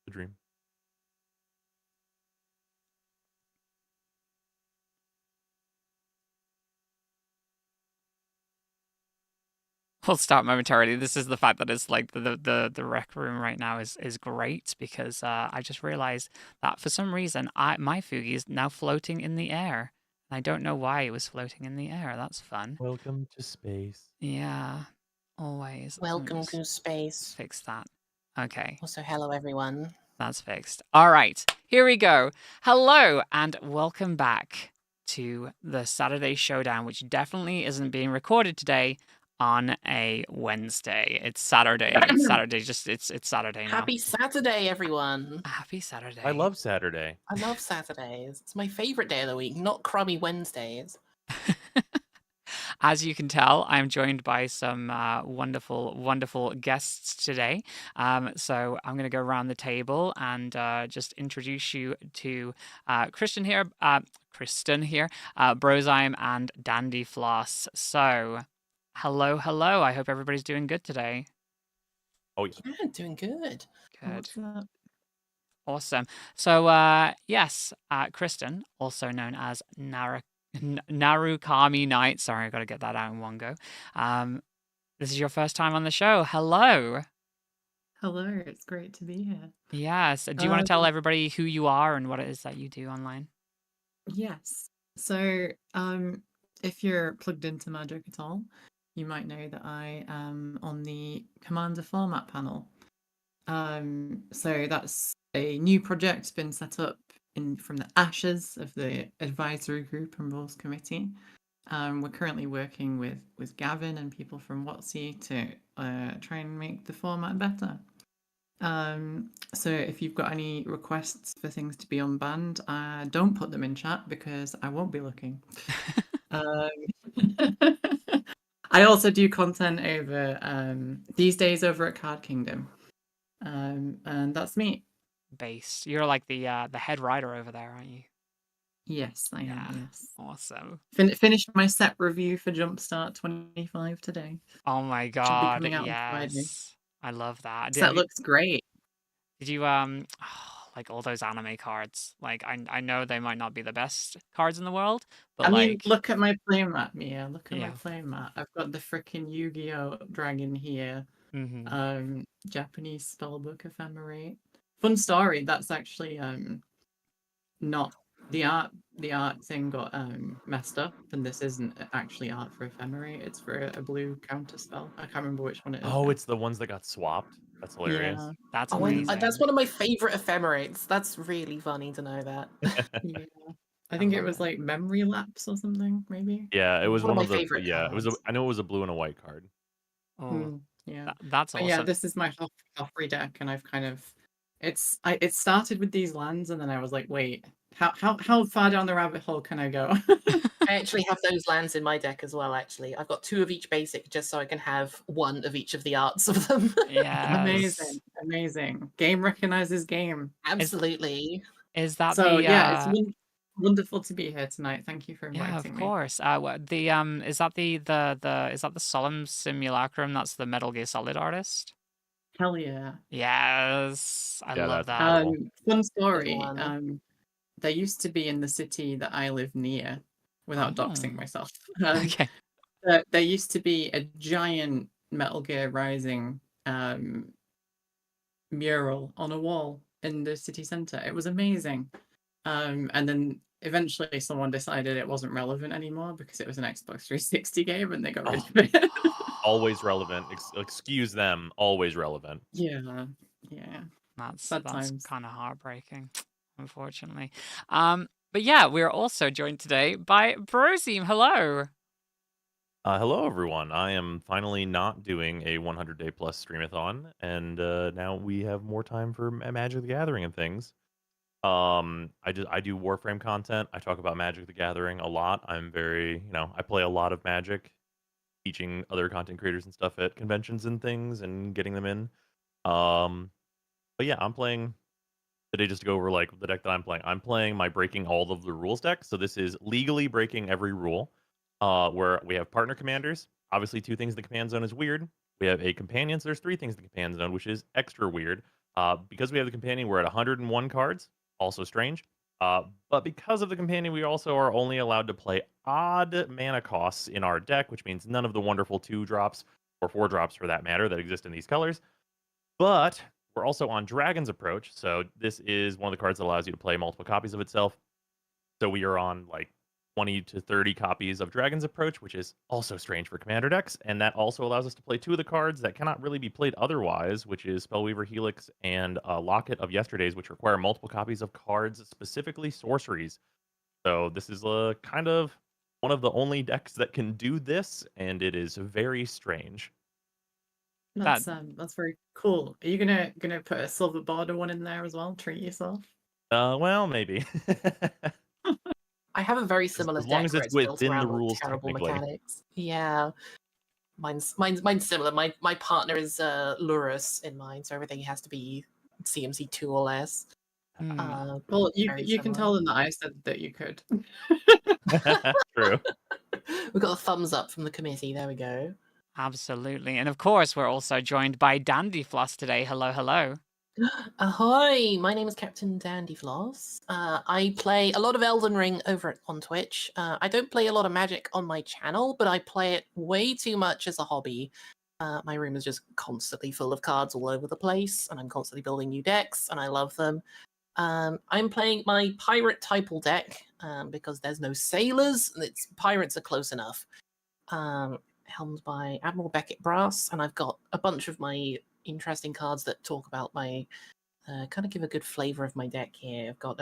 the dream. We'll start momentarily. This is the fact that it's like the rec room right now is great because I just realized that for some reason my Fugi is now floating in the air. I don't know why it was floating in the air. That's fun. Welcome to space. Yeah, always. Let me Welcome just to space. fix that. Okay, Also, hello everyone. that's fixed. All right, here we go. Hello and welcome back to the Saturday Showdown, which definitely isn't being recorded today on a Wednesday. It's Saturday. It's Saturday. It's Saturday now. Happy Saturday, everyone. Happy Saturday. I love Saturday. I love Saturdays. It's my favorite day of the week, not crummy Wednesdays. As you can tell, I'm joined by some wonderful, wonderful guests today. So I'm going to go around the table and just introduce you to Kristen here, Brozime, and Dandyfloss. So, hello, hello. I hope everybody's doing good today. Oh yeah. Yeah, doing good. Good. What's up? Awesome. So, yes, Kristen, also known as NarukamiKnight. Sorry, I got to get that out in one go. This is your first time on the show. Hello. Hello, it's great to be here. Yes. Do you want to tell everybody who you are and what it is that you do online? Yes. So, if you're plugged into Magic at all, you might know that I am on the Commander format panel. So that's a new project been set up from the ashes of the advisory group and rules committee. We're currently working with Gavin and people from WotC to try and make the format better. So if you've got any requests for things to be unbanned, don't put them in chat because I won't be looking. I also do content over these days over at Card Kingdom. And that's me. Based. You're like the head writer over there, aren't you? Yes, I am. Yeah. Yes. Awesome. Finished my set review for Jumpstart 25 today. Oh my Should be god. coming out on Friday. Yes. I love that. Set looks great. Did you like all those anime cards? Like I know they might not be the best cards in the world, but I mean, like look at my playmat, Mia. Look at Yeah. my playmat. I've got the freaking Yu-Gi-Oh dragon here. mhm. Japanese spellbook ephemerate. Fun story. That's actually not the art. The art thing got messed up, and this isn't actually art for ephemerate. It's for a blue counter spell. I can't remember which one it is. Oh, now. it's the ones that got swapped. That's hilarious. Yeah. That's Oh, amazing. that's one of my favorite ephemerates. That's really funny to know that. Yeah. I think it love was it. like memory lapse or something, maybe. Yeah, it was One of one my of the favorite yeah. It was a, cards. I know it was a blue and a white card. Oh, Yeah. that's But awesome. yeah, this is my Joffrey deck, and I've kind of it started with these lands, and then I was like, wait, how far down the rabbit hole can I go? I actually have those lands in my deck as well, actually. I've got 2 of each basic just so I can have 1 of each of the arts of them. Yes. Amazing. Game recognizes game. Absolutely. Is that So the yeah, it's wonderful to be here tonight. Thank you for yeah, inviting of me. course. What the is that the is that the Solemn Simulacrum? That's the Metal Gear Solid artist. Hell yeah. Yes, I Yeah, love that's that. incredible. Fun story. one. They used to be in the city that I live near, without doxing Oh. myself. Okay. There used to be a giant Metal Gear Rising mural on a wall in the city center. It was amazing. And then eventually someone decided it wasn't relevant anymore because it was an Xbox 360 game and they got rid of it. Always relevant. Excuse them. Always relevant. Yeah. That's times. kind of heartbreaking, unfortunately. But yeah, we're also joined today by Brozime. Hello. Hello, everyone. I am finally not doing a 100-day plus streamathon, and now we have more time for Magic the Gathering and things. I do Warframe content. I talk about Magic the Gathering a lot. I'm very, I play a lot of Magic, teaching other content creators and stuff at conventions and things, and getting them in. But yeah, I'm playing today just to go over like the deck that I'm playing. I'm playing my breaking all of the rules deck. So this is legally breaking every rule. Where we have partner commanders. Obviously, 2 things in the command zone is weird. We have a companion, so there's 3 things in the command zone, which is extra weird. Because we have the companion, we're at 101 cards. Also strange. But because of the companion, we also are only allowed to play odd mana costs in our deck, which means none of the wonderful 2-drops or 4-drops for that matter that exist in these colors. But we're also on Dragon's Approach, so this is one of the cards that allows you to play multiple copies of itself. So we are on like 20 to 30 copies of Dragon's Approach, which is also strange for commander decks, and that also allows us to play 2 of the cards that cannot really be played otherwise, which is Spellweaver Helix and Locket of Yesterdays, which require multiple copies of cards, specifically sorceries. So this is kind of one of the only decks that can do this, and it is very strange. That's very cool. Are you gonna put a silver border one in there as well? Treat yourself. Well, maybe. I have a very similar as long deck as where it's it's built within the around rules, terrible technically. mechanics. Yeah. Mine's similar. My partner is Lurus in mine, so everything has to be CMC 2 or less. Well, you can tell them that I said that you could. True. We got a thumbs up from the committee. There we go. Absolutely. And of course, we're also joined by Dandyfloss today. Hello, hello. Ahoy! My name is Captain Dandyfloss. I play a lot of Elden Ring over on Twitch. I don't play a lot of Magic on my channel, but I play it way too much as a hobby. My room is just constantly full of cards all over the place, and I'm constantly building new decks, and I love them. I'm playing my Pirate Typal deck because there's no sailors, and pirates are close enough. Helmed by Admiral Beckett Brass, and I've got a bunch of my interesting cards that talk about my kind of give a good flavor of my deck here. I've got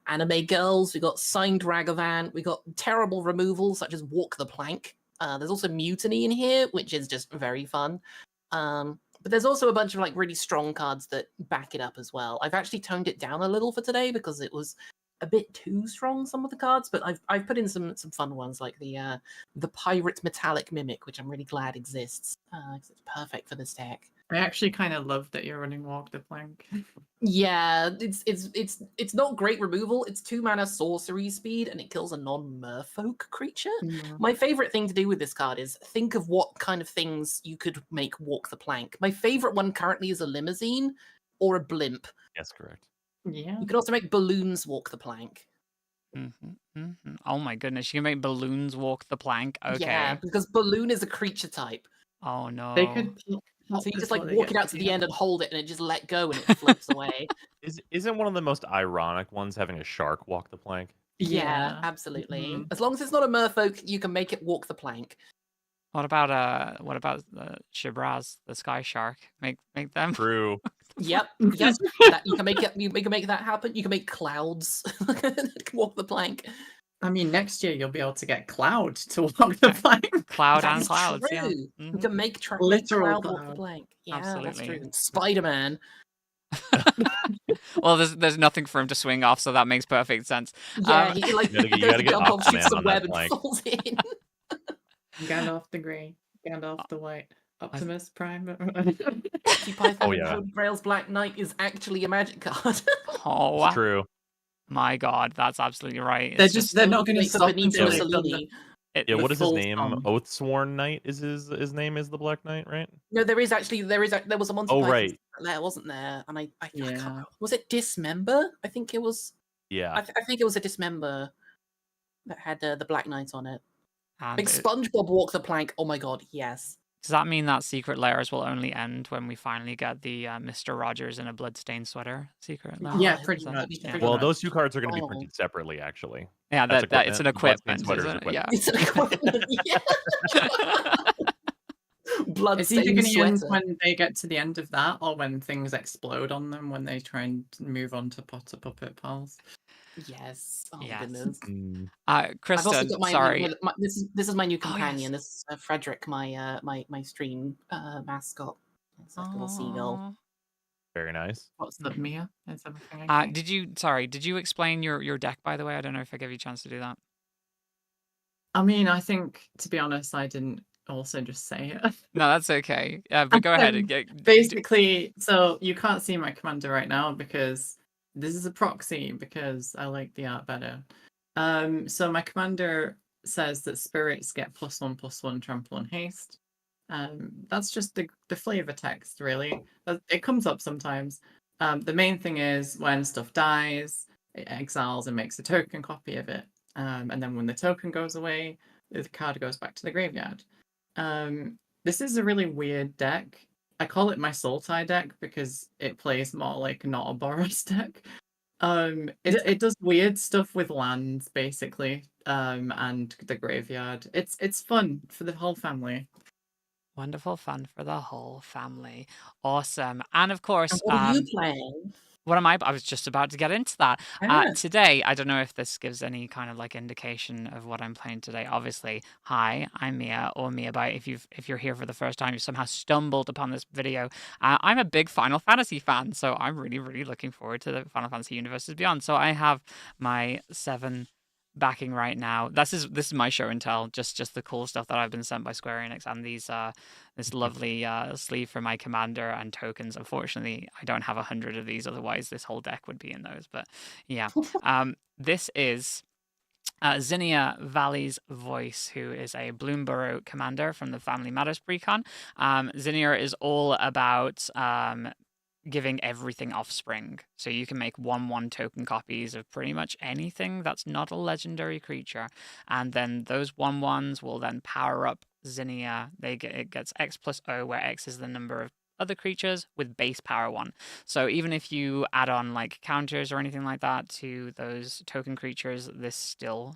anime girls, we've got signed Ragavan, we've got terrible removals such as Walk the Plank. There's also Mutiny in here, which is just very fun. But there's also a bunch of like really strong cards that back it up as well. I've actually toned it down a little for today because it was a bit too strong, some of the cards, but I've put in some fun ones like the Pirate Metallic Mimic, which I'm really glad exists because it's perfect for this deck. I actually kind of love that you're running Walk the Plank. Yeah, it's not great removal. It's 2 mana sorcery speed, and it kills a non-merfolk creature. Yeah. My favorite thing to do with this card is think of what kind of things you could make Walk the Plank. My favorite one currently is a limousine or a blimp. Yes, correct. Yeah. You can also make balloons walk the plank. Oh my goodness, you can make balloons walk the plank. Okay. Yeah, because balloon is a creature type. Oh no. They could. So you just like walk it out to the end and hold it, and it just let go, and it floats away. Isn't one of the most ironic ones having a shark walk the plank? Yeah, absolutely. As long as it's not a merfolk, you can make it walk the plank. What about Shibraz, the sky shark? Make them. True. Yep. You can make it. You can make that happen. You can make clouds walk the plank. I mean, next year you'll be able to get Cloud to walk the plank. Cloud That's and clouds. true. Yeah. You can make literal cloud walk the cloud. plank. Yeah, Absolutely. that's true. Spider-Man. Well, there's nothing for him to swing off, so that makes perfect sense. Yeah, he like you gotta get jump off, Aquaman shoots the on web, that and plank. falls in. Gandalf the Grey, Gandalf the White, Optimus Prime. Python Oh, and yeah. Holy Grail's Black Knight is actually a magic card. Oh, It's true. my God, that's absolutely right. They're not going to Wait for stop Benito until they've done Mussolini. Yeah, the what is his full name? song. Oathsworn Knight is his name is the Black Knight, right? No, there was a Monty Oh, Python right. there, wasn't there? And I can't Yeah. remember. Was it Dismember? I think it was. Yeah. I think it was a Dismember that had the Black Knight on it. And Like SpongeBob walk the plank. Oh my god, yes. does that mean that secret layers will only end when we finally get the Mr. Rogers in a bloodstained sweater secret layer? Yeah, Oh, pretty is that- much. yeah. Pretty Well, much. those 2 cards are going to be Final. printed separately, actually. Yeah, That's that it's an equipment. equipment, Bloodstained isn't it? sweater's Yeah. It's an equipment. Blood It's either stained going to end sweater. when they get to the end of that, or when things explode on them when they try and move on to Potter Puppet Pals. Yes. Oh Yes. goodness. Mm. I've also Kristen, got sorry. this is my new Oh, yes. companion. This is Frederick, my stream mascot. It's like a little seagull. Aw. Very nice. What's up, Mia? Is everything okay? Did you explain your deck, by the way? I don't know if I gave you a chance to do that. I mean, I think, to be honest, I didn't also just say it. No, that's okay. But go ahead. Basically, so you can't see my commander right now because this is a proxy because I like the art better. So my commander says that spirits get +1/+1 trample and haste. That's just the flavor text, really. It comes up sometimes. The main thing is when stuff dies, it exiles and makes a token copy of it. And then when the token goes away, the card goes back to the graveyard. This is a really weird deck. I call it my soul tie deck because it plays more like not a Boros deck. It does weird stuff with lands basically, and the graveyard. It's fun for the whole family. Wonderful fun for the whole family. Awesome. And of course, And what are you playing? what am I? I was just about to get into that. Ah. Today, I don't know if this gives any kind of like indication of what I'm playing today. Obviously, hi, I'm Mia or miabyte. If you're here for the first time, you somehow stumbled upon this video. I'm a big Final Fantasy fan, so I'm really looking forward to the Final Fantasy Universes Beyond. So I have my 7 backing right now. This is my show and tell, just the cool stuff that I've been sent by Square Enix, and this lovely sleeve for my commander and tokens. Unfortunately, I don't have 100 of these, otherwise this whole deck would be in those. But yeah, this is Zinnia Valley's Voice, who is a Bloomborough commander from the Family Matters precon. Zinnia is all about giving everything offspring. So you can make 1/1 token copies of pretty much anything that's not a legendary creature. And then those 1/1s will then power up Zinnia. It gets X plus O, where X is the number of other creatures with base power 1. So even if you add on like counters or anything like that to those token creatures, this still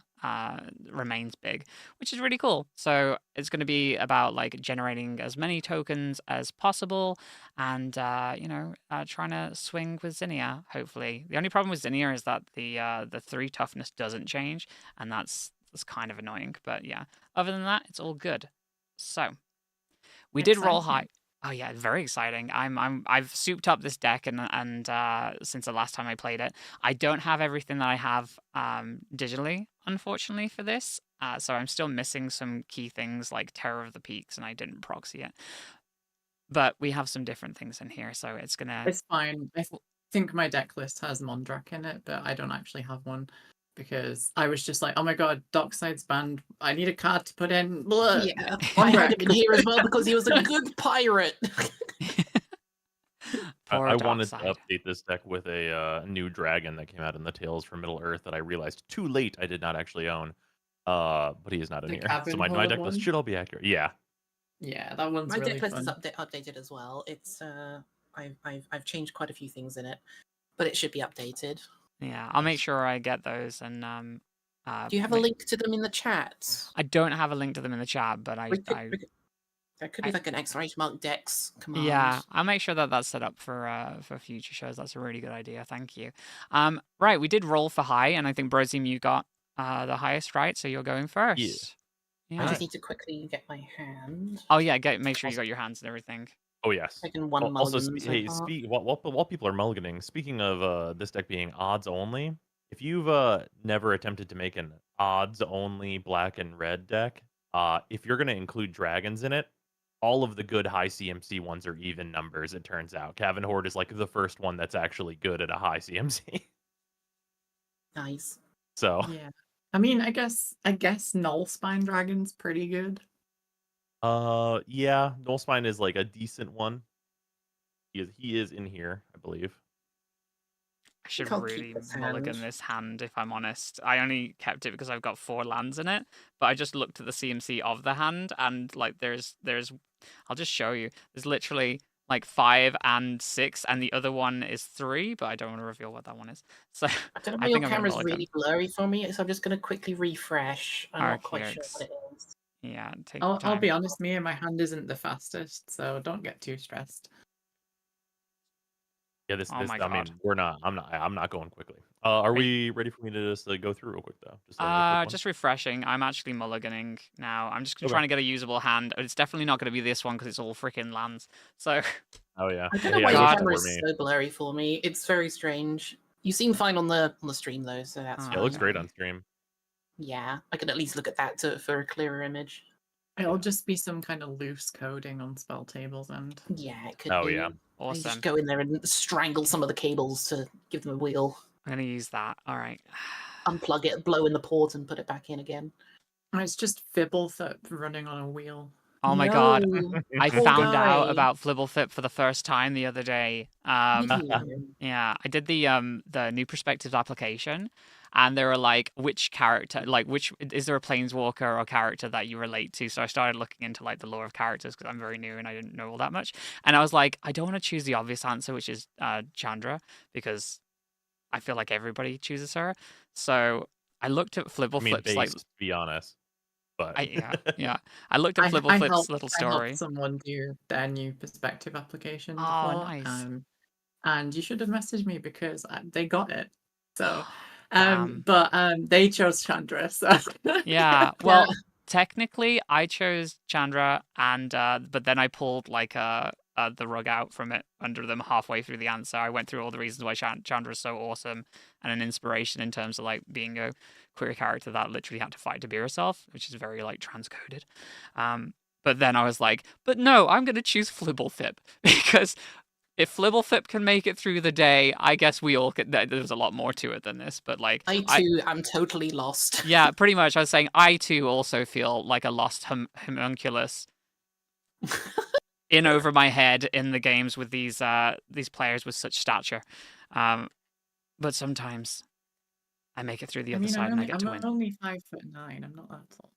remains big, which is really cool. So it's going to be about like generating as many tokens as possible and trying to swing with Zinnia, hopefully. The only problem with Zinnia is that the 3 toughness doesn't change, and that's kind of annoying. But yeah, other than that, it's all good. So we did roll high. Oh yeah, very exciting. I've souped up this deck and since the last time I played it. I don't have everything that I have digitally, unfortunately, for this. So I'm still missing some key things like Terror of the Peaks, and I didn't proxy it. But we have some different things in here, so it's gonna. It's fine. I think my deck list has Mondrak in it, but I don't actually have one because I was just like, oh my god, Dockside's banned. I need a card to put in. Blah. Yeah, I had him in here as well because he was a good pirate. I wanted to update this deck with a new dragon that came out in the Tales from Middle Earth that I realized too late I did not actually own. But he is not in here, so my deck list should all be accurate. Yeah. Yeah, that one's my really deck list fun. is updated as well. It's I've changed quite a few things in it, but it should be updated. Yeah, I'll make sure I get those and. Do you have a link to them in the chat? I don't have a link to them in the chat, but That could be like an exclamation mark Dex command. Yeah, I'll make sure that that's set up for future shows. That's a really good idea. Thank you. Right, we did roll for high, and I think Brozime, you got the highest, right? So you're going first. Yeah. I just need to quickly get my hand. Oh yeah, make sure you got your hands and everything. Oh yes. Taking one Also, mulligan while people are mulliganing, speaking of this deck being odds only, if you've never attempted to make an odds only black and red deck, if you're going to include dragons in it, all of the good high CMC ones are even numbers, it turns out. Cavern Horde is like the first one that's actually good at a high CMC. Nice. So yeah, I mean, I guess Null Spine Dragon's pretty good. Yeah, Nullspine is like a decent one. He is in here, I believe. I should really mulligan this hand, if I'm honest. I only kept it because I've got 4 lands in it, but I just looked at the CMC of the hand, and like there's I'll just show you. There's literally like 5 and 6, and the other one is 3, but I don't want to reveal what that one is. So I don't know, your camera's really blurry for me, so I'm just going to quickly refresh. I'm not quite sure what it is. Yeah, I'll be honest, Mia, my hand isn't the fastest, so don't get too stressed. Yeah, I mean, I'm not going quickly. Are we ready for me to just go through real quick though? Just refreshing. I'm actually mulliganing now. I'm just trying to get a usable hand. It's definitely not going to be this one because it's all freaking lands. So. Oh yeah. I don't know why your camera is so blurry for me. It's very strange. You seem fine on the stream though, so that's. Yeah, it looks great on stream. Yeah, I can at least look at that for a clearer image. It'll just be some kind of loose coding on spell tables and. Yeah, it could be. Oh yeah. Awesome. Just go in there and strangle some of the cables to give them a wheel. I'm going to use that. All right. Unplug it, blow in the port, and put it back in again. It's just Fibble running on a wheel. Oh my god. No, I poor found out guy. about Flibbleflip for the first time the other day. Did you? Yeah, I did the new perspectives application, and they were like, which character, like, which is there a planeswalker or character that you relate to? So I started looking into like the lore of characters because I'm very new and I didn't know all that much. And I was like, I don't want to choose the obvious answer, which is Chandra, because I feel like everybody chooses her. So I looked at I mean, Flibbleflip's like, base, to be honest. But yeah. I looked at Flibbleflip's little I helped story. someone do their new perspective application Oh, deployment. nice. And you should have messaged me because they got it. So, Damn. but they chose Chandra. So Yeah. Well, technically, I chose Chandra, and but then I pulled like the rug out from it under them halfway through the answer. I went through all the reasons why Chandra is so awesome and an inspiration in terms of like being a queer character that literally had to fight to be herself, which is very like transcoded. But then I was like, but no, I'm gonna choose Flibbleflip because if Flibbleflip can make it through the day, I guess we all could. There's a lot more to it than this, but like I too am totally lost. yeah, pretty much. I was saying I too also feel like a lost homunculus in over my head in the games with these players with such stature. But sometimes I make it through the other side and I get to win. I'm only 5'9". I'm not that tall.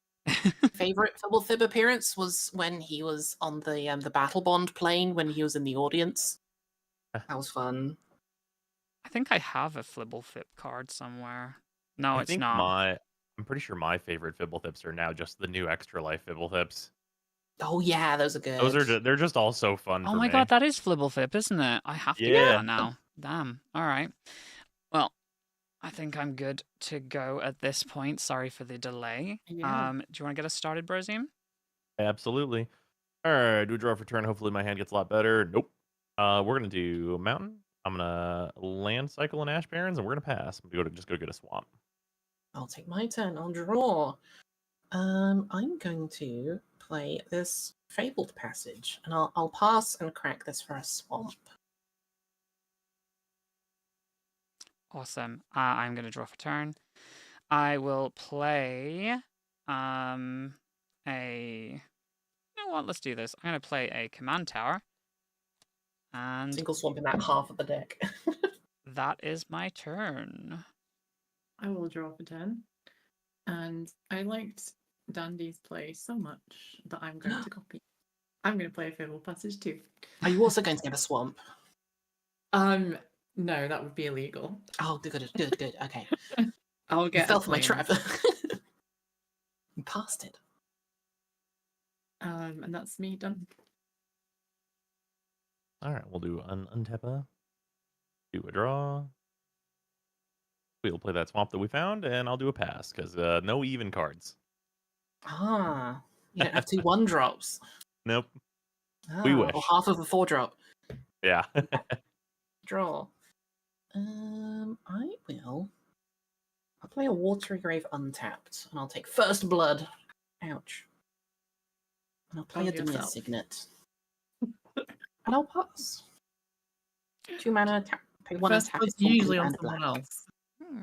Favorite Fibblefib appearance was when he was on the Battle Bond plane when he was in the audience. That was fun. I think I have a Flibblefip card somewhere. No, I it's think not. I'm pretty sure my favorite Fibbletips are now just the new Extra Life Fibbletips. Oh yeah, those are good. Those are they're just all so fun Oh for my me. god, that is Flibblefip, isn't it? I have to get Yeah. that now. Damn. All right. Well, I think I'm good to go at this point. Sorry for the delay. Yeah. Do you want to get us started, Brozime? Absolutely. All right, do a draw for turn. Hopefully my hand gets a lot better. Nope. We're gonna do a mountain. I'm gonna land cycle and ash barrens, and we're gonna pass. I'm gonna just go get a swamp. I'll take my turn. I'll draw. I'm going to play this Fabled Passage, and I'll pass and crack this for a swamp. Awesome. I'm going to draw for turn. I will play a... You know what? Let's do this. I'm going to play a command tower. And Single swamp in that half of the deck. that is my turn. I will draw for 10. And I liked Dandy's play so much that I'm going to copy. I'm going to play a Fabled Passage too. Are you also going to get a swamp? No, that would be illegal. Oh, good. Okay. I'll You get fell a for my plane. trap. You passed it. And that's me done. All right, we'll do an untappa, do a draw. We'll play that swamp that we found, and I'll do a pass because no even cards. Ah, you don't have 2 1-drops. Nope. Or wish. half of a 4-drop. Yeah. Draw. I'll play a Watery Grave untapped, and I'll take First Blood. Ouch. And I'll play a Help Demir yourself. Signet. And I'll pass. 2 mana, pay 1 First attack. blood's It's 4 usually blue on and a someone black. else.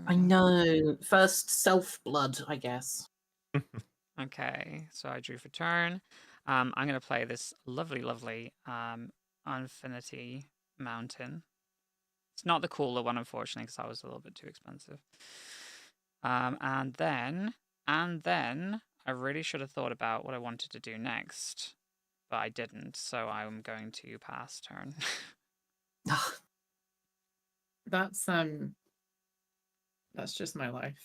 I know. First self-blood, I guess. Okay, so I drew for turn. I'm going to play this lovely Infinity Mountain. It's not the cooler one, unfortunately, because that was a little bit too expensive. And then I really should have thought about what I wanted to do next, but I didn't, so I'm going to pass turn. That's just my life.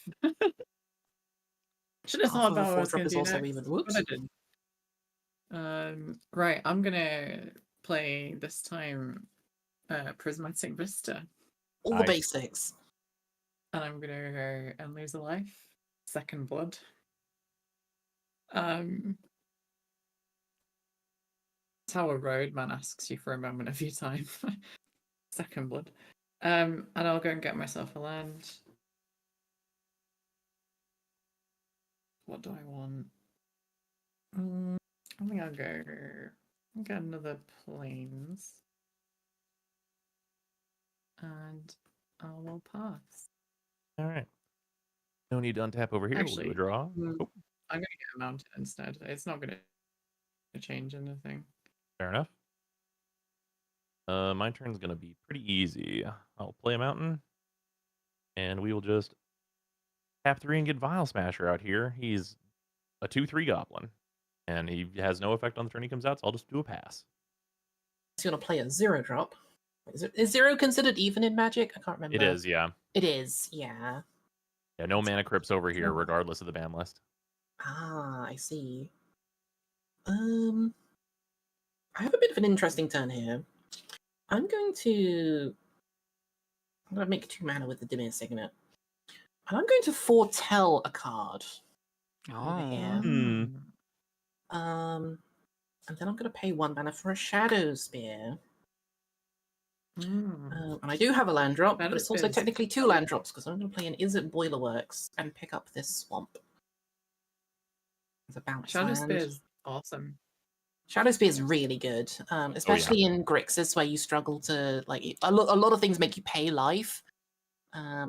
Should have thought Half of a about what I was 4-drop going is to do also next, even. but Whoops. I didn't. Right, I'm gonna play this time Prismatic Vista, All the basics. and I'm gonna go and lose a life. Second Blood. Tower Road man asks you for a moment of your time. Second Blood. And I'll go and get myself a land. What do I want? I think I'll get another planes. And I will pass. All right. No need to untap over here. Actually, we'll do a draw. I'm going to get a mountain instead. It's not going to a change in the thing. Fair enough. My turn's gonna be pretty easy. I'll play a mountain, and we will just tap 3 and get Vile Smasher out here. He's a 2/3 goblin, and he has no effect on the turn he comes out, so I'll just do a pass. He's going to play a 0-drop. Is 0 considered even in Magic? I can't remember. It is, yeah. It is, yeah. Yeah, no mana crypts over here, regardless of the ban list. Ah, I see. I have a bit of an interesting turn here. I'm going to make 2 mana with the Dimir Signet. And I'm going to foretell a card. Over here. And then I'm going to pay 1 mana for a Shadow Spear. And I do have a land drop, but it's also technically 2 land drops because I'm going to play an Is It Boilerworks and pick up this swamp. It's a bounce Shadow land. Spear is awesome. Shadow Spear is really good, especially in Grixis where you struggle to a lot of things make you pay life,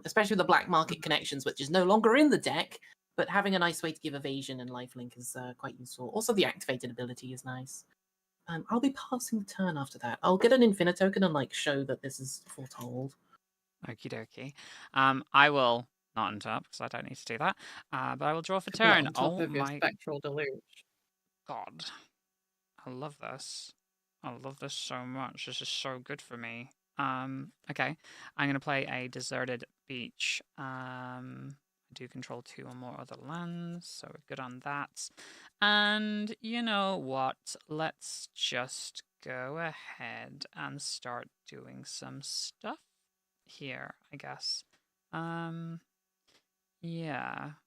especially with the black market connections, which is no longer in the deck. But having a nice way to give evasion and lifelink is quite useful. Also, the activated ability is nice. I'll be passing the turn after that. I'll get an Infinite token and show that this is foretold. Okie dokie. I will not untap because I don't need to do that. But I will draw for turn. On top Oh of your my Spectral Deluge. god. I love this. I love this so much. This is so good for me. Okay. I'm gonna play a Deserted Beach. I do control 2 or more other lands, so we're good on that. And you know what? Let's just go ahead and start doing some stuff here, I guess. Yeah.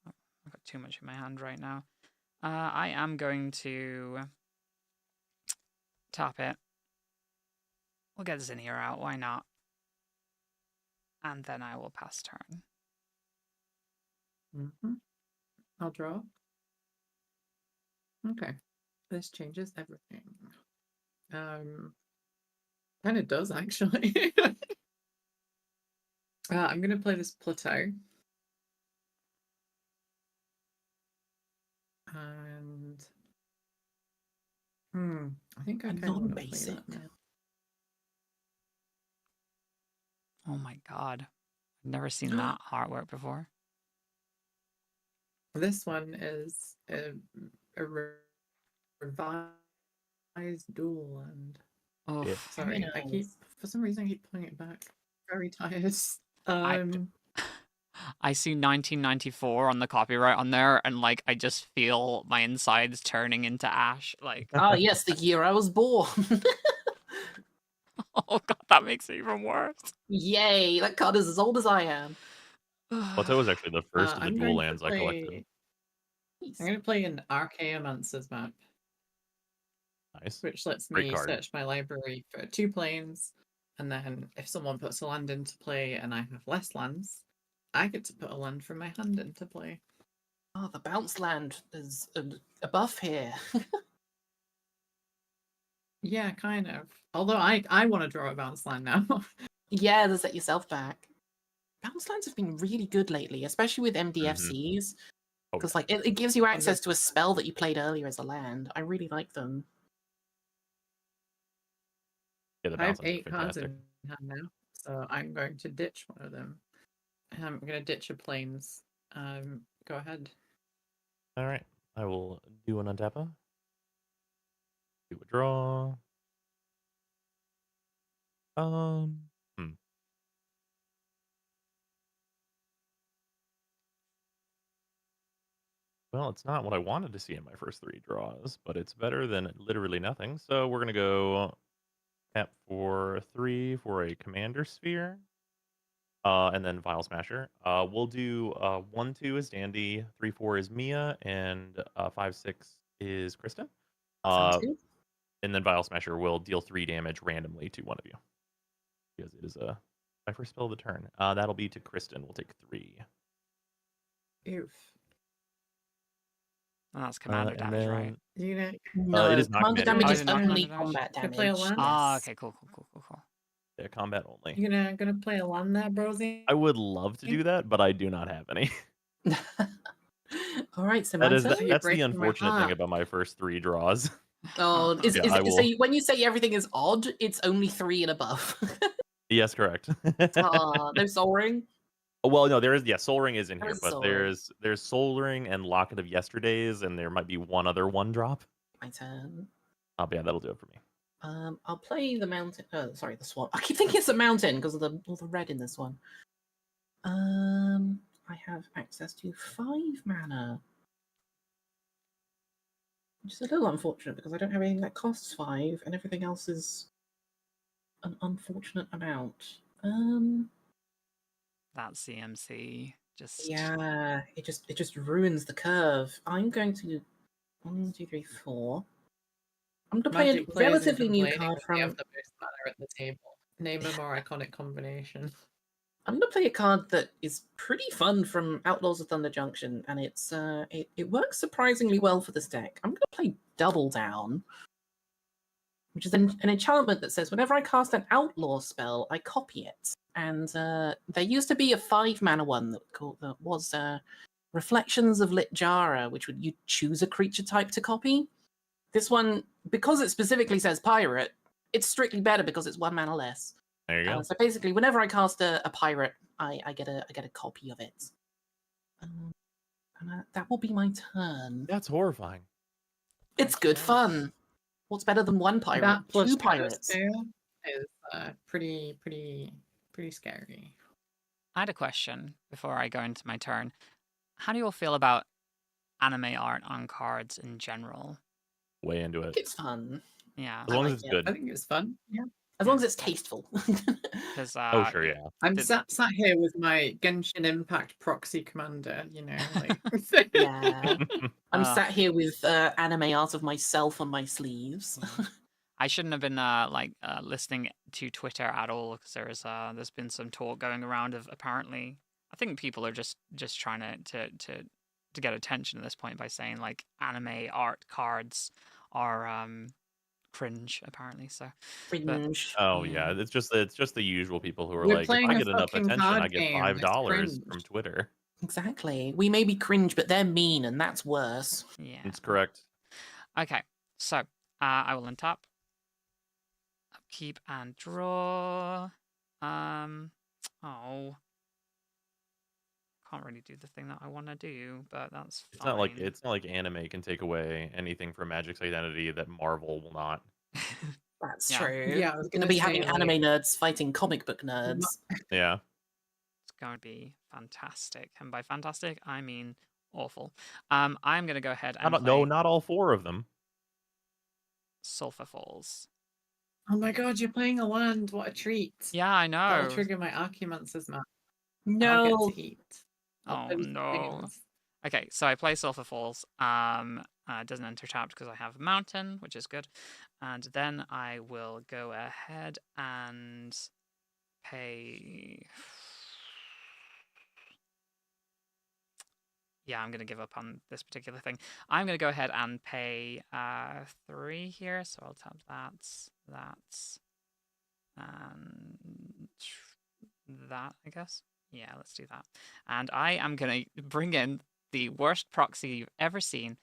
I've got too much in my hand right now. I am going to tap it. We'll get Zinnia out, why not? And then I will pass turn. I'll draw. Okay. This changes everything. Kind of does, actually. I'm going to play this Plateau. And... I think I kind of want to play that now. Oh my god. I've never seen that artwork before. This one is a revised dual land. Oh, Yeah. Sorry, nice. for some reason I keep putting it back. Very tired. I see 1994 on the copyright on there, and I just feel my insides turning into ash. Oh yes, the year I was born. Oh god, that makes it even worse. Yay, that card is as old as I am. Plateau was actually the first of the I'm dual going to lands I collected. I'm going to play an Archaeomancer's map, Nice. which lets Great me card. search my library for 2 planes, and then if someone puts a land into play and I have less lands, I get to put a land from my hand into play. Oh, the bounce land is a buff here. Yeah, kind of. Although I want to draw a bounce land now. Yeah, to set yourself back. Bounce lands have been really good lately, especially with MDFCs. Because it gives you access to a spell that you played earlier as a land. I really like them. Yeah, the I have bounce lands are 8 cards fantastic. in hand now, so I'm going to ditch one of them. I'm going to ditch a planes. Go ahead. All right, I will do an untappa. Do a draw. Well, it's not what I wanted to see in my first 3 draws, but it's better than literally nothing. So we're gonna go tap for 3 for a Commander Sphere, and then Vile Smasher. We'll do 1-2 is Dandy, 3-4 is Mia, and 5-6 is Kristen. Sounds good. And then Vile Smasher will deal 3 damage randomly to one of you, because it is my first spell of the turn. That'll be to Kristen. We'll take 3. Oof. Oh, that's commander damage, right? You know, No, it is not commander damage Oh, is is it not only commander damage? combat You play a damage. land? Ah, Yes. okay, cool. Yeah, combat only. you gonna play a land there, Brozime? I would love to do that, but I do not have any. All right, so That's You're the breaking my unfortunate thing heart. about my first 3 draws. Oh, Yeah, I will. when you say everything is odd, it's only 3 and above. Yes, correct. No Soul Ring? Well, no, there is Soul Ring is in There here, is but Soul Ring. there's Soul Ring and Locket of Yesterdays, and there might be one other one drop. My turn. But yeah, that'll do it for me. I'll play the mountain. Sorry, the swamp. I keep thinking it's a mountain because of all the red in this one. I have access to 5 mana, which is a little unfortunate because I don't have anything that costs 5, and everything else is an unfortunate amount. That CMC just Yeah, it just ruins the curve. I'm going to 1, 2, 3, 4. I'm going to play Magic a players are relatively new complaining card that they from. have the most mana at the table. Name a more iconic combination. I'm going to play a card that is pretty fun from Outlaws of Thunder Junction, and it works surprisingly well for this deck. I'm going to play Double Down, which is an enchantment that says whenever I cast an Outlaw spell, I copy it. And there used to be a 5 mana one that was Reflections of Lit Jara, which would you choose a creature type to copy. This one, because it specifically says pirate, it's strictly better because it's 1 mana less. There you go. So basically, whenever I cast a pirate, I get a copy of it. And that will be my turn. That's horrifying. It's good Yes. fun. What's better than 1 pirate? That plus 2 pirates. scale is pretty scary. I had a question before I go into my turn. How do you all feel about anime art on cards in general? Way into it. It's fun. Yeah. As long as like it's it. good. I think it's fun. Yeah. As long as it's tasteful. Because Oh, sure, yeah. I'm Did- sat here with my Genshin Impact proxy commander, you know, like Yeah. I'm Uh, sat here with anime art of myself on my sleeves. I shouldn't have been listening to Twitter at all because there's been some talk going around of apparently I think people are just trying to get attention at this point by saying like anime art cards are cringe apparently. So Cringe. Oh yeah, it's just the usual people who are We're like, if playing I a get enough fucking attention, card I get game, it's $5 from cringe. Twitter. Exactly. We may be cringe, but they're mean, and that's worse. yeah. It's correct. Okay. So I will untap, upkeep, and draw. Oh. Can't really do the thing that I want to do, but that's It's fine. not like anime can take away anything from Magic's identity that Marvel will not. That's Yeah. true. Yeah, I was We're going to gonna be having say, anime like- nerds fighting comic book nerds. Yeah. It's going to be fantastic, and by fantastic I mean awful. I'm going to go ahead and play Not all 4 of them. Sulphur Falls. Oh my god, you're playing a land! What a treat! Yeah, I That'll know. trigger my Archimancer's map. No. I'll get to eat. I'll Oh post no. things. Okay, so I play Sulphur Falls. It doesn't enter tapped because I have Mountain, which is good. And then I will go ahead and pay. Yeah, I'm going to give up on this particular thing. I'm going to go ahead and pay 3 here. So I'll tap that, and that, I guess. Yeah, let's do that. And I am going to bring in the worst proxy you've ever seen.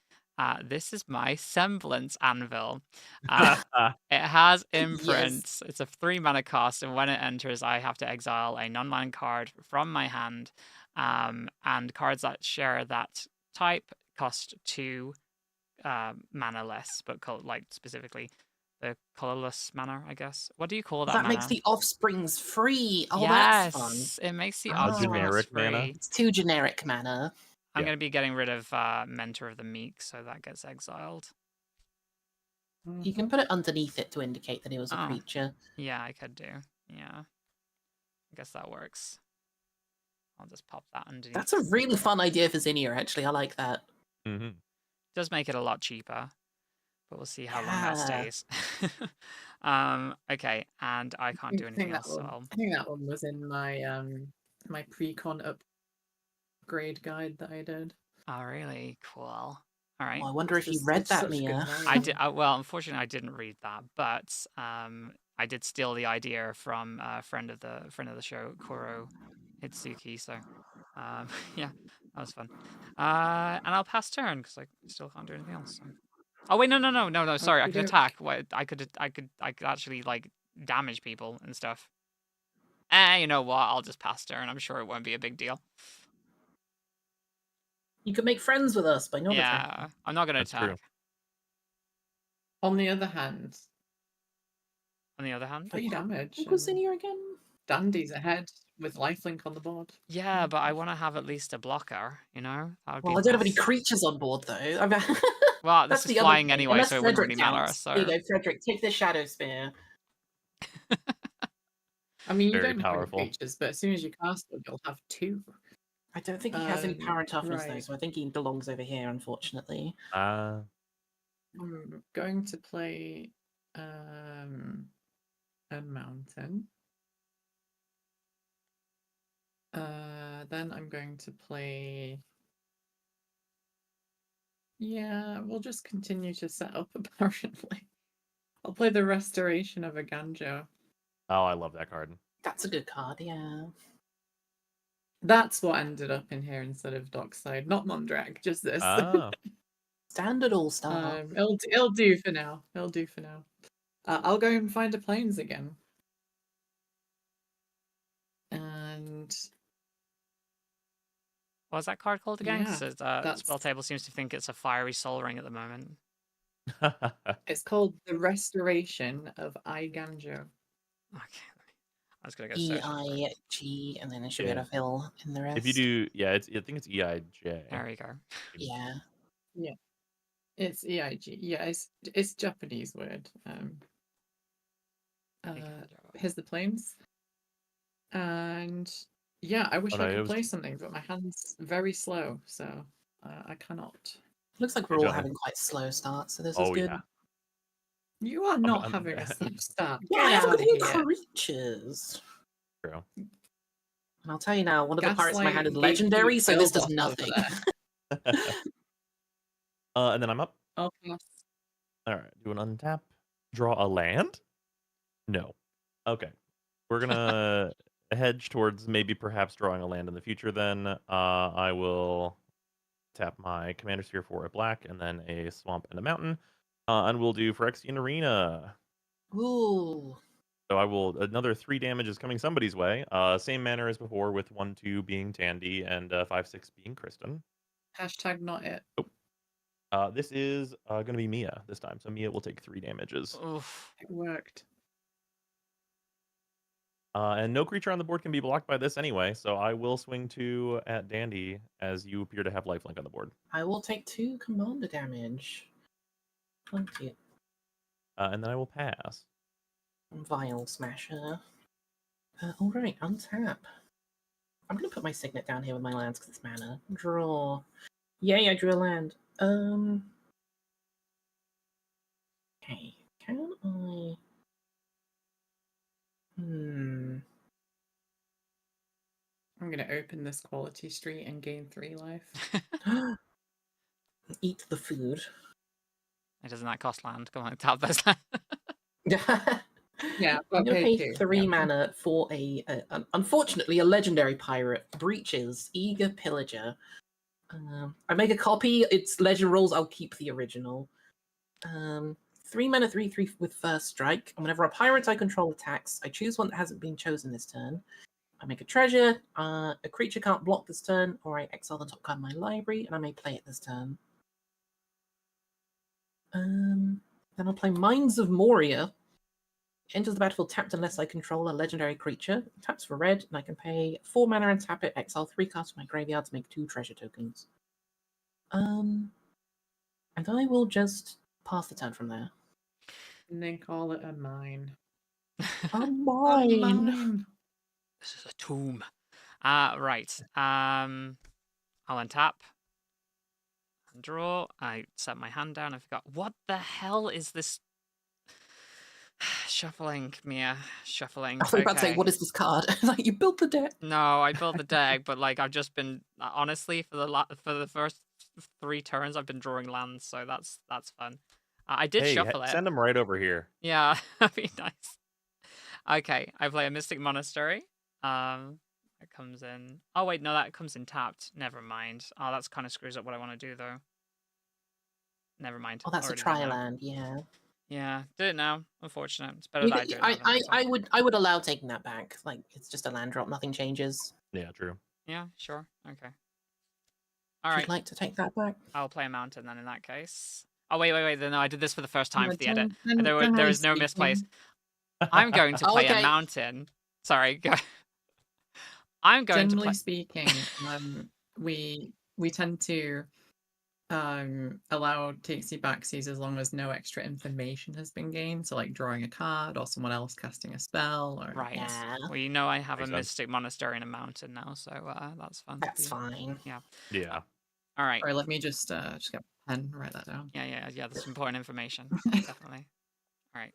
This is my Semblance Anvil. It has imprints. It's a 3 mana cost, and when it enters, I have to exile a non-land card from my hand. And cards that share that type cost 2 mana less, but like specifically the colorless mana, I guess. What do you call that? That mana? makes the offsprings free. Oh, yes, that's fun. it makes the A offsprings generic free. mana? It's 2 generic mana. I'm Yeah. going to be getting rid of Mentor of the Meek, so that gets exiled. You can put it underneath it to indicate that it was a Oh. creature. Yeah, I could do. Yeah. I guess that works. I'll just pop that underneath. That's a really fun idea for Zinnia, actually. I like that. Mm-hmm. Does make it a lot cheaper, but we'll see how long that Yeah. stays. Okay, and I can't do anything else, so I'll... I think that one was in my my pre-con upgrade guide that I did. Oh, really? Cool. All right. Well, I wonder if you It's read that, such good Mia. value. I did. Well, unfortunately, I didn't read that, but I did steal the idea from a friend of the show, Koro Hitsuki. So, yeah, that was fun. And I'll pass turn because I still can't do anything else. So. Oh wait, no. Sorry, I could Okey-doke. attack. Wait, I could actually like damage people and stuff. You know what? I'll just pass turn. I'm sure it won't be a big deal. You can make friends with us by not attacking. Yeah, I'm not gonna That's attack. true. On the other hand, On the other hand, 3 damage. What was in and here again? Dandy's ahead with lifelink on the board. yeah, but I want to have at least a blocker. You know, that would Well, be I don't have any nice. creatures on board though. I mean, Well, that's this is the other flying thing. anyway, Unless so it wouldn't Frederick really matter. counts. So Here you go, Frederick. Take this shadow spear. I mean, you Very don't have any powerful. creatures, but as soon as you cast it, you'll have 2. I don't think he has any power and toughness though, right. so I think he belongs over here, unfortunately. I'm going to play a mountain. Then I'm going to play. Yeah, we'll just continue to set up apparently. I'll play the Restoration of a Ganjo. Oh, I love that card. That's a good card, yeah. That's what ended up in here instead of Dockside, not Mondrak, just this. Ah, Standard all-star. It'll do for now. It'll do for now. I'll go and find a plains again. And what's that card called again? Yeah, 'Cause, that's- spell table seems to think it's a fiery soul ring at the moment. it's called the Restoration of Iganjo. Okay, I was gonna go search. EIG, and then I should be Yeah. able to fill in the rest. if you do, yeah, I think it's EIJ. There we go. Yeah. It's EIG. Yeah, it's Japanese word. Here's the plains. And yeah, I wish Oh, no, I it could was- play something, but my hand's very slow, so I cannot. Looks like we're Good all job. having quite slow starts, so this is Oh good. yeah. You are not I'm- having a slow start. Yeah, I Get haven't out got of any here. creatures. True. And I'll tell you now, one of the pirates in my hand is Gaslight legendary, so this does Gatekeep nothing. over there. And then I'm up. I'll pass. All right. Do an untap. Draw a land? No. Okay. We're gonna hedge towards maybe perhaps drawing a land in the future. Then I will tap my commander sphere for a black, and then a swamp and a mountain. And we'll do Phyrexian Arena. Ooh. So I will another 3 damage is coming somebody's way. Same manner as before, with 1/2 being Tandy and 5/6 being Kristen. Hashtag not it. This is going to be Mia this time, so Mia will take 3 damages. Oof. It worked. And no creature on the board can be blocked by this anyway, so I will swing 2 at Dandy as you appear to have lifelink on the board. I will take 2 commander damage. 20. And then I will pass. Vial Smasher. Alright, untap. I'm going to put my signet down here with my lands because it's mana. Draw. Yay, I drew a land. Okay, can I... I'm going to open this quality street and gain 3 life. Eat the food. Doesn't that cost land? Come on, tap this land. Yeah, I'm but going to paid pay 2. 3 Yeah. mana for unfortunately, a legendary pirate. Breaches, Eager Pillager. I make a copy. It's legend rules. I'll keep the original. 3 mana, 3/3 with first strike. And whenever a pirate I control attacks, I choose one that hasn't been chosen this turn. I make a treasure. A creature can't block this turn, or I exile the top card of my library, and I may play it this turn. Then I'll play Mines of Moria. Enters the battlefield tapped unless I control a legendary creature. Taps for red, and I can pay 4 mana and tap it, exile 3 cards from my graveyard to make 2 treasure tokens. And I will just pass the turn from there. And then call it a mine. A A mine! mine. This is a tomb. Right. I'll untap. Draw. I set my hand down. I forgot. What the hell is this? Shuffling, Mia. Shuffling. I was about to say, what is this card? Like, you built the deck. No, I built the deck, but like I've just been honestly for the first 3 turns I've been drawing lands, so that's fun. I did Hey, shuffle it. send them right over here. Yeah, that'd be nice. Okay, I play a Mystic Monastery. It comes in. Oh wait, no, that comes in tapped. Never mind. Oh, that's kind of screws up what I want to do though. Never mind. Oh, that's a Already done that. tri-land, yeah. Yeah, did it now. Unfortunate. It's better You that I could- do it now than next time. I would allow taking that back. Like, it's just a land drop, nothing changes. Yeah, true. Yeah, sure. Okay. If All right. you'd like to take that back. I'll play a mountain then in that case. Oh, wait. No, I did this for the first time Yeah, for the edit. gen- And there generally is no misplace. speaking- I'm going to Oh, play a okay. mountain. Sorry, go. I'm going to Generally play. speaking, we tend to allow TXT backsies as long as no extra information has been gained. So like drawing a card or someone else casting a spell or Right. Yeah, Well, you know I have Makes a sense. mystic monastery in a mountain now, so that's fun. that's fine. Yeah. All right. Sorry, let me just get a pen, write that down. Yeah. That's important information. Definitely. All right.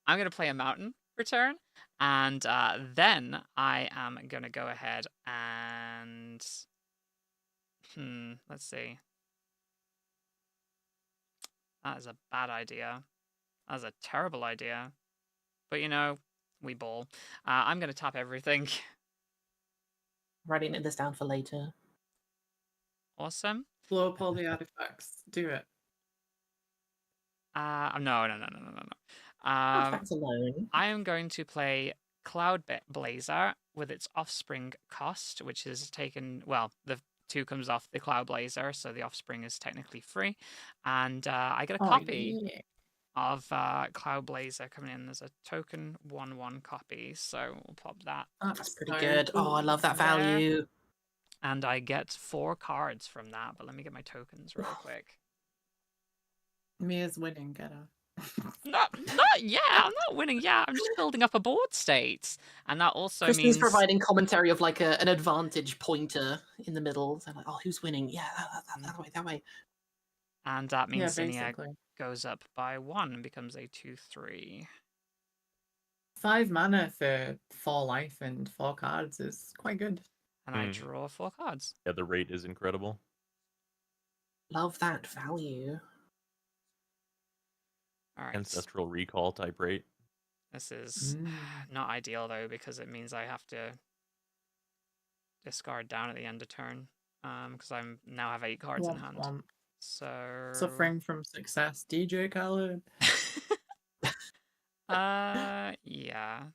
I'm going to play a mountain return, and then I am going to go ahead and let's see. That is a bad idea. That is a terrible idea. But you know, we ball. I'm going to tap everything. Writing this down for later. Awesome. Blow up all the artifacts. Do it. No. Artifacts alone. I am going to play Cloud Blazer with its offspring cost, which is taken. Well, the 2 comes off the Cloud Blazer, so the offspring is technically free, and I get a copy yeah. of Cloud Blazer coming in. There's a token 1/1 copy, so we'll pop that. That's pretty so good. Oh, I love that There. value. And I get 4 cards from that, but let me get my tokens real quick. Mia's winning, get her. Not yet. I'm not winning yet. I'm just building up a board state, and that also Kristen's means providing commentary of like an advantage pointer in the middle. So like, oh, who's winning? Yeah, that way. and that means Yeah, Zinnia basically. goes up by 1 and becomes a 2/3. 5 mana for 4 life and 4 cards is quite good. And I draw 4 cards. Yeah, the rate is incredible. Love that value. All right. Ancestral recall type rate. This is not ideal though, because it means I have to discard down at the end of turn. Because I now have 8 cards in hand. So Suffering from success, DJ Khaled. yeah.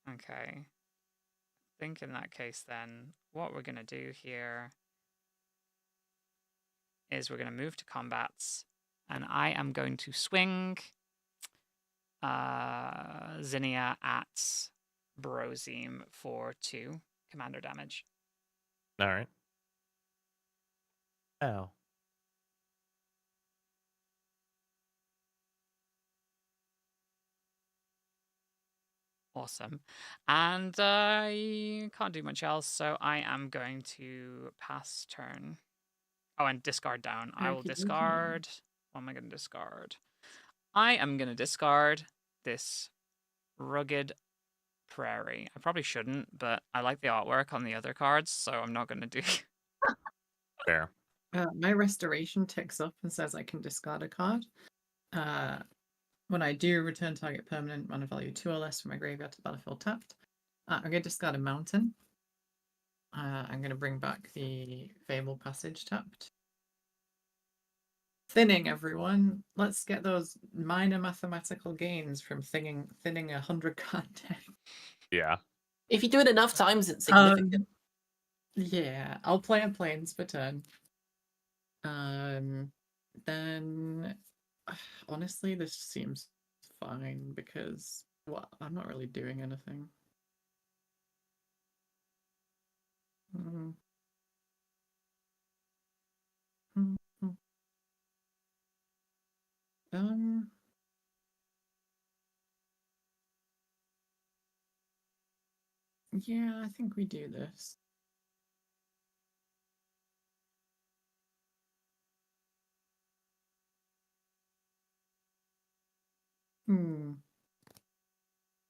Okay. I think in that case then, what we're gonna do here is we're gonna move to combats, and I am going to swing Zinnia at Brozime for 2 commander damage. All right. Ow. Awesome. And I can't do much else, so I am going to pass turn. Oh, and discard down. I will Okey-dokey. discard. What am I going to discard? I am going to discard this rugged prairie. I probably shouldn't, but I like the artwork on the other cards, so I'm not going to do. Fair. My restoration ticks up and says I can discard a card. When I do, return target permanent mana value 2 or less from my graveyard to battlefield tapped. I'm going to discard a mountain. I'm going to bring back the Fable Passage tapped. Thinning, everyone. Let's get those minor mathematical gains from thinning a 100 card deck. Yeah. If you do it enough times, it's significant. Yeah, I'll play a plains per turn. Then honestly, this seems fine because I'm not really doing anything. Yeah, I think we do this.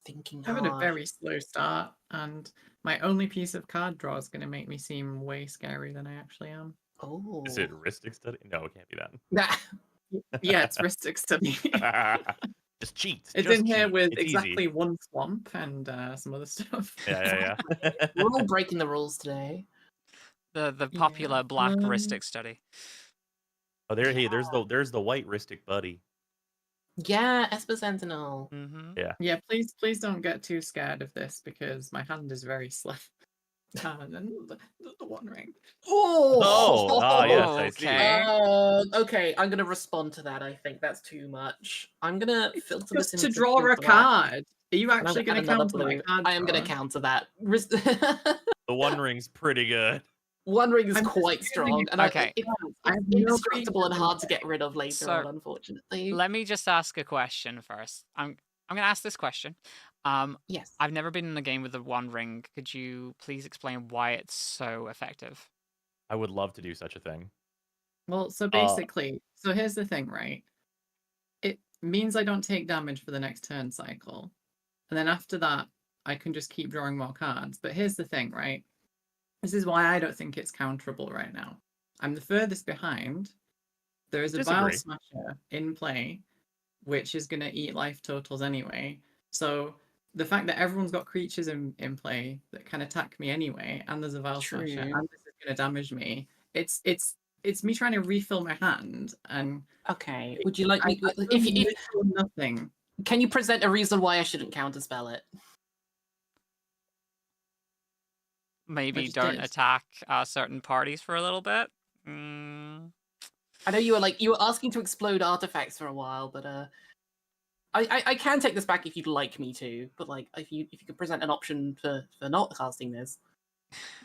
Thinking I had a hard. very slow start, and my only piece of card draw is going to make me seem way scarier than I actually am. Oh. Is it Ristic Study? No, it can't be that. Yeah, it's Ristic Study. Just cheat. It's just in here cheat. with It's exactly easy. 1 swamp and some other stuff. Yeah. We're all breaking the rules today. The popular black Ristic study. Oh, there's the white Ristic buddy. Yeah, Esper Sentinel. Mm-hmm. Yeah. Yeah, please don't get too scared of this because my hand is very slick. And the One Ring. Oh, yes, I see. Okay. Okay, I'm gonna respond to that. I think that's too much. I'm gonna filter this Just to into draw blue a black, card. Are you and I'm actually gonna going add to another counter my blue. card I am gonna draw? counter that. The One Ring's pretty good. One Ring is I'm just quite using strong, it. and Okay. it's I have no indestructible and creatures in hard to play. get rid of later So, on, unfortunately. Let me just ask a question first. I'm gonna ask this question. Yes. I've never been in a game with the One Ring. Could you please explain why it's so effective? I would love to do such a thing. Well, so basically, so here's the thing, right? It means I don't take damage for the next turn cycle. And then after that, I can just keep drawing more cards. But here's the thing, right? This is why I don't think it's counterable right now. I'm the furthest behind. There is a Vile Disagree. Smasher in play, which is going to eat life totals anyway. So the fact that everyone's got creatures in play that can attack me anyway, and there's a Vile Smasher, True. and this is going to damage me, it's me trying to refill my hand, and Okay. Would you like me? I If literally nothing. can you present a reason why I shouldn't counterspell it? Maybe just don't did. attack certain parties for a little bit. I know you were asking to explode artifacts for a while, but I can take this back if you'd like me to. But like, if you could present an option for not casting this.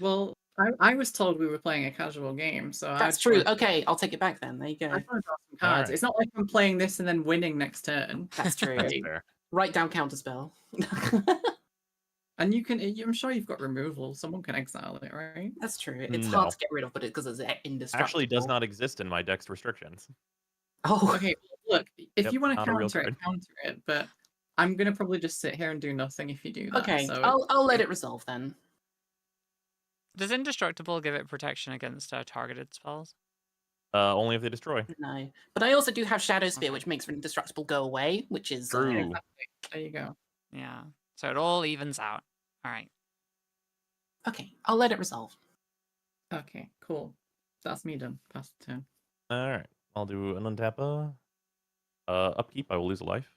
Well, I was told we were playing a casual game, so That's true. Okay, I'll take it back then. There you go. I want to draw some cards. Alright. It's not like I'm playing this and then winning next turn. That's true. That's fair. Write down counterspell. And you can, I'm sure you've got removal. Someone can exile it, right? That's true. It's No. hard to get rid of, but because it's indestructible. Actually does not exist in my deck's restrictions. Oh, Okay, look, if Yep, you want to not a real counter it, but I'm gonna probably just sit here and do nothing if you do that. okay. So I'll let it resolve then. Does Indestructible give it protection against targeted spells? Only if they destroy. No, but I also do have Shadow Spear, which makes indestructible go away, which is True. there you go. Yeah. So it all evens out. All right. okay. I'll let it resolve. Okay, cool. That's me done. Pass the turn. Alright. I'll do an untappa. Upkeep, I will lose a life.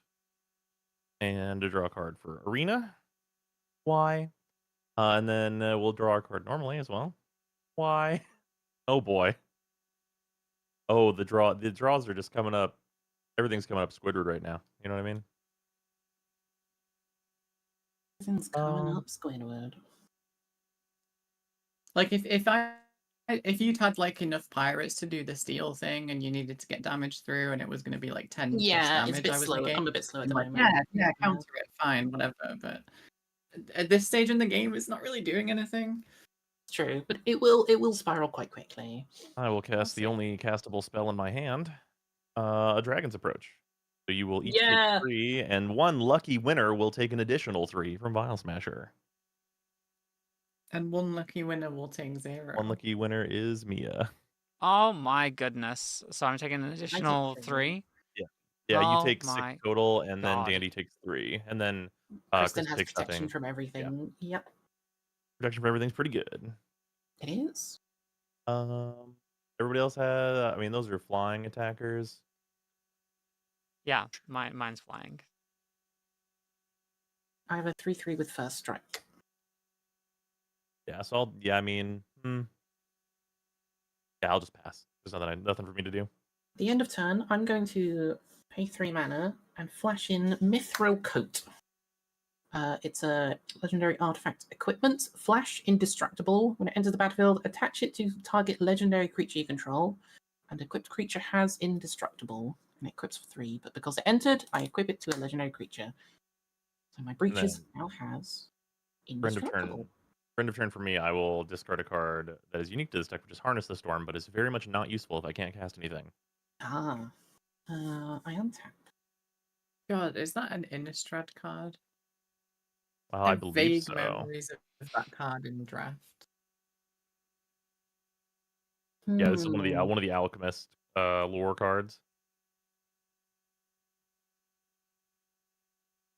And to draw a card for Arena. Why? And then we'll draw a card normally as well. Why? Oh boy. Oh, the draws are just coming up. Everything's coming up Squidward right now. You know what I mean? Everything's coming up, Squidward. Like if you'd had like enough pirates to do the steal thing and you needed to get damage through and it was going to be like 10 plus Yeah, damage, it's a bit I was slower. negating, I'm a bit slow at the like, moment. yeah, counter it, fine, whatever. But at this stage in the game, it's not really doing anything. It's true, but it will spiral quite quickly. I will cast the only castable spell in my hand, a Dragon's Approach. So you will each Yeah. take 3, and one lucky winner will take an additional 3 from Vile Smasher. And one lucky winner will take 0. One lucky winner is Mia. Oh my goodness. So I'm taking an additional 3. 3. Yeah, Oh you take 6 my total, and then God. Dandy takes 3, and then Kristen Chris has takes protection nothing. from everything. Yep, Protection for everything's pretty good. it is. Everybody else has. I mean, those are flying attackers. Yeah, mine's flying. I have a 3/3 with first strike. Yeah, so I'll. Yeah, I mean, yeah, I'll just pass. There's nothing for me to do. At the end of turn, I'm going to pay 3 mana and flash in Mithril Coat. It's a legendary artifact equipment. Flash indestructible. When it enters the battlefield, attach it to target legendary creature you control. And equipped creature has indestructible. And it equips for 3, but because it entered, I equip it to a legendary creature. So my breaches now has Friend of indestructible. turn. Friend of turn for me, I will discard a card that is unique to this deck, which is Harness the Storm, but is very much not useful if I can't cast anything. I untap. God, is that an Innistrad card? Well, I I have believe vague so. memories of that card in draft. Yeah, this is one of the Alchemist lore cards.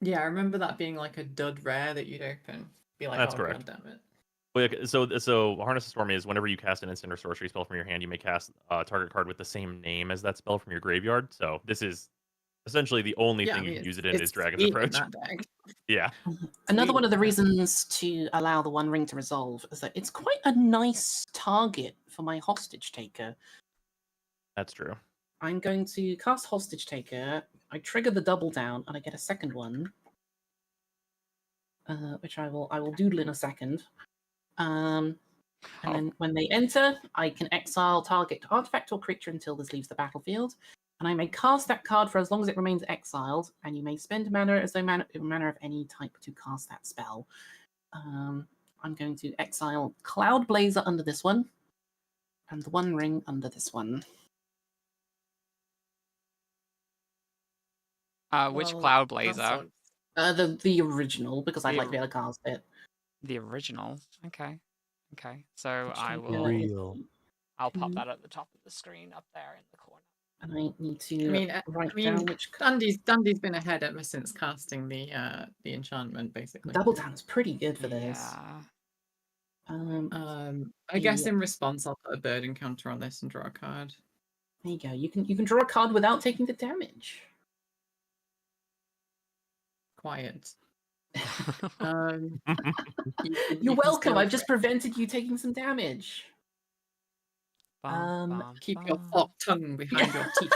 Yeah, I remember that being like a dud rare that you'd open. Be like, That's oh correct. god damn it. Well, yeah, so Harness the Storm is whenever you cast an instant or sorcery spell from your hand, you may cast a target card with the same name as that spell from your graveyard. So this is essentially the only Yeah, I thing you mean, can use it in is it's Dragon's sweet in Approach. that deck. Yeah. Another one of the Sweet, yeah. reasons to allow the One Ring to resolve is that it's quite a nice target for my Hostage Taker. That's true. I'm going to cast Hostage Taker. I trigger the double down, and I get a second one, which I will doodle in a second. And then when they enter, I can exile target artifact or creature until this leaves the battlefield. And I may cast that card for as long as it remains exiled, and you may spend mana as though mana of any type to cast that spell. I'm going to exile Cloud Blazer under this one, and the One Ring under this one. Which Well, Cloud that Blazer? sucks. The original, because I'd The like to be able to cast it. The original. Okay. Okay. So Which I is will. I'll pop two. that at the top of the screen up there in the corner. And I need to I mean, write down which Dandy's been ahead ever since casting the enchantment, basically. double down is pretty good for this. Yeah. I guess in response, I'll put a bird encounter on this and draw a card. There you go. You can draw a card without taking the damage. Quiet. You're welcome. I've just prevented you taking some damage. Keep your forked tongue behind your teeth.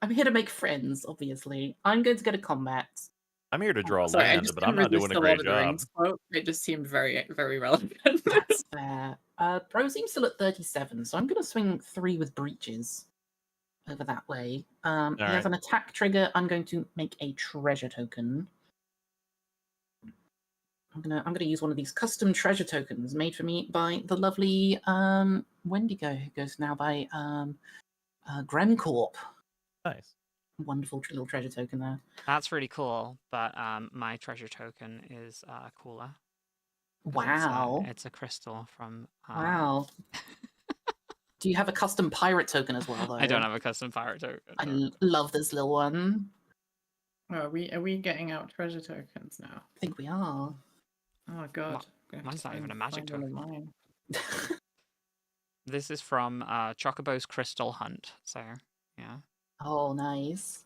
I'm here to make friends, obviously. I'm going to go to combat. I'm here to draw Sorry, I land, just but I'm not couldn't doing a resist the great Lord of the job. Rings quote. It just seemed very, very relevant. That's fair. Brozime's still at 37, so I'm going to swing 3 with breaches over that way. He has an attack trigger. I'm going to make a treasure token. I'm gonna use one of these custom treasure tokens made for me by the lovely Wendigo, who goes now by Gremcorp. Nice. Wonderful little treasure token there. That's really cool, but my treasure token is cooler. Wow. It's a crystal from. Wow. Do you have a custom pirate token as well, though? I don't have a custom pirate token. I love this little one. Are we getting out treasure tokens now? I think we are. Oh god. Mine's not even a magic find one of token. mine. This is from Chocobo's Crystal Hunt. So yeah. Oh, nice.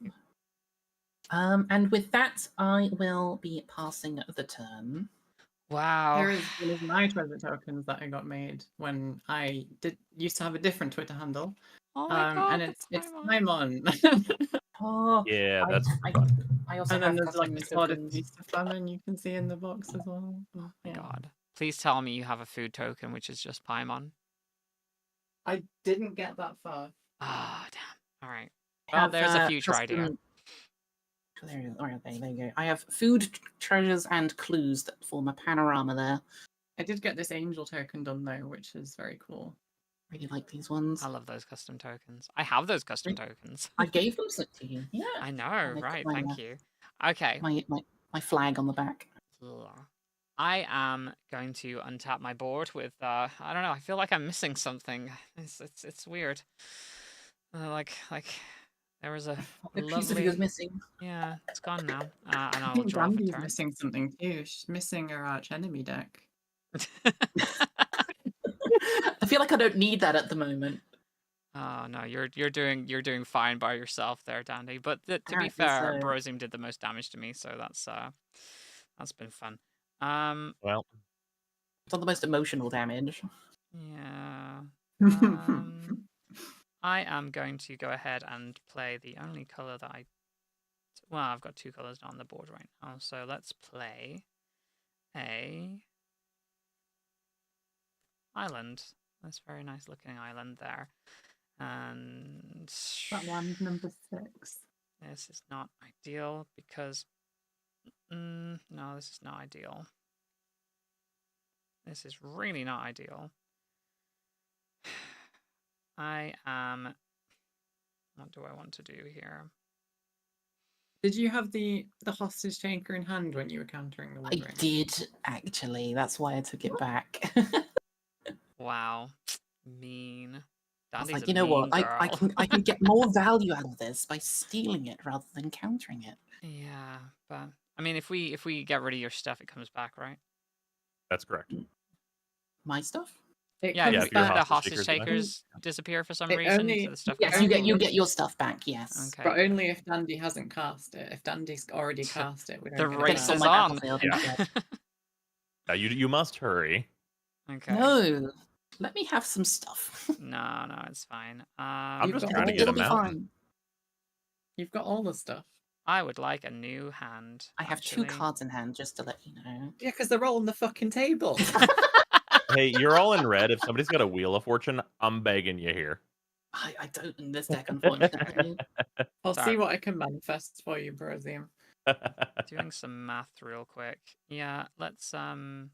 And with that, I will be passing the turn. Wow. There is one of my treasure tokens that I got made when I used to have a different Twitter handle. Oh my god, and it's Paimon. Oh, Yeah, that's I also and have then there's custom like the Sword of tokens. Feast of Famine you can see in the box as well. Oh my god. Please tell me you have a food token, which is just Paimon. I didn't get that far. Ah, damn. All right. Well, there's a future idea. There you go. There you go. I have food, treasures, and clues that form a panorama there. I did get this angel token done though, which is very cool. Really like these ones. I love those custom tokens. I have those custom tokens. I gave them to you. Yeah. I know, right? Thank you. Okay. My flag on the back. I am going to untap my board with I don't know. I feel like I'm missing something. It's weird. Like there was a piece of you is missing. Yeah, it's gone now. And I I'll think draw for Dandy's turn. missing something too. She's missing her arch enemy deck. I feel like I don't need that at the moment. Oh no, you're doing fine by yourself there, Dandy. But to be fair, Brozime did the most damage to me, so that's been fun. Well, it's not the most emotional damage. Yeah. I am going to go ahead and play the only color that well, I've got 2 colors on the board right now, so let's play a island. That's a very nice looking island there. And that one's number 6. This is not ideal because no, this is not ideal. This is really not ideal. I am. What do I want to do here? Did you have the hostage taker in hand when you were countering the One Ring? I did actually. That's why I took it back. Wow, mean. I was Dandy's like, you know what? I can get more value out of this by stealing it rather than countering it. Yeah, but I mean, if we get rid of your stuff, it comes back, right? That's correct. My stuff? It Yeah, comes Yeah, if if your back, the hostage hostage takers die. takers disappear for some It reason, only- so the stuff Yes, goes you back. get your stuff back. Yes. Okay. but only if Dandy hasn't cast it. If Dandy's already cast it, we don't The get it race It's back. on is my on. battlefield Yeah. instead. You must hurry. Okay. No, let me have some stuff. No, it's fine. I'm You've just got trying to all get a It'll be mountain. fine. You've got all the stuff. I would like a new hand. I have two actually. cards in hand, just to let you know. Yeah, because they're all on the fucking table. Hey, you're all in red. If somebody's got a Wheel of Fortune, I'm begging you here. I don't in this deck, unfortunately. I'll Sorry. see what I can manifest for you, Brozime. Doing some math real quick. Yeah, let's No,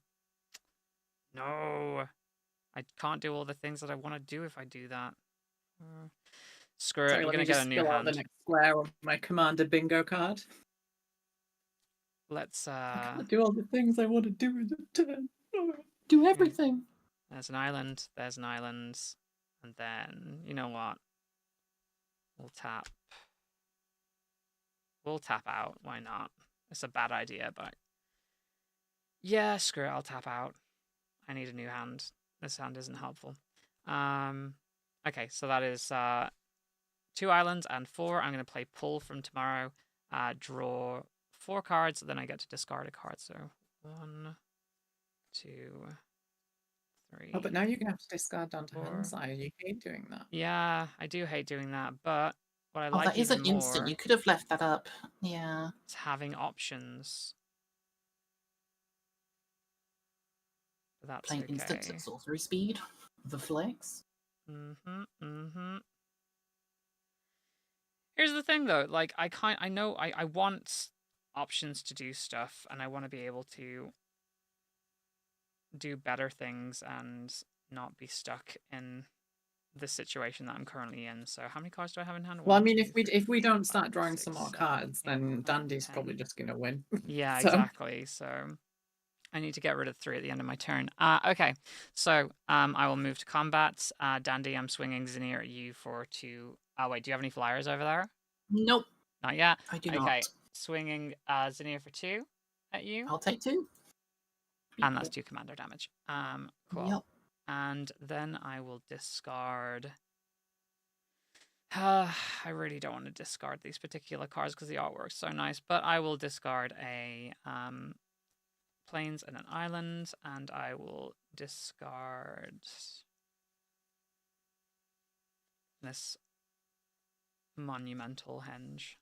I can't do all the things that I want to do if I do that. Screw it. Sorry, We're let gonna me get just a new fill out the hand. next square on my commander bingo card. Let's I can't do all the things I want to do in the turn. Do everything. There's an island. There's an island, and then you know what? We'll tap. We'll tap out. Why not? It's a bad idea, but yeah, screw it. I'll tap out. I need a new hand. This hand isn't helpful. Okay, so that is 2 islands and 4. I'm going to play pull from tomorrow. Draw 4 cards, then I get to discard a card. So 1, 2, 3. Oh, but now you're going to have to discard down to 4. hand side. You hate doing that. Yeah, I do hate doing that, but what I Oh, like that is even an instant. more You could have left that up. Yeah. is having options. But that's Playing okay. instants at sorcery speed. The flex. Here's the thing, though. Like, I want options to do stuff, and I want to be able to do better things and not be stuck in the situation that I'm currently in. So, how many cards do I have in hand? Well, I 1, mean, 2, if we 3, don't 4, start 5, drawing 6, some more 7, cards, 8, then 9, Dandy's 10. probably just going to win. Yeah, So- exactly. So I need to get rid of 3 at the end of my turn. Okay, so I will move to combat. Dandy, I'm swinging Zinir at you for 2. Oh, wait, do you have any flyers over there? Nope, Not yet. I do Okay, not. swinging Zinir for 2 at you. I'll take 2. And that's 2 commander damage. Cool. Yep. And then I will discard. I really don't want to discard these particular cards because the artwork's so nice, but I will discard a plains and an island, and I will discard this monumental henge.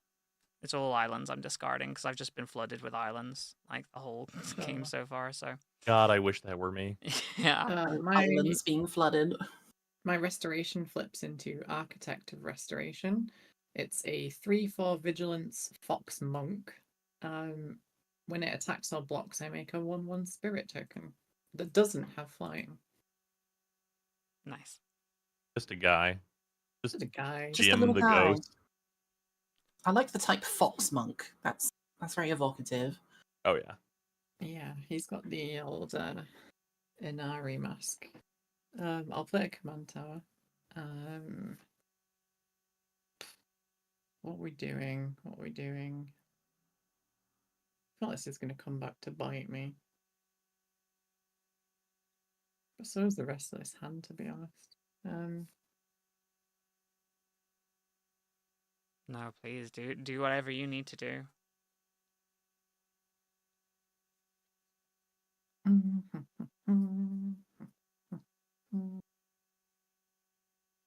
It's all islands I'm discarding because I've just been flooded with islands like the whole game so far. So God, I wish that were me. yeah, Islands being flooded. My restoration flips into Architect of Restoration. It's a 3/4 Vigilance Fox Monk. When it attacks or blocks, I make a 1/1 Spirit token that doesn't have flying. nice. Just a guy. Just a guy. Just a Jim little the guy. ghost. I like the type Fox Monk. That's very evocative. Oh yeah. Yeah, he's got the old Inari mask. I'll play a command tower. What are we doing? I feel like this is going to come back to bite me. But so is the rest of this hand, to be honest. No, please do whatever you need to do.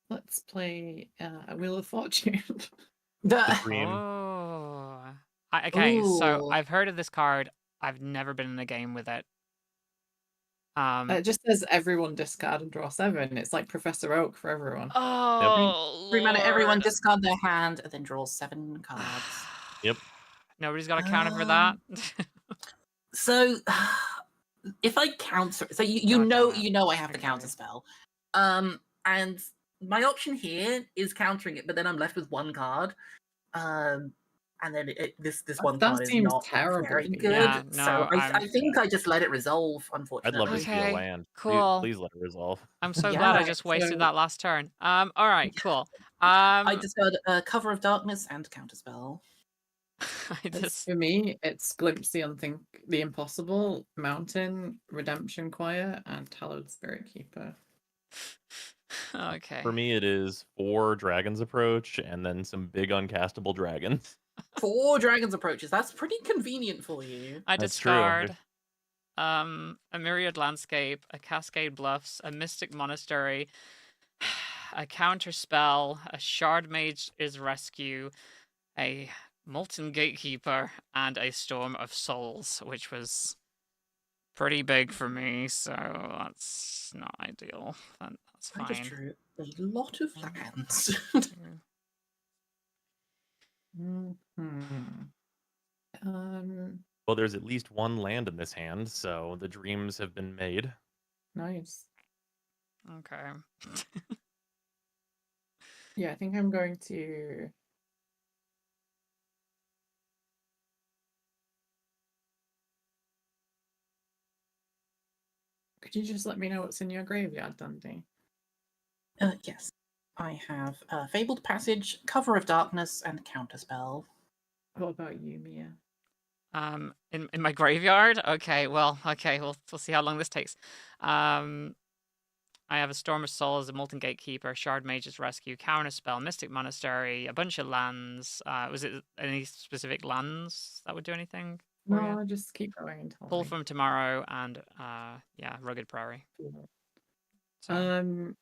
Let's play a Wheel of Fortune. The dream. Oh, okay. So Ooh. I've heard of this card. I've never been in a game with it. It just says everyone discard and draw 7. It's like Professor Oak for everyone. Oh, 3 mana, everyone Lord. discard their hand and then draw 7 cards. Yep. Nobody's got a counter for that. So, if I counter, so you God know damn it. I have the Okay. counter spell, and my option here is countering it, but then I'm left with 1 card, and then this one That card is seems not terrible. very good. Yeah, so no, I think I just let it resolve. I'd Unfortunately, love to see Okay, a land. cool. Please let it resolve. I'm so Yeah. glad I just wasted So- that last turn. All right, cool. I discard Cover of Darkness and Counterspell. I just For me, it's Glimpse the Impossible, Mountain, Redemption Choir, and Hallowed Spirit Keeper. okay. For me, it is 4 dragons approach and then some big uncastable dragons. 4 dragons approaches. That's pretty convenient for you. I That's true. discard a myriad landscape, a cascade bluffs, a mystic monastery, a counter spell, a shard mage is rescue, a molten gatekeeper, and a storm of souls, which was pretty big for me, so that's not ideal. That's I just fine. drew a lot of lands. Well, there's at least 1 land in this hand, so the dreams have been made. Nice. Okay. Yeah, I think I'm going to. Could you just let me know what's in your graveyard, Dundee? Yes. I have Fabled Passage, Cover of Darkness, and Counterspell. What about you, Mia? In my graveyard. Okay, we'll see how long this takes. I have a Storm of Souls, a Molten Gatekeeper, Shard Mage's Rescue, Counterspell, Mystic Monastery, a bunch of lands. Was it any specific lands that would do anything? No, just keep going until Pull from Tomorrow and yeah, Rugged Prairie. So.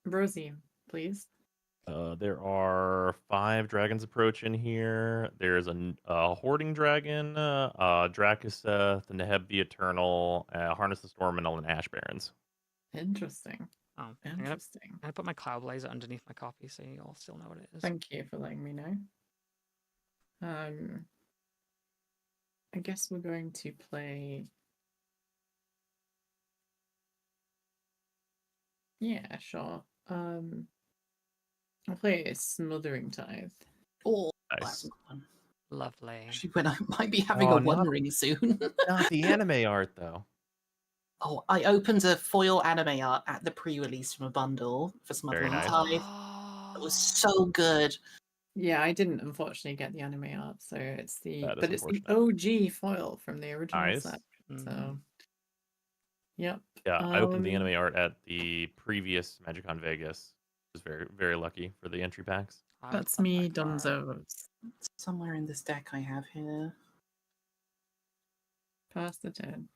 Brozime, please. There are 5 dragons approach in here. There's a hoarding dragon, Drakaseth, the Neheb the Eternal, Harness the Storm, and an Ash Barons. Interesting. Oh, interesting. I'm gonna put my Cloud Blazer underneath my copy so you all still know what it is. Thank you for letting me know. I guess we're going to play. Yeah, sure. I'll play a Smothering Tithe. Oh, Nice. that's a good one. Lovely. Actually, when I might be having a One Ring soon. Not the anime art, though. Oh, I opened a foil anime art at the pre-release from a bundle for Smothering nice. Tithe. It was so good. Yeah, I didn't unfortunately get the anime art, so it's the it's the OG foil from the original set. So, yep. Yeah, I opened the anime art at the previous MagicCon Vegas. I was very, very lucky for the entry packs. That's me, Dunzos. Somewhere in this deck I have here. Pass the turn.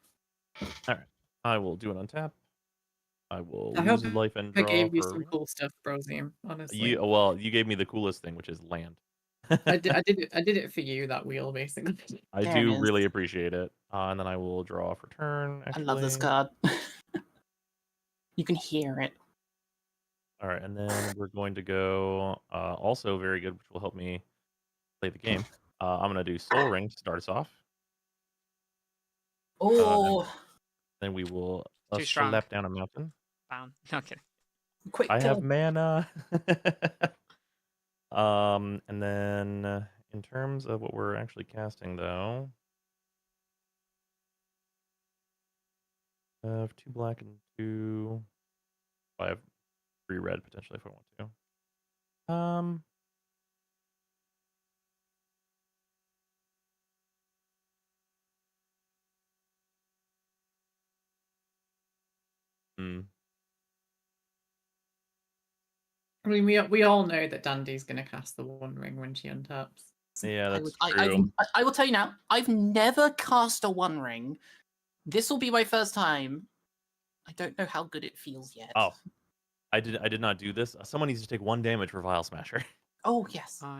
All right, I will do an untap. I will I lose hope a life and draw. I gave you some cool stuff, Brozime. Honestly, you gave me the coolest thing, which is land. I did it for you, that wheel, basically. I do really appreciate it. And then I will draw for turn. Actually. I love this card. You can hear it. All right, and then we're going to go also very good, which will help me play the game. I'm going to do Soul Ring to start us off. Oh. Then we will slap down a mountain. Bound. Okay. Quick. I have mana. And then in terms of what we're actually casting, though, I have 2 black and 2. I have 3 red potentially if I want to. I mean, we all know that Dandy's going to cast the One Ring when she untaps. Yeah, that's true. I will tell you now, I've never cast a One Ring. This will be my first time. I don't know how good it feels yet. Oh, I did not do this. Someone needs to take 1 damage for Vile Smasher. Oh, yes. Oh,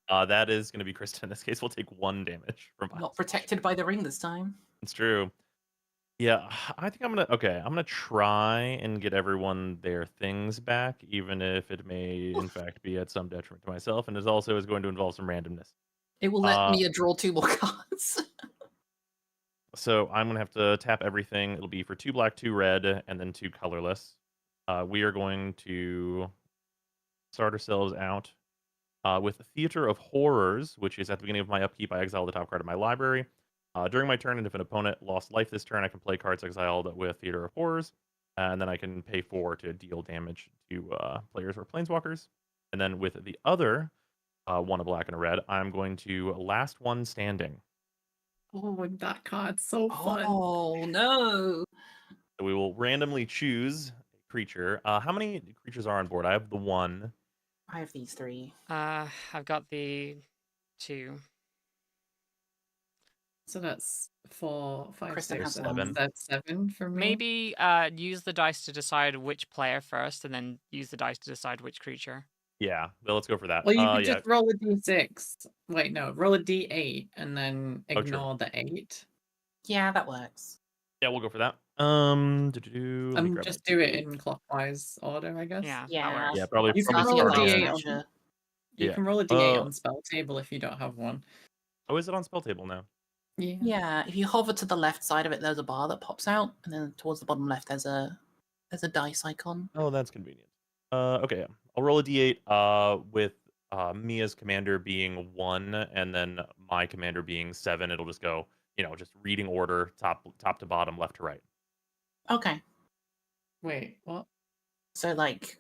yeah. That is going to be Krista in this case. We'll take 1 damage from Vile Not protected by the ring this time. It's true. Yeah, I think I'm gonna try and get everyone their things back, even if it may in fact be at some detriment to myself, and it also is going to involve some randomness. It will let me draw 2 more cards. So I'm gonna have to tap everything. It'll be for 2 black, 2 red, and then 2 colorless. We are going to start ourselves out with Theater of Horrors, which is at the beginning of my upkeep. I exile the top card of my library. During my turn, and if an opponent lost life this turn, I can play cards exiled with Theater of Horrors, and then I can pay 4 to deal damage to players or planeswalkers. And then with the other one a black and a red. I'm going to last one standing. Oh, that card's so fun. Oh no! So we will randomly choose a creature. How many creatures are on board? I have the one. I have these 3. I've got the 2. So that's 4, 5, Kristen 6, has 7. 1. That's 7 for me. Maybe use the dice to decide which player first, and then use the dice to decide which creature. Yeah, well, let's go for that. Well, you could Yeah. just roll a d6. Wait, no, roll a d8 and then Oh, true. ignore the 8. Yeah, that works. Yeah, we'll go for that. Let me grab Just my do it D8. in clockwise order, I guess. Yeah, that Yeah. works. Yeah, probably You can roll a starting d8 at- on. Smasher. You Yeah. can roll a d8 on spell table if you don't have one. Oh, is it on spell table now? Yeah. Yeah, if you hover to the left side of it, there's a bar that pops out, and then towards the bottom left, there's a dice icon. Oh, that's convenient. Okay, yeah. I'll roll a d8 with Mia's commander being 1 and then my commander being 7. It'll just go, just reading order, top to bottom, left to right. Okay, Wait, what? so like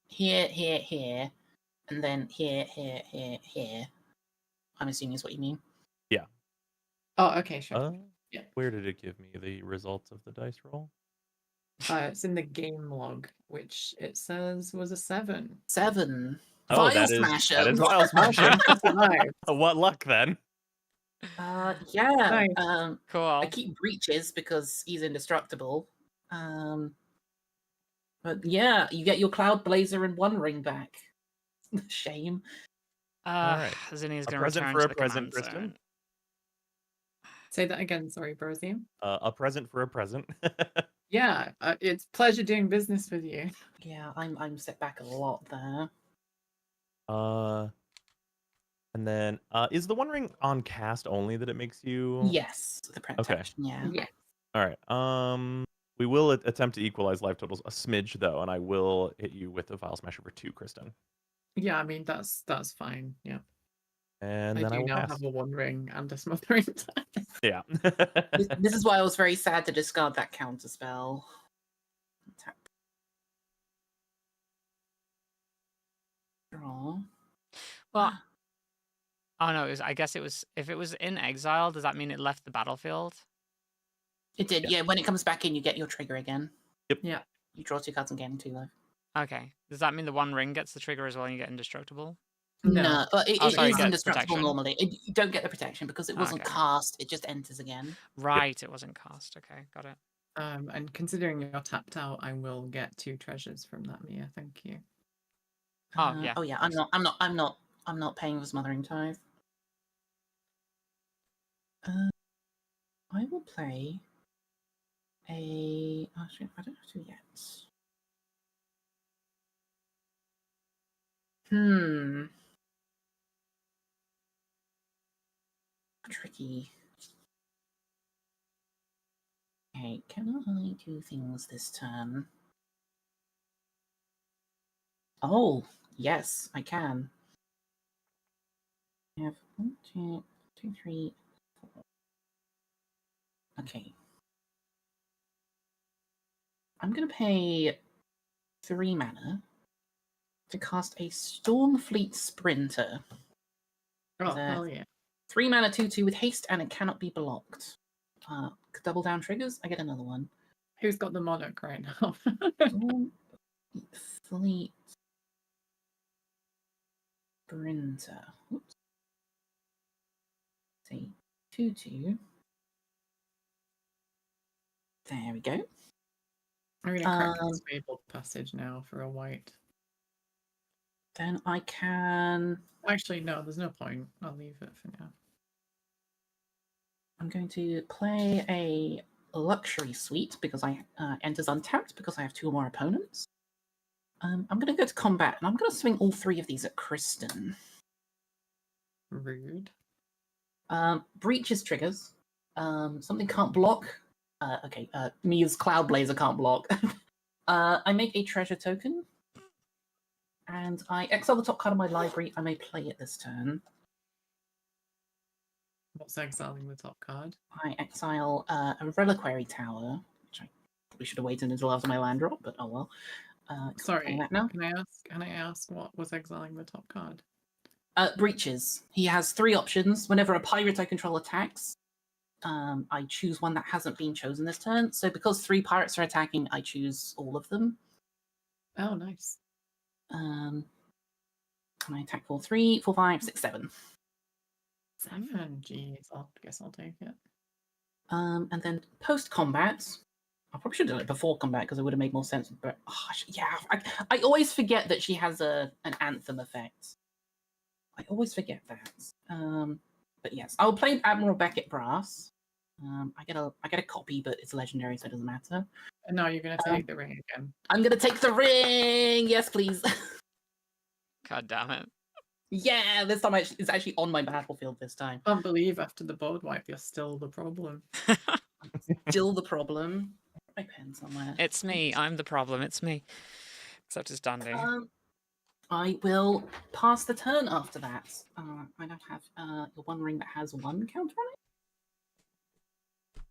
here, here, here, and then here, here, here, here. I'm assuming is what you mean. Oh, okay, sure. Yeah. Where did it give me the results of the dice roll? It's in the game log, which it says was a 7. 7. Oh, Vial that is Smasher. Vial Smasher. Nice. What luck then? Yeah. Nice. Cool. I keep breaches because he's indestructible. But yeah, you get your Cloud Blazer and One Ring back. Shame. Alright. Zinnia's A going to present return for to a the present, command Kristen? zone. Say that again, sorry, Brozime. A present for a present. Yeah, it's pleasure doing business with you. Yeah, I'm set back a lot there. And then is the One Ring on cast only that it makes you? Yes, the protection. Yeah. Yeah. All right. We will attempt to equalize life totals a smidge though, and I will hit you with a Vial Smasher for 2, Kristen. Yeah, I mean that's fine. Yeah. And I then I do will now pass. have a One Ring and a smothering. Yeah. This is why I was very sad to discard that counter spell. Tap. Draw. Well, oh no, I guess it was. If it was in exile, does that mean it left the battlefield? It did. Yeah. When it comes back in, you get your trigger again. Yep. Yeah. You draw 2 cards and gain 2 life. Okay. Does that mean the One Ring gets the trigger as well and you get indestructible? No, but it sorry, is get indestructible protection. normally. You don't get the protection because it wasn't Okay. cast. It just enters again. Right, it wasn't cast. Okay, got it. And considering you're tapped out, I will get 2 treasures from that, Mia. Thank you. Oh, yeah, Oh yeah. nice. I'm not paying for Smothering Tithe. I will play a. Actually, I don't have to yet. Tricky. Okay, can I do things this turn? Oh, yes, I can. I have 1, 2, 2, 3, 4. Okay. I'm going to pay 3 mana to cast a Stormfleet Sprinter. Oh, There. hell yeah. 3 mana 2/2 with haste, and it cannot be blocked. Double down triggers, I get another one. Who's got the monarch right now? Fleet Sprinter. Oops. See, 2/2. There we go. I'm going to crack this fabled passage now for a white. Then I can. Actually, no, there's no point. I'll leave it for now. I'm going to play a luxury suite because I enters untapped because I have 2 or more opponents. I'm going to go to combat and I'm going to swing all 3 of these at Kristen. Rude. Breaches triggers. Something can't block. Okay. Mia's Cloud Blazer can't block. I make a treasure token. And I exile the top card of my library. I may play it this turn. What's exiling the top card? I exile a Reliquary Tower, which I probably should have waited until after my land drop, but oh well. Sorry, that now. can I ask what was exiling the top card? Breaches. He has 3 options. Whenever a pirate I control attacks, I choose one that hasn't been chosen this turn. So because 3 pirates are attacking, I choose all of them. Oh, nice. And I attack for 3, 4, 5, 6, 7. 7. Jeez, I guess I'll take it. And then post combat, I probably should have done it before combat because it would have made more sense. But yeah, I always forget that she has an anthem effect. I always forget that. But yes, I'll play Admiral Beckett Brass. I get a copy, but it's legendary, so it doesn't matter. And now you're gonna take the ring again. I'm gonna take the ring. Yes, please. God damn it. Yeah, this time it's actually on my battlefield this time. Can't believe after the board wipe, you're still the problem. Still the problem. My pen somewhere. It's me. I'm the problem. It's me. Except it's Dandy. I will pass the turn after that. I don't have the one ring that has 1 counter on it.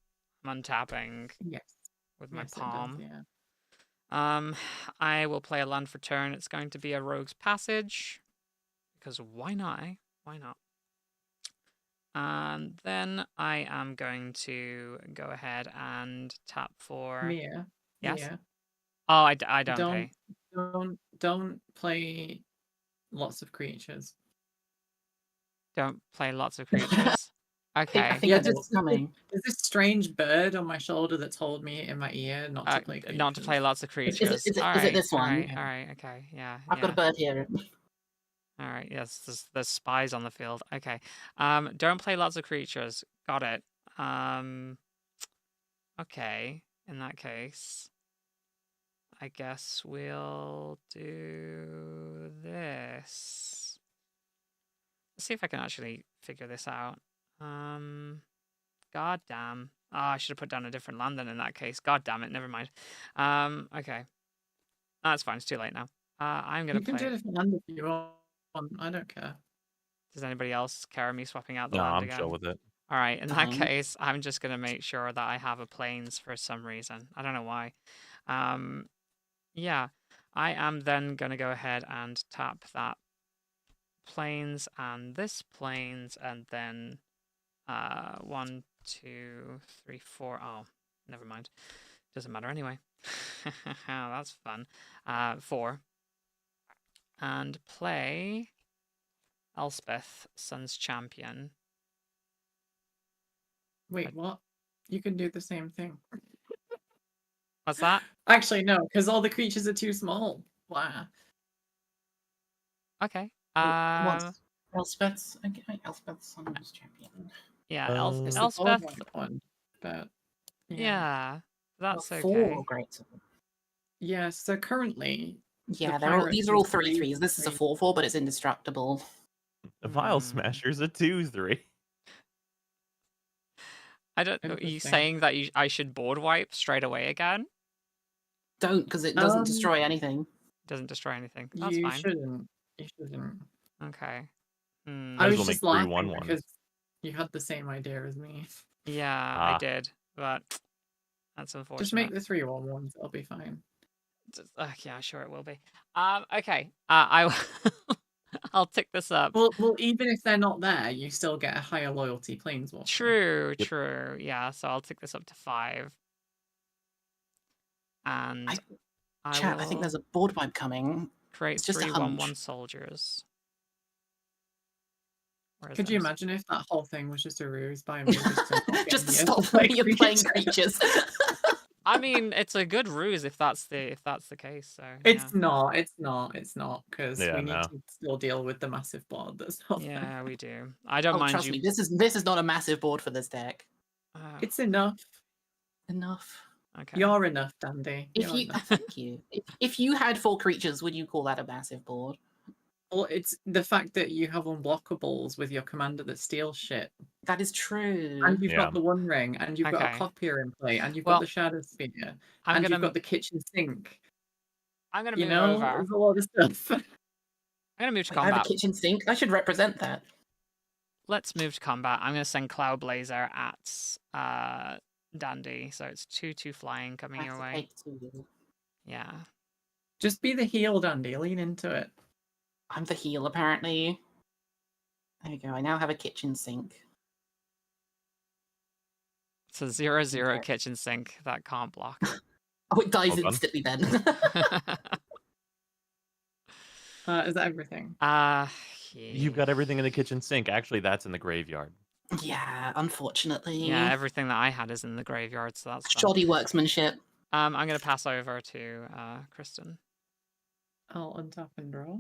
I'm untapping Yes. with my Yes, it does, palm. yeah. I will play a land for turn. It's going to be a Rogue's Passage. Because why not, eh? Why not? And then I am going to go ahead and tap for... Mia. Yes? Mia, Oh, I don't pay. don't play lots of creatures. Don't play lots of creatures. Okay. I think I know what's coming. There's this strange bird on my shoulder that told me in my ear not to play creatures. Not to play lots of creatures. Is it this one? All right, okay, yeah. I've got a bird here. All right, yes, there's spies on the field. Okay. Don't play lots of creatures. Got it. Okay, in that case, I guess we'll do this. Let's see if I can actually figure this out. God damn. Oh, I should have put down a different land then in that case. God damn it, never mind. Okay. That's fine, it's too late now. I'm gonna play. You can do a different land if you want. I don't care. Does anybody else care me swapping out the No, land I'm again? chill with it. All right, in that case, I'm just going to make sure that I have a plains for some reason. I don't know why. Yeah, I am then going to go ahead and tap that plains and this plains, and then 1, 2, 3, 4. Oh, never mind. Doesn't matter anyway. That's fun. 4. And play Elspeth, Sun's Champion. Wait, what? You can do the same thing. What's that? Actually, no, because all the creatures are too small. Wow. Okay. Elspeth's Sun's Champion. Yeah, It's Elspeth. the board wipe one, but Yeah, that's okay. 4 great. Yeah, so currently. Yeah, the these are all pirates 3/3s. This is a 4/4, but it's indestructible. The Vile Smasher's a 2/3. I don't know. Are you saying that I should board wipe straight away again? Don't, because it doesn't destroy anything. Doesn't destroy anything. That's You fine. shouldn't. You shouldn't. Okay. I was well just make 3 laughing 1/1s. because you had the same idea as me. Yeah, I did, but that's unfortunate. Just make the 3/1/1s. It'll be fine. Yeah, sure it will be. Okay. I'll tick this up. Well, even if they're not there, you still get a higher loyalty planeswalker. True, true. Yeah, so I'll tick this up to 5. And I think there's a board wipe coming. Create It's just 3 a 1/1 soldiers. Could you imagine if that whole thing was just a ruse by me? Just to stop me of playing creatures. I mean, it's a good ruse if that's the case. So it's not, because Yeah, we need to still deal with the massive board that's not yeah, there. we do. I don't mind trust you. me, this is not a massive board for this deck. It's enough. Enough. Okay. You're enough, Dandy. Thank you. If you had 4 creatures, would you call that a massive board? Well, it's the fact that you have unblockables with your commander that steals shit. That is true. And you've got the One Ring, and you've got a copier in play, and you've got the Shadow Sphere, and you've got the kitchen sink. I'm gonna move over. There's a lot of stuff. I'm gonna move to combat. I have a kitchen sink. I should represent that. Let's move to combat. I'm gonna send Cloudblazer at Dandy, so it's 2/2 flying coming your way. Yeah. Just be the heel, Dandy. Lean into it. I'm the heel, apparently. There you go. I now have a kitchen sink. It's a 0/0 Okay. kitchen sink that can't block. Oh, it dies Well done. instantly then. Is that everything? You've got everything in the kitchen sink. Actually, that's in the graveyard. Yeah, unfortunately. Yeah, everything that I had is in the graveyard, so that's fun. Shoddy workmanship. I'm going to pass over to Kristen. I'll untap and draw.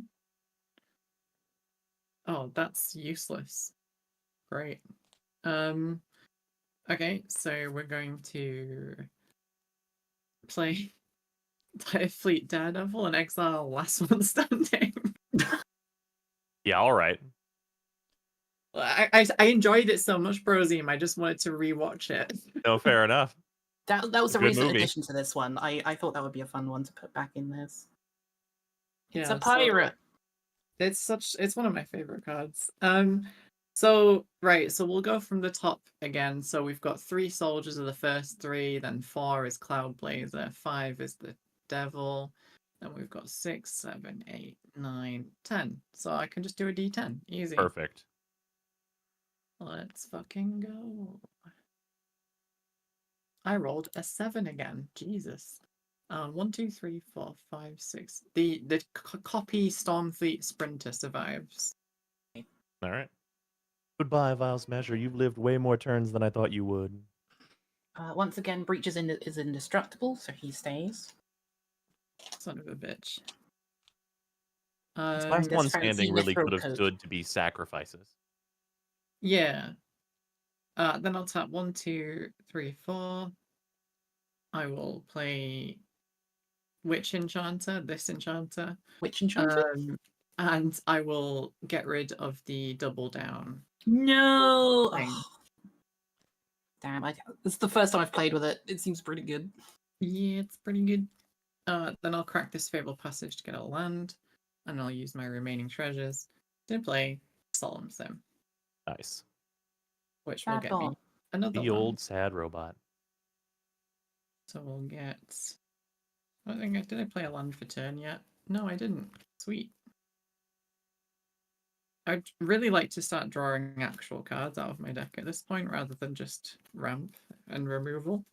Oh, that's useless. Great. Okay, so we're going to play Fleet Daredevil and exile Last One Standing. Yeah, all right. I enjoyed it so much, Brozime. I just wanted to rewatch it. No, fair enough. That was a Good recent movie. addition to this one. I thought that would be a fun one to put back in this. It's Yeah, a pirate. It's one of my favorite cards. So we'll go from the top again. So we've got 3 soldiers of the first 3, then 4 is Cloudblazer, 5 is the Devil, then we've got 6, 7, 8, 9, 10. So I can just do a D10. Easy. Perfect. Let's fucking go. I rolled a 7 again. Jesus. 1, 2, 3, 4, 5, 6. The copy Stormfleet Sprinter survives. All right. Goodbye, Vile Smasher. You've lived way more turns than I thought you would. Once again, Breach is indestructible, so he stays. Son of a bitch. This last this one fancy standing really mithril could have coat. stood to be sacrifices. Yeah. Then I'll tap 1, 2, 3, 4. I will play Witch Enchanter, this Enchanter. Which enchanter? And I will get rid of the double down. No! thing. Oh. Damn, this is the first time I've played with it. It seems pretty good. Yeah, it's pretty good. Then I'll crack this Fabled Passage to get a land, and I'll use my remaining treasures to play Solemn Sim, Nice. which will Sad get me bot. another The land. old sad robot. So we'll get... I think did I play a land for turn yet? No, I didn't. Sweet. I'd really like to start drawing actual cards out of my deck at this point, rather than just ramp and removal.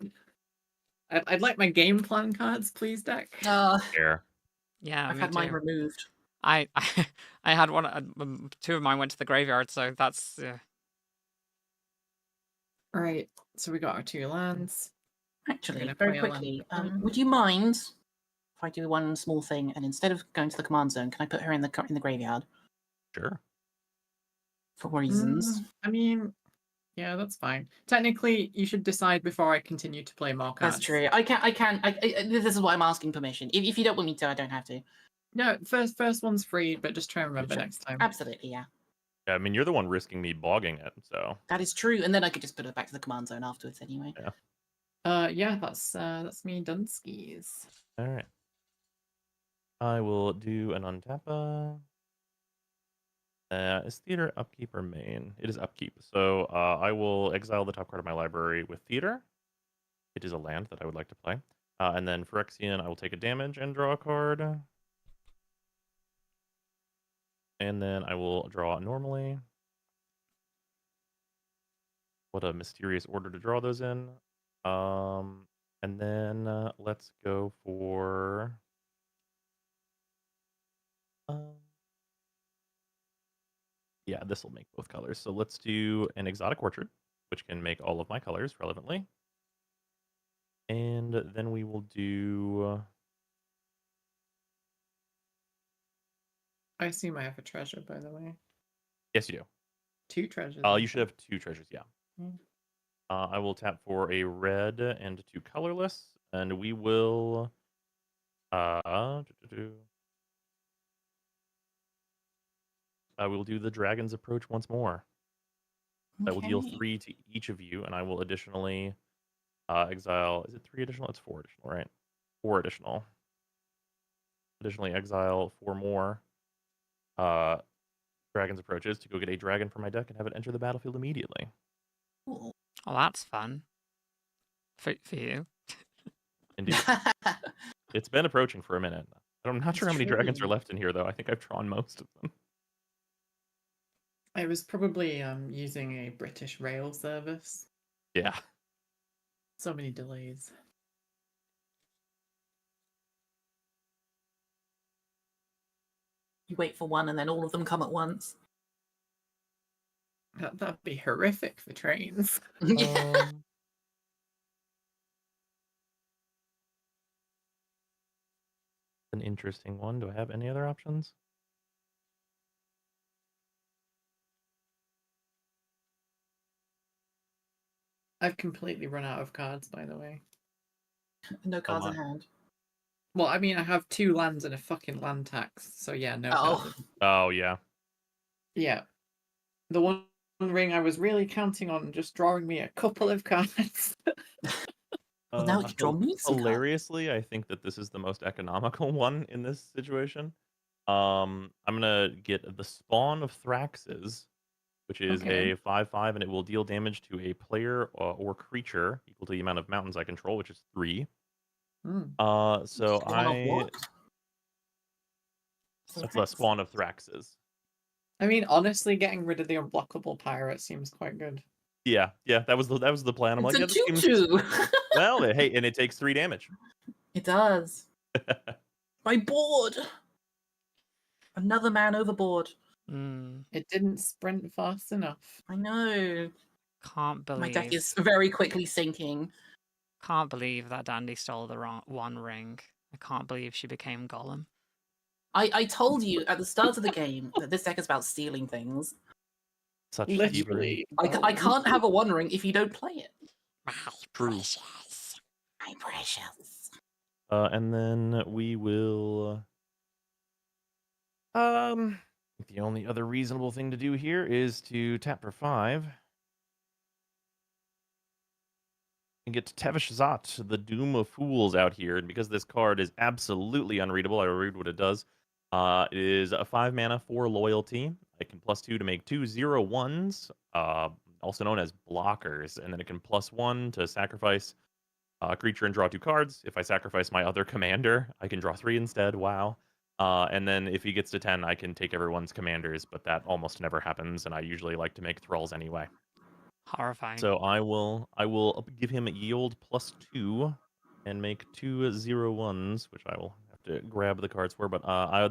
I'd like my game plan cards, please, deck. Fair. Yeah, I've me had mine too. removed. I had one. 2 of mine went to the graveyard, so that's. Right, so we got our 2 lands. Actually, gonna very play a land quickly, for turn. would you mind if I do one small thing and instead of going to the command zone, can I put her in the graveyard Sure. for reasons? I mean, yeah, that's fine. Technically, you should decide before I continue to play more cards. That's true. I can. This is why I'm asking permission. If you don't want me to, I don't have to. No, first one's free, but just try and remember Sure. next time. Absolutely, yeah. Yeah, I mean, you're the one risking me bogging it, so. That is true, and then I could just put it back to the command zone afterwards anyway. Yeah, that's me Dunskies. All right. I will do an untappa. Is Theater upkeep or main? It is upkeep. So I will exile the top card of my library with Theater. It is a land that I would like to play. And then Phyrexian, I will take a damage and draw a card. And then I will draw normally. What a mysterious order to draw those in. And then let's go for... yeah, this will make both colors. So let's do an Exotic Orchard, which can make all of my colors relevantly. And then we will do... I assume I have a treasure, by the way. yes, you do. 2 treasures. You should have 2 treasures, yeah. I will tap for a red and 2 colorless, and we will... we will do the Dragon's Approach once more. That will deal 3 to each of you, and I will additionally exile... is it 3 additional? It's 4 additional, right? 4 additional. Additionally, exile 4 more Dragon's Approaches to go get a dragon from my deck and have it enter the battlefield immediately. Cool. Oh, that's fun. For you. Indeed. It's been approaching for a minute. I'm not sure how many dragons are true. left in here, though. I think I've drawn most of them. I was probably using a British rail service. Yeah. So many delays. You wait for one and then all of them come at once. That'd be horrific for trains. Um, an interesting one. Do I have any other options? I've completely run out of cards, by the way. No cards in my. hand. Well, I mean, I have 2 lands and a fucking land tax, so yeah, no Oh. cards. Oh, yeah. Yeah. The one ring I was really counting on just drawing me a couple of cards. Well, now you draw me some cards. Hilariously, I think that this is the most economical one in this situation. I'm gonna get the Spawn of Thraxes, which is Okay. a 5/5, and it will deal damage to a player or creature equal to the amount of mountains I control, which is 3. Mm. So Spawn of what? That's the Spawn of Thraxes. I mean, honestly, getting rid of the unblockable pirate seems quite good. Yeah, that was the plan. I'm It's like, a yeah, this seems 2/2. well. Hey, and it takes 3 damage. It does. My board. Another man overboard. It didn't sprint fast enough. I know. Can't believe. My deck is very quickly sinking. Can't believe that Dandy stole the wrong one ring. I can't believe she became Gollum. I told you at the start of the game that this deck is about stealing things. Such Literally. I can't have a One Ring if you don't play it. My True. precious. My precious. And then we will. The only other reasonable thing to do here is to tap for 5 and get Tevish Zot, the Doom of Fools, out here. And because this card is absolutely unreadable, I will read what it does. It is a 5 mana for loyalty. I can +2 to make 2 0/1s, also known as blockers, and then it can +1 to sacrifice a creature and draw 2 cards. If I sacrifice my other commander, I can draw 3 instead. Wow. And then if he gets to 10, I can take everyone's commanders, but that almost never happens, and I usually like to make thralls anyway. Horrifying. So I will give him a yield +2 and make 2 0/1s, which I will have to grab the cards for, but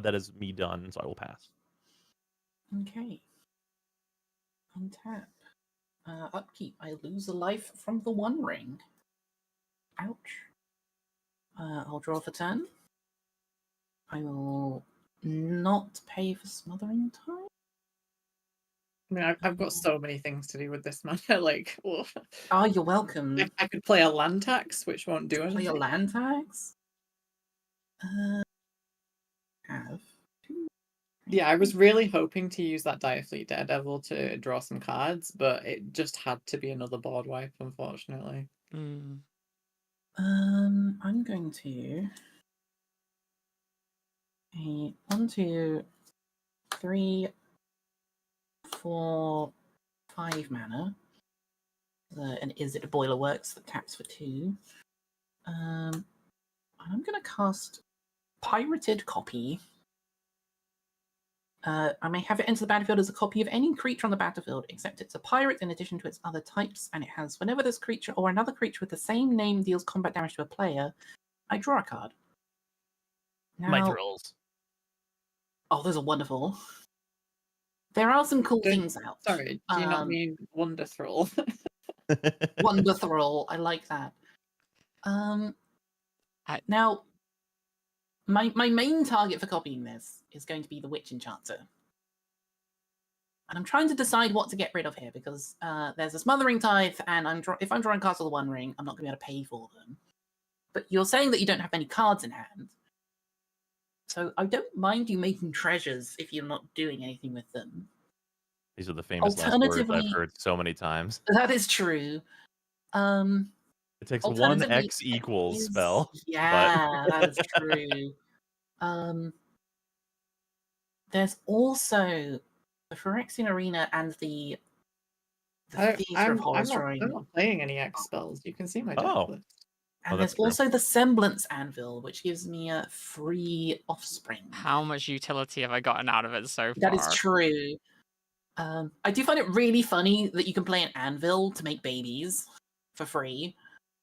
that is me done, so I will pass. Okay. Untap. Upkeep. I lose a life from the One Ring. Ouch. I'll draw for turn. I will not pay for Smothering Tide. I mean, I've got so many things to do with this mana. Like, well, Oh, you're welcome. I could play a land tax, which won't do Play anything. a land tax. Have. Yeah, I was really hoping to use that Direfleet Daredevil to draw some cards, but it just had to be another board wipe, unfortunately. Mm. I'm going to a 1, 2, 3, 4, 5 mana. And is it a Boiler Works that taps for 2? I'm going to cast Pirated Copy. I may have it enter the battlefield as a copy of any creature on the battlefield, except it's a pirate in addition to its other types, and it has whenever this creature or another creature with the same name deals combat damage to a player, I draw a card. Now, My thralls. oh, those are wonderful. There are some cool things out. Sorry, do you not mean Wonder Thrall? Wonder Thrall, I like that. Now, my main target for copying this is going to be the Witch Enchanter. And I'm trying to decide what to get rid of here, because there's a Smothering Tithe, and if I'm drawing cards with the One Ring, I'm not going to be able to pay for them. But you're saying that you don't have any cards in hand. So I don't mind you making treasures if you're not doing anything with them. These are the famous last words I've heard so many times. That is true. It takes 1 X equals spell. Yeah, that is true. There's also the Phyrexian Arena and the Theatre of Horrors drawing. I'm not playing any X spells. You can see my deck list. And there's also the Semblance Anvil, which gives me a free offspring. How much utility have I gotten out of it so far? That is true. I do find it really funny that you can play an anvil to make babies for free.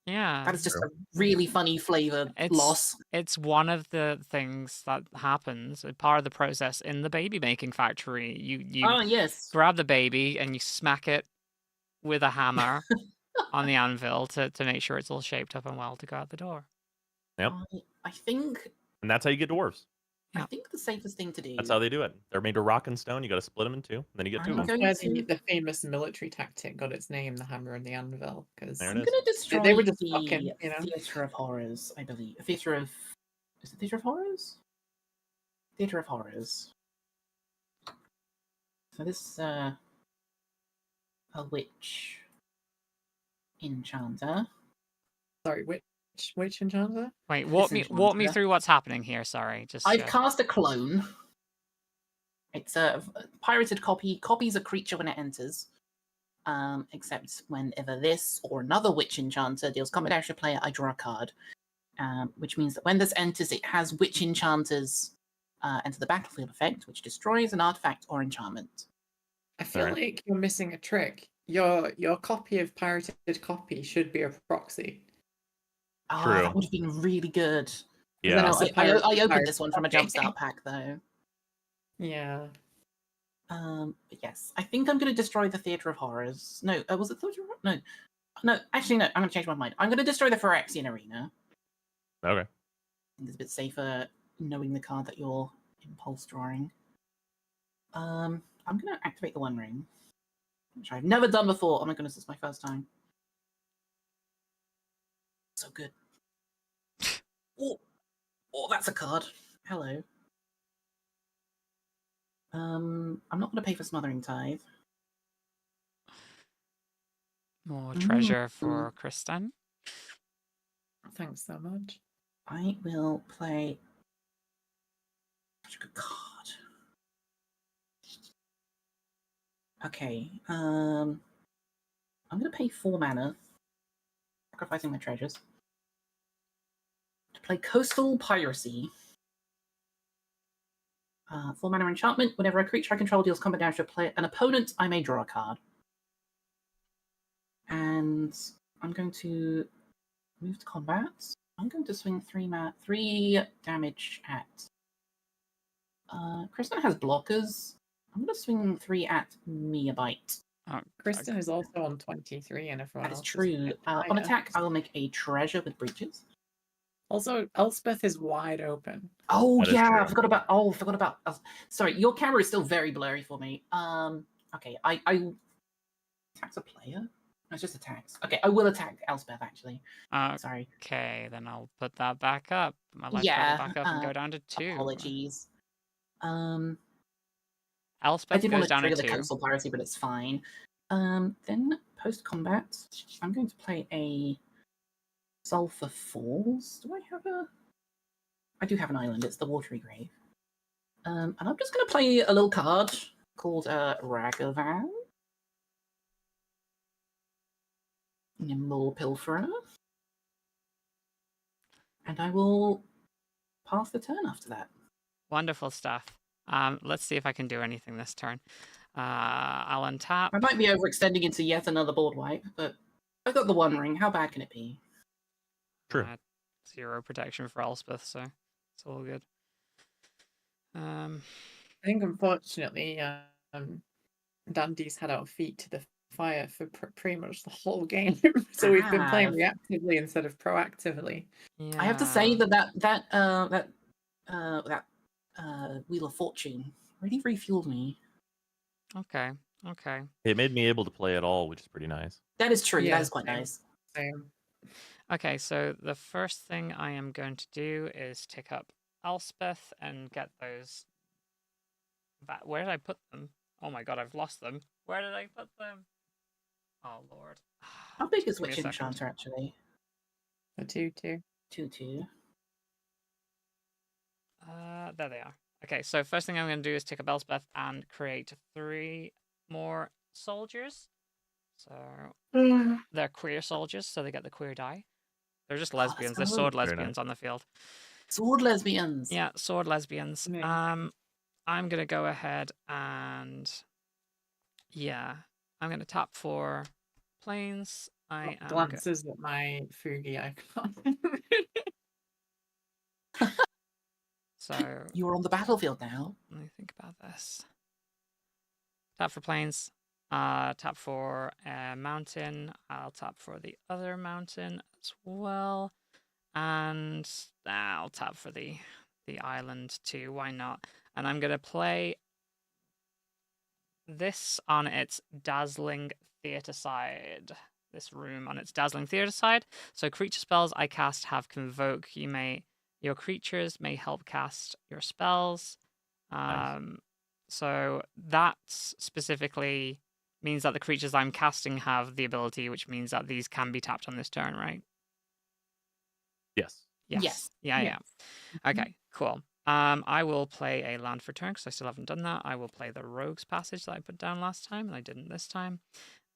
Yeah. That is just a really funny flavor loss. It's one of the things that happens, part of the process in the baby making factory. You Oh, yes. grab the baby and you smack it with a hammer on the anvil to make sure it's all shaped up and well to go out the door. Yep. I think And that's how you get dwarves. I think the safest thing to do. That's how they do it. They're made of rock and stone. You got to split them in two, and then you get two of them. That's where the famous military tactic got its name, the hammer and the anvil, because I'm going to destroy they were just the fucking, you know. Theatre of Horrors, I believe. Is it Theatre of Horrors? Theatre of Horrors. So this a witch enchanter. Sorry, which enchanter? Wait, walk me through what's happening here. Sorry, just I've cast a clone. It's a pirated copy. Copies a creature when it enters. Except whenever this or another witch enchanter deals combat damage to a player, I draw a card. Which means that when this enters, it has witch enchanters enter the battlefield effect, which destroys an artifact or enchantment. I feel like you're missing a trick. Your copy of pirated copy should be a proxy. Oh, that would have been really good. Yeah. I opened this one from a jumpstart pack though. Yeah. But yes, I think I'm going to destroy the Theatre of Horrors. No, was it Theatre of Horrors? No. Actually, no. I'm going to change my mind. I'm going to destroy the Phyrexian Arena. Okay. I think it's a bit safer knowing the card that you're impulse drawing. I'm going to activate the One Ring, which I've never done before. Oh my goodness, it's my first time. So good. Oh, that's a card. Hello. I'm not going to pay for Smothering Tithe. More treasure for Kristen. Thanks so much. I will play such a good card. Okay. I'm going to pay 4 mana, sacrificing my treasures, to play Coastal Piracy. 4 mana enchantment. Whenever a creature I control deals combat damage to an opponent, I may draw a card. And I'm going to move to combat. I'm going to swing 3 damage at. Kristen has blockers. I'm going to swing 3 at miabyte. Kristen is also on 23, and everyone else. That is true. On attack, I will make a treasure with breaches. Also, Elspeth is wide open. Oh yeah, I forgot about. Sorry, your camera is still very blurry for me. Okay, I attacks a player. No, it's just attacks. Okay, I will attack Elspeth actually. Sorry. Okay, then I'll put that back up. My life back up and go down to 2. Apologies. Elspeth I did goes want to down trigger to the 2. Coastal Piracy, but it's fine. Then post combat, I'm going to play a Sulphur Falls. Do I have a? I do have an island. It's the Watery Grave. And I'm just going to play a little card called Ragavan. Nimble Pilferer. And I will pass the turn after that. Wonderful stuff. Let's see if I can do anything this turn. I'll untap. I might be overextending into yet another board wipe, but I got the One Ring. How bad can it be? True. 0 protection for Elspeth, so it's all good. I think, unfortunately, Dandy's had our feet to the fire for pretty much the whole game, so we've been playing reactively instead of proactively. Yeah. I have to say that Wheel of Fortune really refueled me. Okay. It made me able to play it all, which is pretty nice. That is true. Yeah, that is quite nice. Same. Okay, so the first thing I am going to do is tick up Elspeth and get those. Where did I put them? Oh my god, I've lost them. Where did I put them? Oh lord. How big is Witch Enchanter actually? A 2/2. 2/2. There they are. Okay, so first thing I'm going to do is tick up Elspeth and create 3 more soldiers. So they're queer soldiers, so they get the queer die. They're just lesbians. They're sword lesbians on the field. Sword lesbians. Yeah, sword lesbians. Yeah. I'm going to go ahead and Yeah, I'm gonna tap for planes. I am Glances at my Fugi icon. so You're on the battlefield now. let me think about this. Tap for planes. Tap for mountain. I'll tap for the other mountain as well, and I'll tap for the island too. Why not? And I'm gonna play this on its dazzling theater side. This room on its dazzling theater side. So creature spells I cast have convoke. Your creatures may help cast your spells. Nice. So that specifically means that the creatures I'm casting have the ability, which means that these can be tapped on this turn, right? Yes. Yes. Yeah. Yes. Okay, cool. I will play a land for turn because I still haven't done that. I will play the Rogue's Passage that I put down last time, and I didn't this time.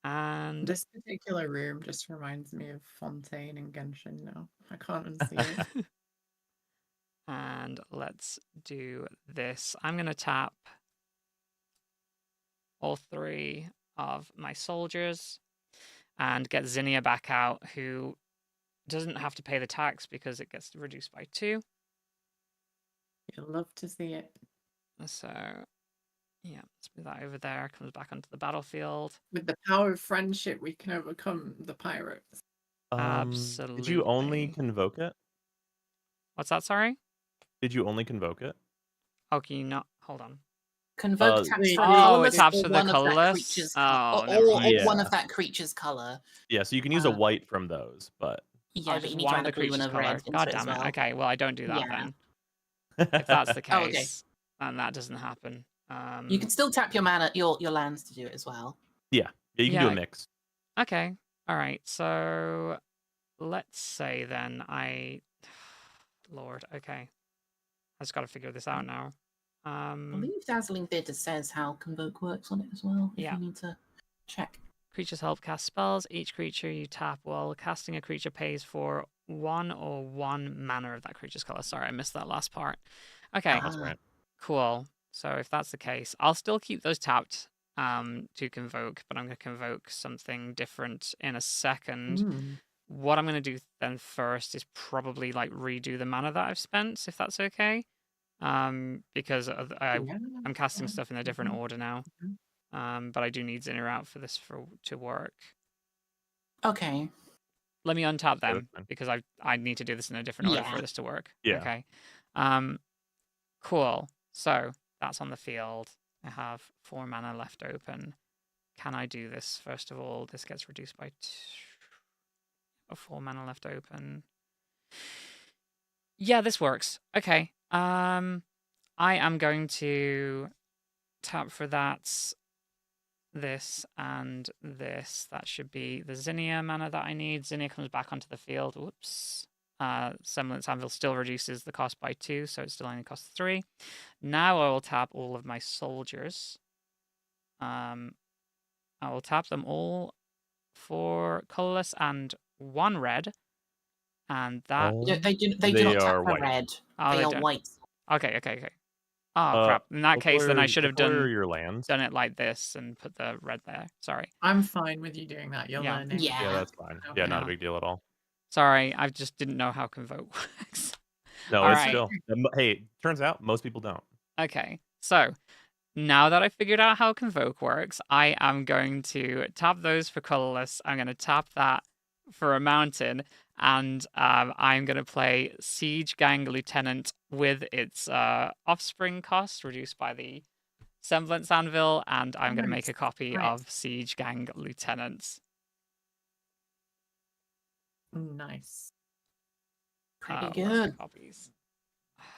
And This particular room just reminds me of Fontaine and Genshin now. I can't unsee it. and let's do this. I'm gonna tap all 3 of my soldiers and get Zinnia back out, who doesn't have to pay the tax because it gets reduced by 2. You'll love to see it. So, yeah, let's move that over there. Comes back onto the battlefield. With the power of friendship, we can overcome the pirates. Did you only Absolutely. convoke it? What's that? Sorry. Did you only convoke it? Oh, can you not? Hold on. Convoke taps for a Oh, colorless it taps or for the one of that colorless? creature's Oh, or never mind. one Yeah. of that creature's color. Yeah, so you can use a Uh, white from those, but Yeah, but just you need one to of add the a blue and creature's a color. red into God it as damn it. well. Okay, well, I don't do that Yeah. then. If that's the Oh, okay. case, then that doesn't happen. You can still tap your mana, your lands to do it as well. yeah, you can do a mix. Okay. All right. So let's say then Lord. Okay. I just got to figure this out now. I believe Dazzling Theatre says how Convoke works on it as well, if Yeah. you need to check. Creatures help cast spells. Each creature you tap while casting a creature pays for 1 or 1 mana of that creature's color. Sorry, I missed that last part. Okay. That's right. Cool. So if that's the case, I'll still keep those tapped to convoke, but I'm going to convoke something different in a second. What I'm going to do then first is probably like redo the mana that I've spent, if that's okay. Because I'm casting stuff in a different order now. But I do need Zinner out for this to work. Okay. Let me untap Yeah, them that's fine. because I need to do this in a different order Yeah. for this to work. Yeah. Okay. Cool. So that's on the field. I have 4 mana left open. Can I do this? First of all, this gets reduced by 4 mana left open. Yeah, this works. Okay. I am going to tap for that. This and this. That should be the Zinnia mana that I need. Zinnia comes back onto the field. Whoops. Semblance Anvil still reduces the cost by 2, so it still only costs 3. Now I will tap all of my soldiers. I will tap them all for colorless and 1 red. And that... They do not tap for red. Oh, they are don't. white. Okay. Oh, crap. In that case, then I should have done your lands. Done it like this and put the red there. Sorry. I'm fine with you doing that. You're learning. Yeah, that's fine. Yeah, not a big deal at all. Sorry, I just didn't know how Convoke works. No, All it's right. still. Hey, turns out most people don't. Okay, so now that I figured out how Convoke works, I am going to tap those for colorless. I'm going to tap that for a mountain, and I'm going to play Siege Gang Lieutenant with its offspring cost reduced by the Semblance Anvil, and I'm going to make a copy of Siege Gang Lieutenants. Nice. Pretty good. Copies.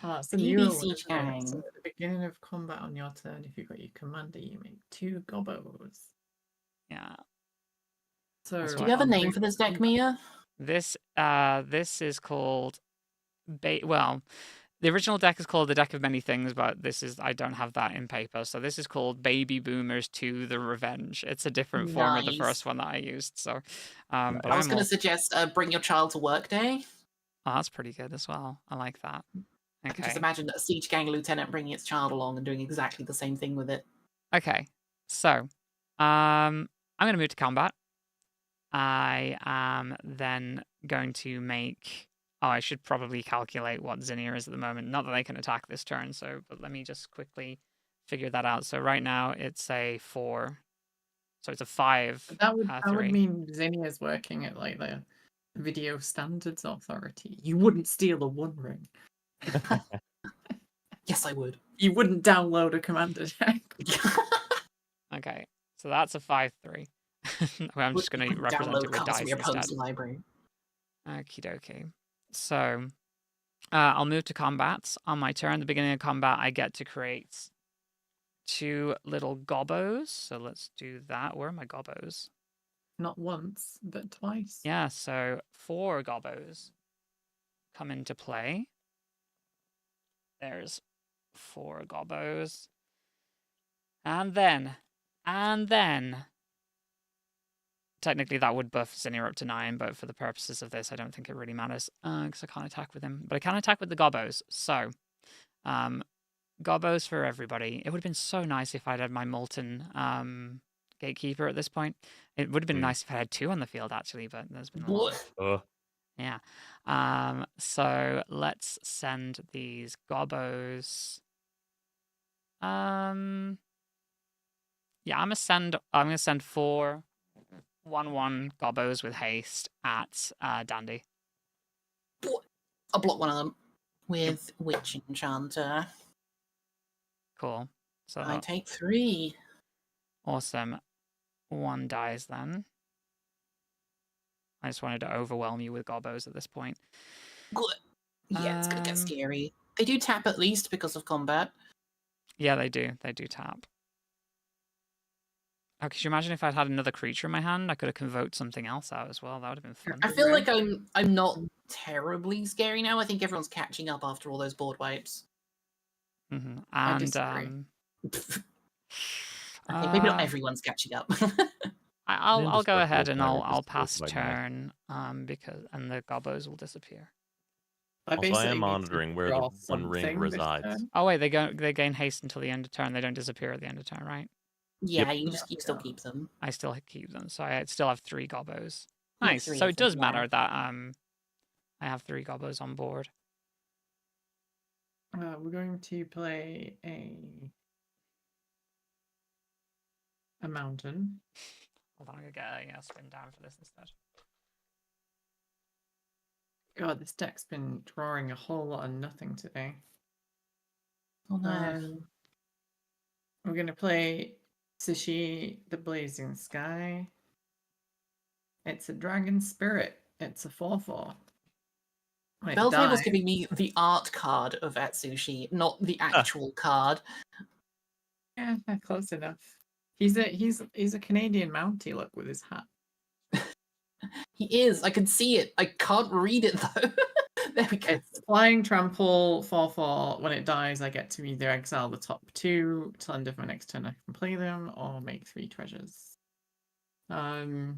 So new Siege Gang. So at the beginning of combat on your turn, if you've got your commander, you make 2 gobbos. Yeah. So do you have a name for this deck, Mia? This is called the original deck is called the Deck of Many Things, but I don't have that in paper. So this is called Baby Boomers 2 The Revenge. It's a different form of the first one that I used. So but I was going to suggest Bring Your Child to Work Day. Oh, that's pretty good as well. I like that. I can Okay. just imagine a Siege Gang Lieutenant bringing its child along and doing exactly the same thing with it. Okay. So I'm going to move to combat. I am then going to make... Oh, I should probably calculate what Zinnia is at the moment. Not that they can attack this turn, but let me just quickly figure that out. So right now it's a 4. So it's a 5, That would 3. mean Zinnia's working at like the Video Standards Authority. You wouldn't steal a One Ring. Yes, I would. You wouldn't download a commander deck. Okay, so that's a 5-3. I'm just going to represent Download it with cards from dice your instead. opponent's library. Okie dokie. So I'll move to combat. On my turn, at the beginning of combat, I get to create 2 little gobbos. So let's do that. Where are my gobbos? Not once, but twice. Yeah, so 4 gobbos come into play. There's 4 gobbos. And then, technically that would buff Zinnia up to 9, but for the purposes of this, I don't think it really matters, because I can't attack with him. But I can attack with the gobbos, so, gobbos for everybody. It would have been so nice if I'd had my Molten, Gatekeeper at this point. It would have been nice if I had 2 on the field, actually, but there's been a lot of... Yeah. So let's send these gobbos. Yeah, I'm gonna send 4 1/1 gobbos with haste at Dandy. I'll block one of them with Witch Enchanter. Cool. So I take 3. awesome. 1 dies then. I just wanted to overwhelm you with gobbos at this point. Good. Yeah, it's gonna get scary. They do tap at least because of combat. Yeah, they do. They do tap. Oh, could you imagine if I'd had another creature in my hand? I could have convoked something else out as well. That would have been fun. I feel like I'm not terribly scary now. I think everyone's catching up after all those board wipes. Mm-hmm. I And disagree. Okay, maybe not everyone's catching up. I'll go ahead and Indestructible I'll Fire pass just goes by night. turn and the gobbos will disappear. Also, I am monitoring where the One Ring resides. Oh wait, they gain haste until the end of turn. They don't disappear at the end of turn, right? Yeah, you still keep them. I still keep them, so I still have 3 gobbos. Yeah, Nice. 3 So of it them, does yeah. matter that I have 3 gobbos on board. We're going to play a mountain. Hold on, I'm gonna get a spin down for this instead. God, this deck's been drawing a whole lot of nothing today. Oh no. We're going to play Sushi, the Blazing Sky. It's a dragon spirit. It's a 4/4. Belltable's giving me the art card of Atsushi, not the actual card. Yeah, close enough. He's a Canadian Mountie, look, with his hat. He is. I can see it. I can't read it though. There we go. It's flying trample 4/4. When it dies, I get to either exile the top 2 till end of my next turn. I can play them or make 3 treasures. I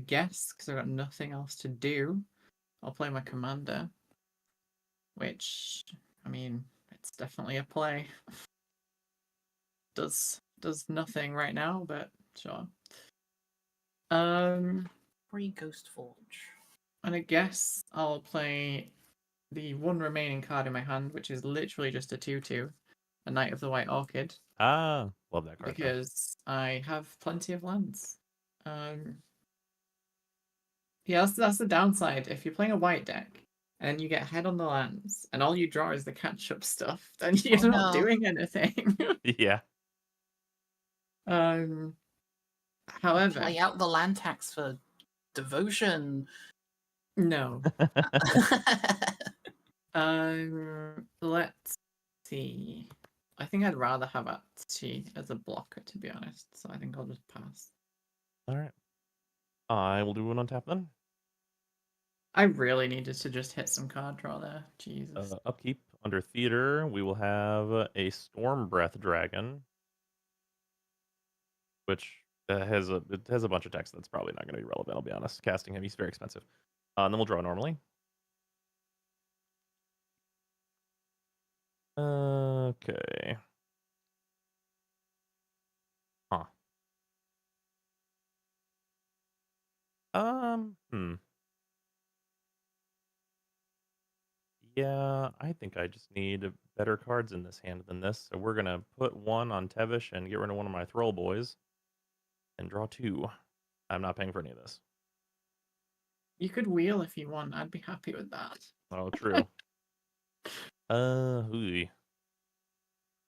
guess because I've got nothing else to do, I'll play my commander. Which, I mean, it's definitely a play. Does nothing right now, but sure. Free Ghost Forge. And I guess I'll play the 1 remaining card in my hand, which is literally just a 2/2, a Knight of the White Orchid. Ah, love that card. Because I have plenty of lands. Yeah, that's the downside. If you're playing a white deck and you get ahead on the lands and all you draw is the catch-up stuff, then you're not doing anything. Yeah. However, Play out the land tax for devotion. no. Let's see. I think I'd rather have Atsushi as a blocker, to be honest. So I think I'll just pass. All right. I will do one on tap then. I really needed to just hit some card draw there. Jesus. Upkeep under theater, we will have a Storm Breath Dragon, which has a bunch of text that's probably not going to be relevant. I'll be honest. Casting him, he's very expensive. And then we'll draw normally. Okay. Huh. Hmm. Yeah, I think I just need better cards in this hand than this. So we're gonna put one on Tevish and get rid of one of my Thrall boys and draw two. I'm not paying for any of this. You could wheel if you want. I'd be happy with that. Oh, true. Ooh.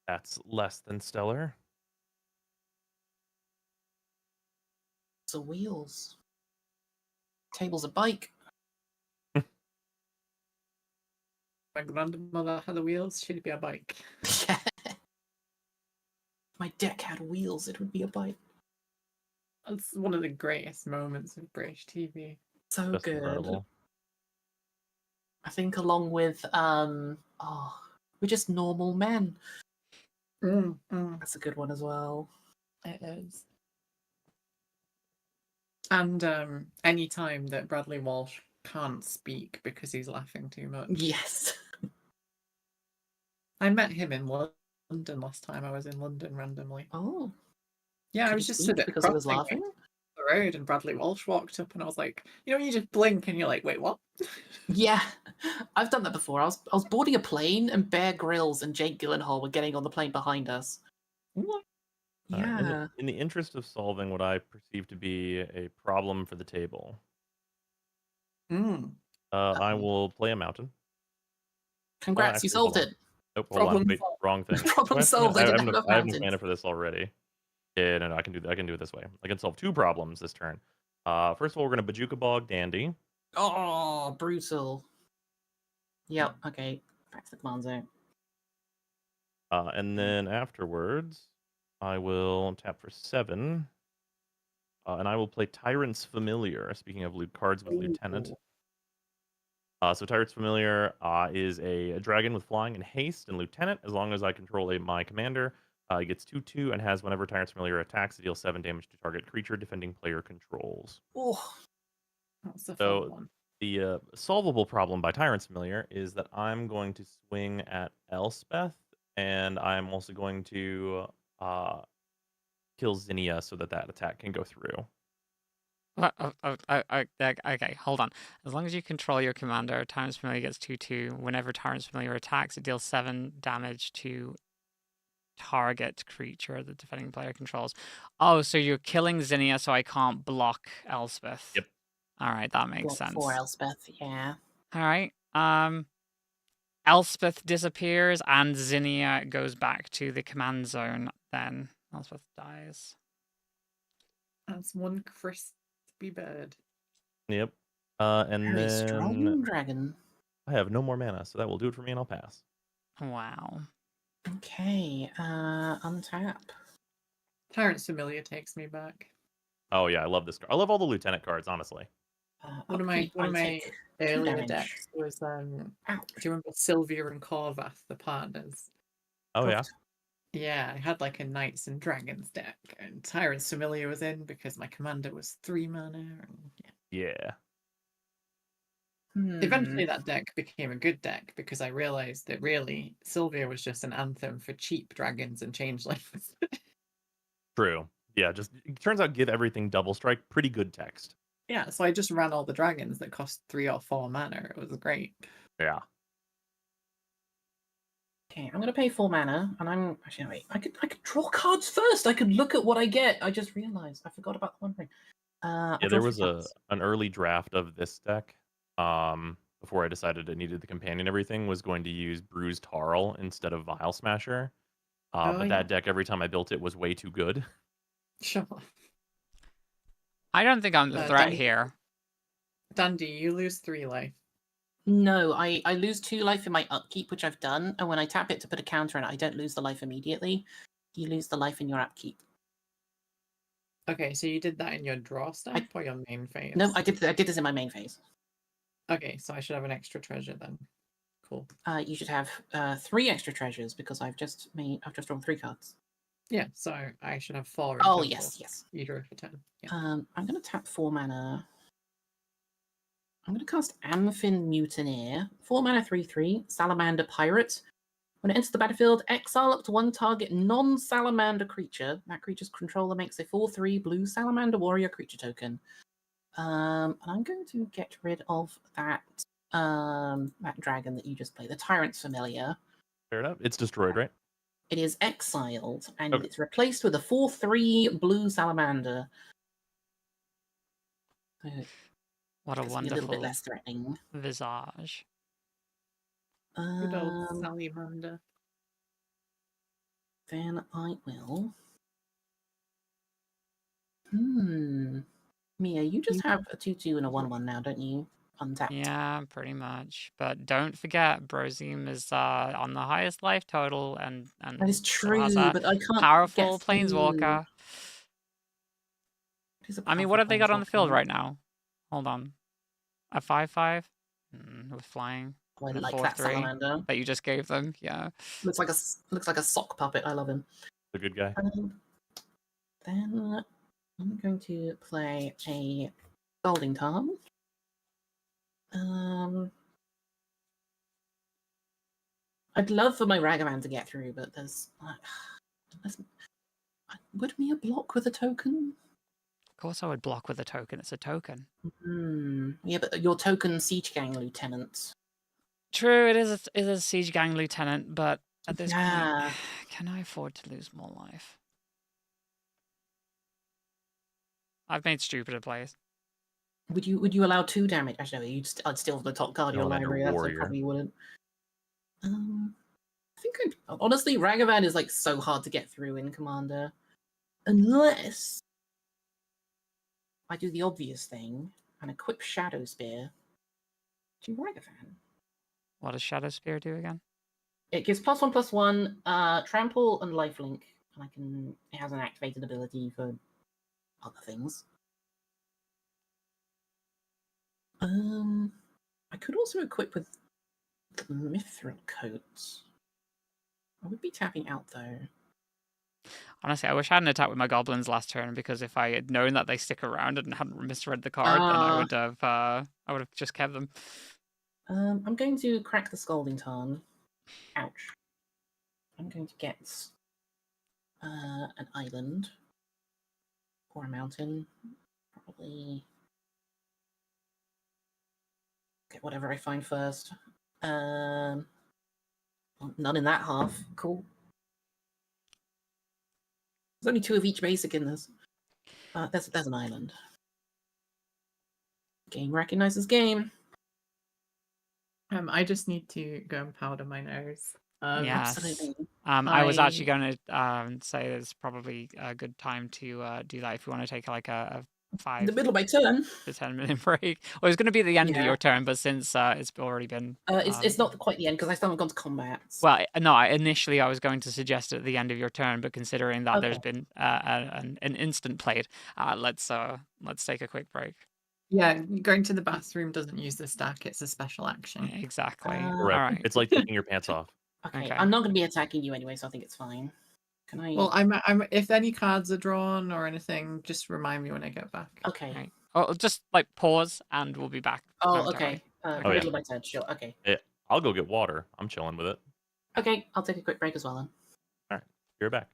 That's less than stellar. So wheels. Table's a bike. My grandmother had the wheels, she'd be a bike. Yeah. If my deck had wheels, it would be a bike. That's one of the greatest moments of British TV. So Just good. incredible. I think along with we're just normal men. That's a good one as well. It is. And any time that Bradley Walsh can't speak because he's laughing too much. Yes. I met him in London last time I was in London randomly. Oh. Yeah, I Could was he just speak stood at because he was crossing laughing. the road and Bradley Walsh walked up and I was like, you just blink and you're like, wait, what? Yeah, I've done that before. I was boarding a plane and Bear Grylls and Jake Gyllenhaal were getting on the plane behind us. What? Yeah. In the interest of solving what I perceive to be a problem for the table, I will play a mountain. Congrats, actually, you solved hold on. it. Oh, hold on. Problem Wait, solved. wrong thing. Problem Do solved. I didn't have enough I have no mountains. mana for this already. Yeah, no, I can do it this way. I can solve two problems this turn. First of all, we're gonna Bajuka Bog Dandy. Oh, brutal. Yep. Okay. Back to the command zone. And then afterwards, I will tap for 7. And I will play Tyrant's Familiar. Speaking of cards with Lieutenant. So Tyrant's Familiar is a dragon with flying and haste and Lieutenant. As long as I control my commander, it gets 2/2 and has whenever Tyrant's Familiar attacks, it deals 7 damage to target creature defending player controls. Oh, That's a fun So one. the solvable problem by Tyrant's Familiar is that I'm going to swing at Elspeth, and I'm also going to kill Zinnia so that attack can go through. Okay, hold on. As long as you control your commander, Tyrant's Familiar gets 2/2. Whenever Tyrant's Familiar attacks, it deals 7 damage to target creature the defending player controls. Oh, so you're killing Zinnia so I can't block Elspeth. Yep. Alright, that makes block sense. for Elspeth, yeah. Alright. Elspeth disappears and Zinnia goes back to the command zone then. Elspeth dies. That's one crispy bird. Yep. And Very then strong dragon. I have no more mana, so that will do it for me, and I'll pass. Wow. Okay, untap. Tyrant's Familiar takes me back. Oh yeah, I love this card. I love all the Lieutenant cards, honestly. One of my earlier decks was do you remember Sylvia and Corvath, the partners? Oh yeah. Yeah, I had like a Knights and Dragons deck, and Tyrant's Familiar was in because my commander was 3 mana. And yeah. Eventually, that deck became a good deck because I realized that really Sylvia was just an anthem for cheap dragons and changelings. True. Yeah, just it turns out give everything double strike. Pretty good text. Yeah, so I just ran all the dragons that cost 3 or 4 mana. It was great. Yeah. Okay, I'm gonna pay 4 mana, and I'm actually wait. I could draw cards first. I could look at what I get. I just realized I forgot about one thing. Yeah, there was an early draft of this deck. Before I decided it needed the companion and everything, was going to use Bruised Tarl instead of Vile Smasher. But that deck, every time I built it, was way too good. Sure. I don't think I'm the threat here. Dandy, you lose 3 life. No, I lose 2 life in my upkeep, which I've done, and when I tap it to put a counter on it, I don't lose the life immediately. You lose the life in your upkeep. Okay, so you did that in your draw step or your main phase? No, I did this in my main phase. Okay, so I should have an extra treasure then. Cool. You should have 3 extra treasures because I've just drawn 3 cards. Yeah, so I should have 4. Oh yes. You drew for 10. Yeah. I'm gonna tap 4 mana. I'm gonna cast Amphin Mutineer. 4 mana, 3/3. Salamander Pirate. When it enters the battlefield, exile up to 1 target non-salamander creature. That creature's controller makes a 4/3 blue salamander warrior creature token. And I'm going to get rid of that dragon that you just played, the Tyrant's Familiar. Fair enough. It's destroyed, right? It is exiled, and Okay. it's replaced with a 4/3 blue salamander. So What a it's gonna be a little bit wonderful less threatening. visage. Good old Um, salamander. then I will. Mia, you just have a 2/2 and a 1/1 now, don't you? Untapped. Yeah, pretty much. But don't forget, Brozime is on the highest life total and That is still has true, a but I can't powerful get through. planeswalker. It is a I mean, what have they got on the powerful field planeswalker. right now? Hold on. A 5/5 with flying. Oh, I And a like that 4/3 salamander. that you just gave them. Yeah. Looks like a sock puppet. I love him. The good guy. Then I'm going to play a Golding Tom. I'd love for my Ragavan to get through, but would Mia block with a token? Of course I would block with a token. It's a token. Yeah, but your token Siege Gang Lieutenant. True, it is a Siege Gang Lieutenant, but at this Yeah. point, can I afford to lose more life? I've made stupider plays. Would you allow 2 damage? Actually, no, I'd steal the top card of your Elemental library. That's I warrior. probably wouldn't. I think honestly, Ragavan is like so hard to get through in Commander, unless I do the obvious thing and equip Shadow Spear to Ragavan. What does Shadow Spear do again? It gives +1/+1, trample and lifelink, and it has an activated ability for other things. I could also equip with the Mithril Coat. I would be tapping out though. Honestly, I wish I hadn't attacked with my goblins last turn, because if I had known that they stick around and hadn't misread the card, then I would have just kept them. I'm going to crack the Scalding Tarn. Ouch. I'm going to get an island or a mountain. Probably get whatever I find first. None in that half. Cool. There's only 2 of each basic in this. There's an island. Game recognizes game. I just need to go and powder my nose. Yes. Absolutely. I was actually going to say it's probably a good time to do that if you want to take like a In 5 the middle of my turn. to 10 minute break. Well, it was going to be the end of Yeah. your turn, but since it's already been... It's not quite the end because I still haven't gone to combat. Well, no, initially I was going to suggest at the end of your turn, but considering that there's Okay. been an instant played, let's take a quick break. Yeah, going to the bathroom doesn't use the stack, it's a special action. Exactly. Uh, All right. It's like taking your pants off. Okay. Okay. I'm not going to be attacking you anyway, so I think it's fine. Can I? Well, I'm if any cards are drawn or anything, just remind me when I get back. Okay. Right. Oh, just like pause, and we'll be back. Oh, momentarily. okay. Oh, yeah. Middle of my turn. Sure. Okay. I'll go get water. I'm chilling with it. Okay. I'll take a quick break as well then. All right. You're back.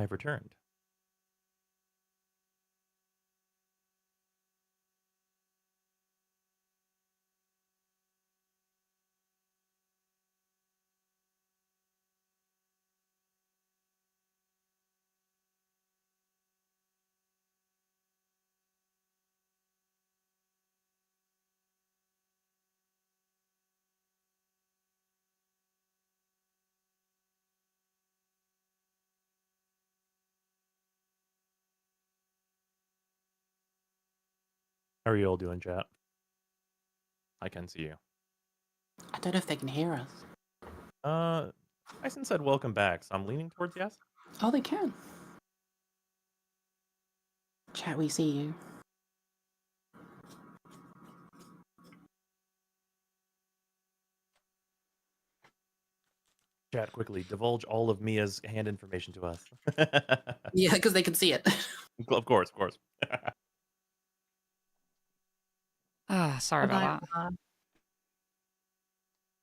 I've returned. How are you all doing, chat? I can see you. I don't know if they can hear us. Tyson said welcome back, so I'm leaning towards yes. Oh, they can. Chat, we see you. Chat, quickly, divulge all of Mia's hand information to us. Yeah, because they can see it. Of course, of course. Sorry about that.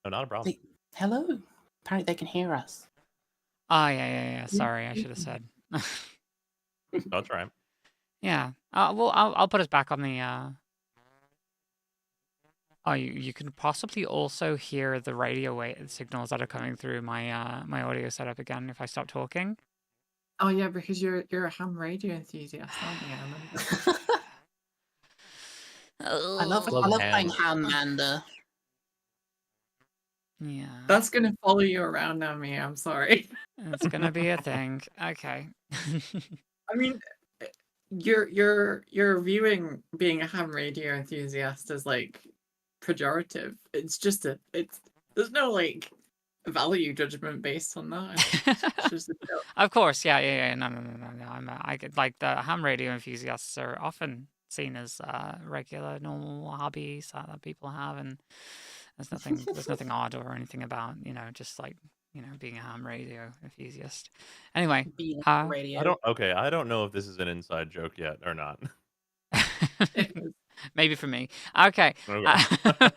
No, not a problem. Hello. Apparently they can hear us. Oh, yeah. Sorry, I should have said. I'll try. Yeah. Well, I'll put us back on the. Oh, you can possibly also hear the radio signals that are coming through my my audio setup again if I stop talking. Oh yeah, because you're a ham radio enthusiast, aren't you? I remember. I love playing ham and Yeah. That's gonna follow you around now, Mia. I'm sorry. It's gonna be a thing. Okay. I mean, you're viewing being a ham radio enthusiast as like pejorative. It's just there's no like value judgment based on that. It's just a joke. Of course, yeah. No. I get like the ham radio enthusiasts are often seen as regular, normal hobbies that people have, and there's nothing odd or anything about just like being a ham radio enthusiast. Anyway, being radio. I don't know if this is an inside joke yet or not. Maybe for me. Okay. Okay.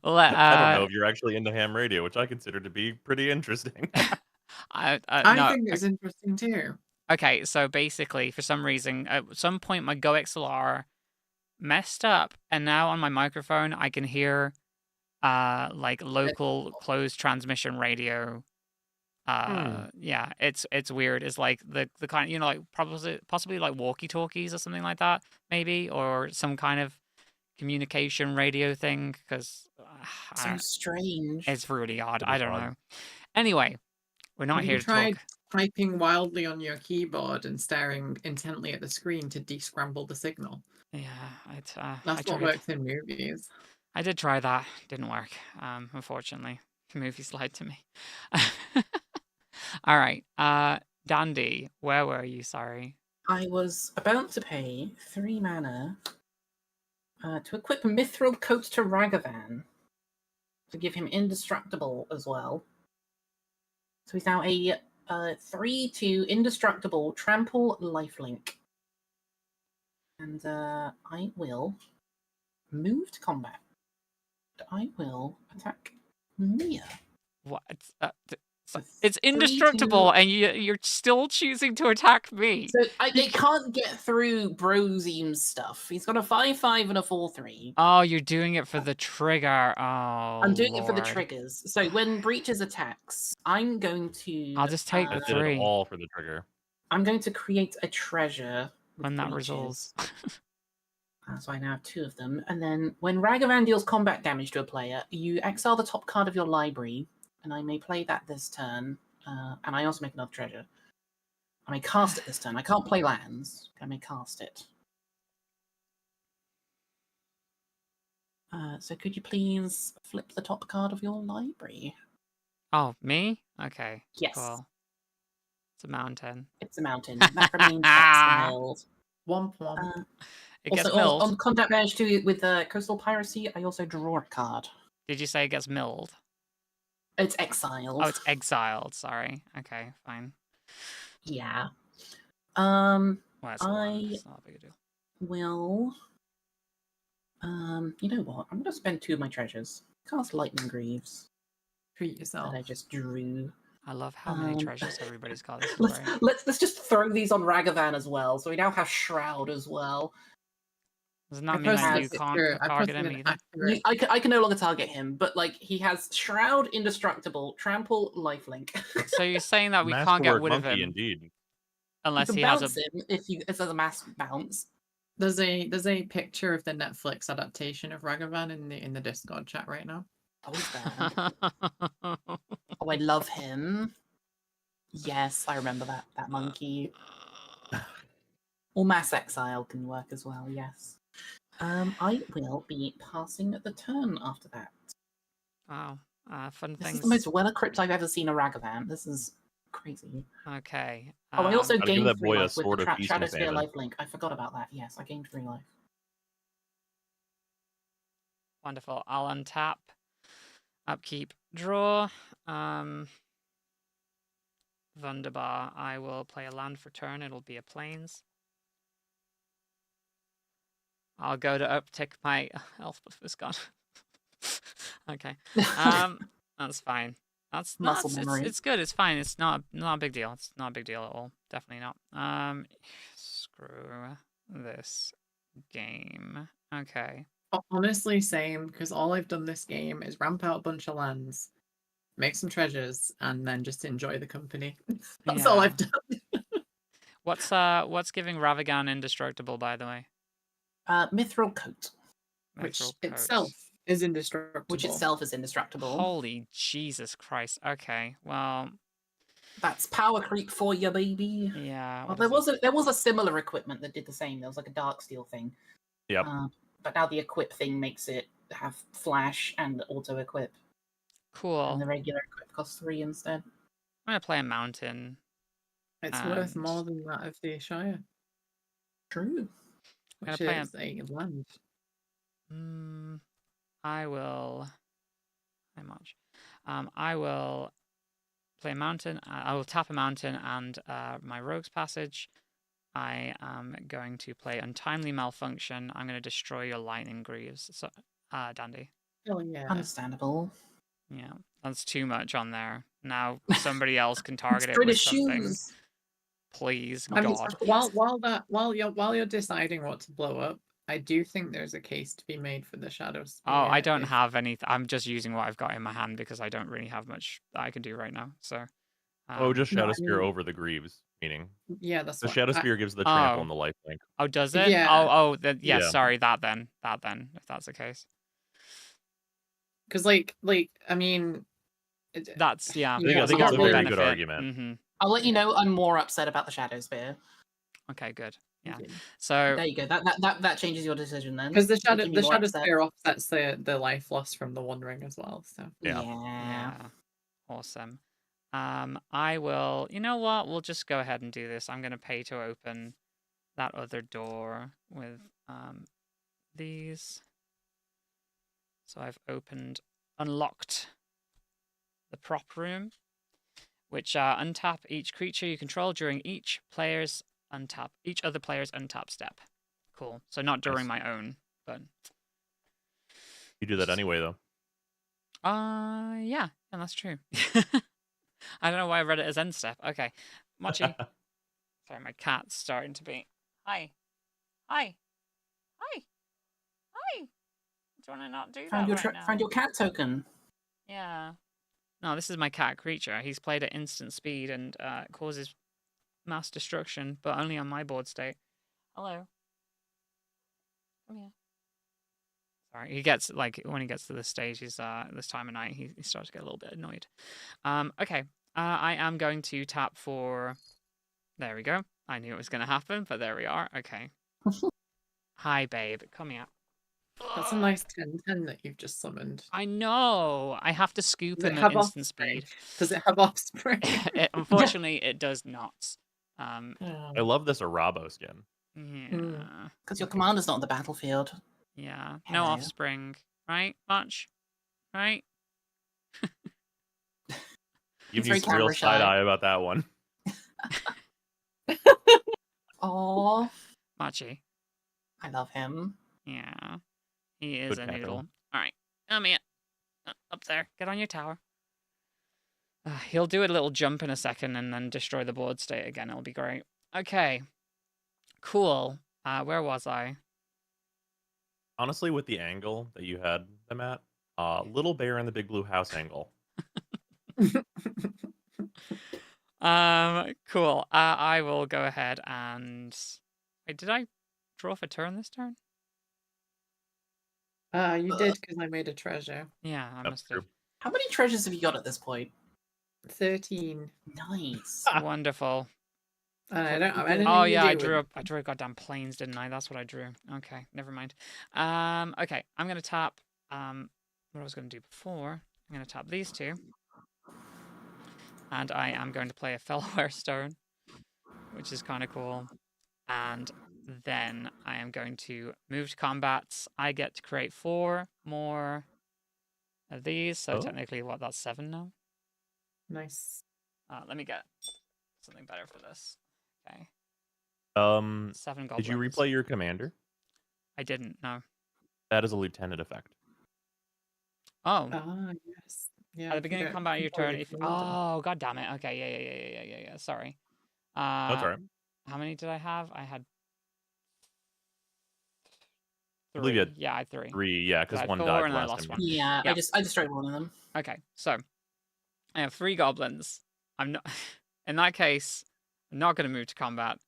Well, I don't know if you're actually into ham radio, which I consider to be pretty interesting. I no, think it's interesting too. Okay, so basically, for some reason, at some point, my Go XLR messed up, and now on my microphone, I can hear like local closed transmission radio. Yeah, it's weird. It's like the kind, like possibly like walkie-talkies or something like that, maybe, or some kind of communication radio thing, because So strange. it's really odd. It I is don't odd. know. Anyway, we're not Have here you to tried talk. typing wildly on your keyboard and staring intently at the screen to descramble the signal? Yeah, That's what works in movies. I did try that. Didn't work. Unfortunately, the movies lied to me. All right. Dandy, where were you? Sorry. I was about to pay 3 mana to equip a Mithril Coat to Ragavan to give him indestructible as well. So he's now a 3/2 indestructible trample lifelink. And I will move to combat. I will attack Mia. What? It's indestructible, and you're still choosing to attack me. So they can't get through Brozime's stuff. He's got a 5/5 and a 4/3. Oh, you're doing it for the trigger. Oh, I'm doing it for the Lord. triggers. So when Breaches attacks, I'm going to. I'll just take the I did 3 it all for the trigger. I'm going to create a treasure with when that Breaches. resolves. So I now have 2 of them. And then when Ragavan deals combat damage to a player, you exile the top card of your library, and I may play that this turn. And I also make another treasure. I may cast it this turn. I can't play lands. I may cast it. So could you please flip the top card of your library? Oh, me? Okay. Yes. Cool. It's a mountain. It's a mountain. That remains exiled. Womp womp. It gets Also, milled. on combat damage too, with Coastal Piracy, I also draw a card. Did you say it gets milled? It's exiled. Oh, it's exiled. Sorry. Okay, fine. Yeah. Well, that's it's not a big deal. Will. You know what? I'm going to spend 2 of my treasures. Cast Lightning Greaves Treat yourself. that I just drew. I love how many treasures everybody's got. This is Let's, great. let's just throw these on Ragavan as well. So we now have Shroud as well. Does I not mean that posted you a can't picture. I target posted him an either. accurate. I can no longer target him, but like he has Shroud, Indestructible, Trample, Lifelink. So you're saying that we can't get Masterwork rid of monkey, him indeed. You unless can he has a. bounce him if it's a mass bounce. There's a picture of the Netflix adaptation of Ragavan in the Discord chat right now. Oh, he's there. Oh, I love him. Yes, I remember that monkey. Or Mass Exile can work as well, yes. I will be passing the turn after that. Wow. Fun This things. is the most well-equipped I've ever seen a Ragavan. This is crazy. Okay. Oh, I also Gotta give gained that 3 boy a life with sword the of feast and Shadow Spear famine. lifelink. I forgot about that. Yes, I gained 3 life. Wonderful. I'll untap. Upkeep. Draw. Wunderbar. I will play a land for turn. It'll be a plains. I'll go to uptick my Elspeth is gone. Okay. That's fine. That's Muscle it's memory. it's good. It's fine. It's not a big deal. It's not a big deal at all. Definitely not. Screw this game. Okay. Honestly, same, because all I've done this game is ramp out a bunch of lands, make some treasures, and then just enjoy the company. That's all I've done. What's giving Ravagan indestructible, by the way? Mithril Coat, Which Mithril coat. itself is indestructible. which itself is indestructible. Holy Jesus Christ. Okay. Well, That's power creep for you, baby. yeah. Well, what is it? there was a similar equipment that did the same. There was like a dark steel thing. Yep. But now the equip thing makes it have flash and auto equip, Cool. and the regular equip costs 3 instead. I'm gonna play a mountain. It's worth And- more than that of the Shire, True. which play is a land. I will. How much? I will play a mountain. I will tap a mountain and my rogue's passage. I am going to play untimely malfunction. I'm going to destroy your lightning greaves. So, Dandy. Oh yeah. Understandable. Yeah, that's too much on there. Now somebody else can target it British with something. shoes. Please, I mean, God. while you're deciding what to blow up, I do think there's a case to be made for the shadows. Oh, I don't have any. I'm just using what I've got in my hand because I don't really have much that I can do right now. So. Just no, Shadow I Spear mean- over the Greaves, meaning Yeah, that's the what Shadow Spear gives the trample Oh. and the lifelink. Oh, does it? Yeah. Oh, yeah, Yeah. sorry, that then, if that's the case. because like I mean, That's, yeah. I think that's it's a a horrible very good benefit. argument. Mm-hmm. I'll let you know I'm more upset about the Shadow Spear. Okay, good. Yeah. okay. So, There you go. That changes your decision then. Because the Making me more shadow upset. spear offsets the life loss from the wandering as well. So Yeah. yeah. Awesome. I will, you know what? We'll just go ahead and do this. I'm going to pay to open that other door with these. So I've unlocked the prop room, which untap each creature you control during each other player's untap step. Cool. So not during my own, but You do that anyway, though. yeah, that's true. I don't know why I read it as end step. Okay, Mochi. Sorry, my cat's starting to be. Hi. Do you want to not do that right now? Find your cat token. Yeah. No, this is my cat creature. He's played at instant speed and causes mass destruction, but only on my board state. Hello. Come here. Sorry, he gets, like, when he gets to this stage, he's this time of night, he starts to get a little bit annoyed. Okay. I am going to tap for. There we go. I knew it was going to happen, but there we are. Okay. Hi, babe. Come here. that's a nice 10/10 that you've just summoned. I know. I have to scoop Does it him have at instant offspring? speed. Does it have offspring? Unfortunately, it does not. I love this Arabo skin. Yeah. Because your commander's not on the battlefield. Yeah. No Hello. offspring. Right? Much? Right? You It's very need real camera shy. side eye about that one. Aww. Machi. I love him. Yeah. He is Good a cat, noodle. though. Alright. Come here. Up there. Get on your tower. He'll do a little jump in a second and then destroy the board state again. It'll be great. Okay. Cool. Where was I? Honestly, with the angle that you had them at, Little Bear in the Big Blue House angle. Cool. I will go ahead and... Wait, did I draw for turn this turn? You did, because I made a treasure. Yeah, I That's must have. true. How many treasures have you got at this point? 13. Nice. Wonderful. And I don't have anything Oh to yeah, I do drew with up. I drew goddamn planes, didn't I? That's what I drew. Okay, never mind. Okay, I'm gonna tap. What I was gonna do before. I'm gonna tap these two, and I am going to play a Fellware Stone, which is kind of cool. And then I am going to move to combats. I get to create 4 more of these. So Oh. technically, what? That's 7 now. Nice. Let me get something better for this. Okay. 7 goblins. Did you replay your commander? I didn't. No. That is a lieutenant effect. Oh. Yes. Yeah. At the beginning of combat of your turn, if god damn it. Okay, yeah. Sorry. That's all right. How many did I have? I had 3. I believe you had Yeah, I had 3. 3, yeah, I because had one 4 died and I last lost time. one. Yeah, Yeah. I destroyed one of them. Okay, so I have 3 goblins. I'm not. In that case, I'm not going to move to combat.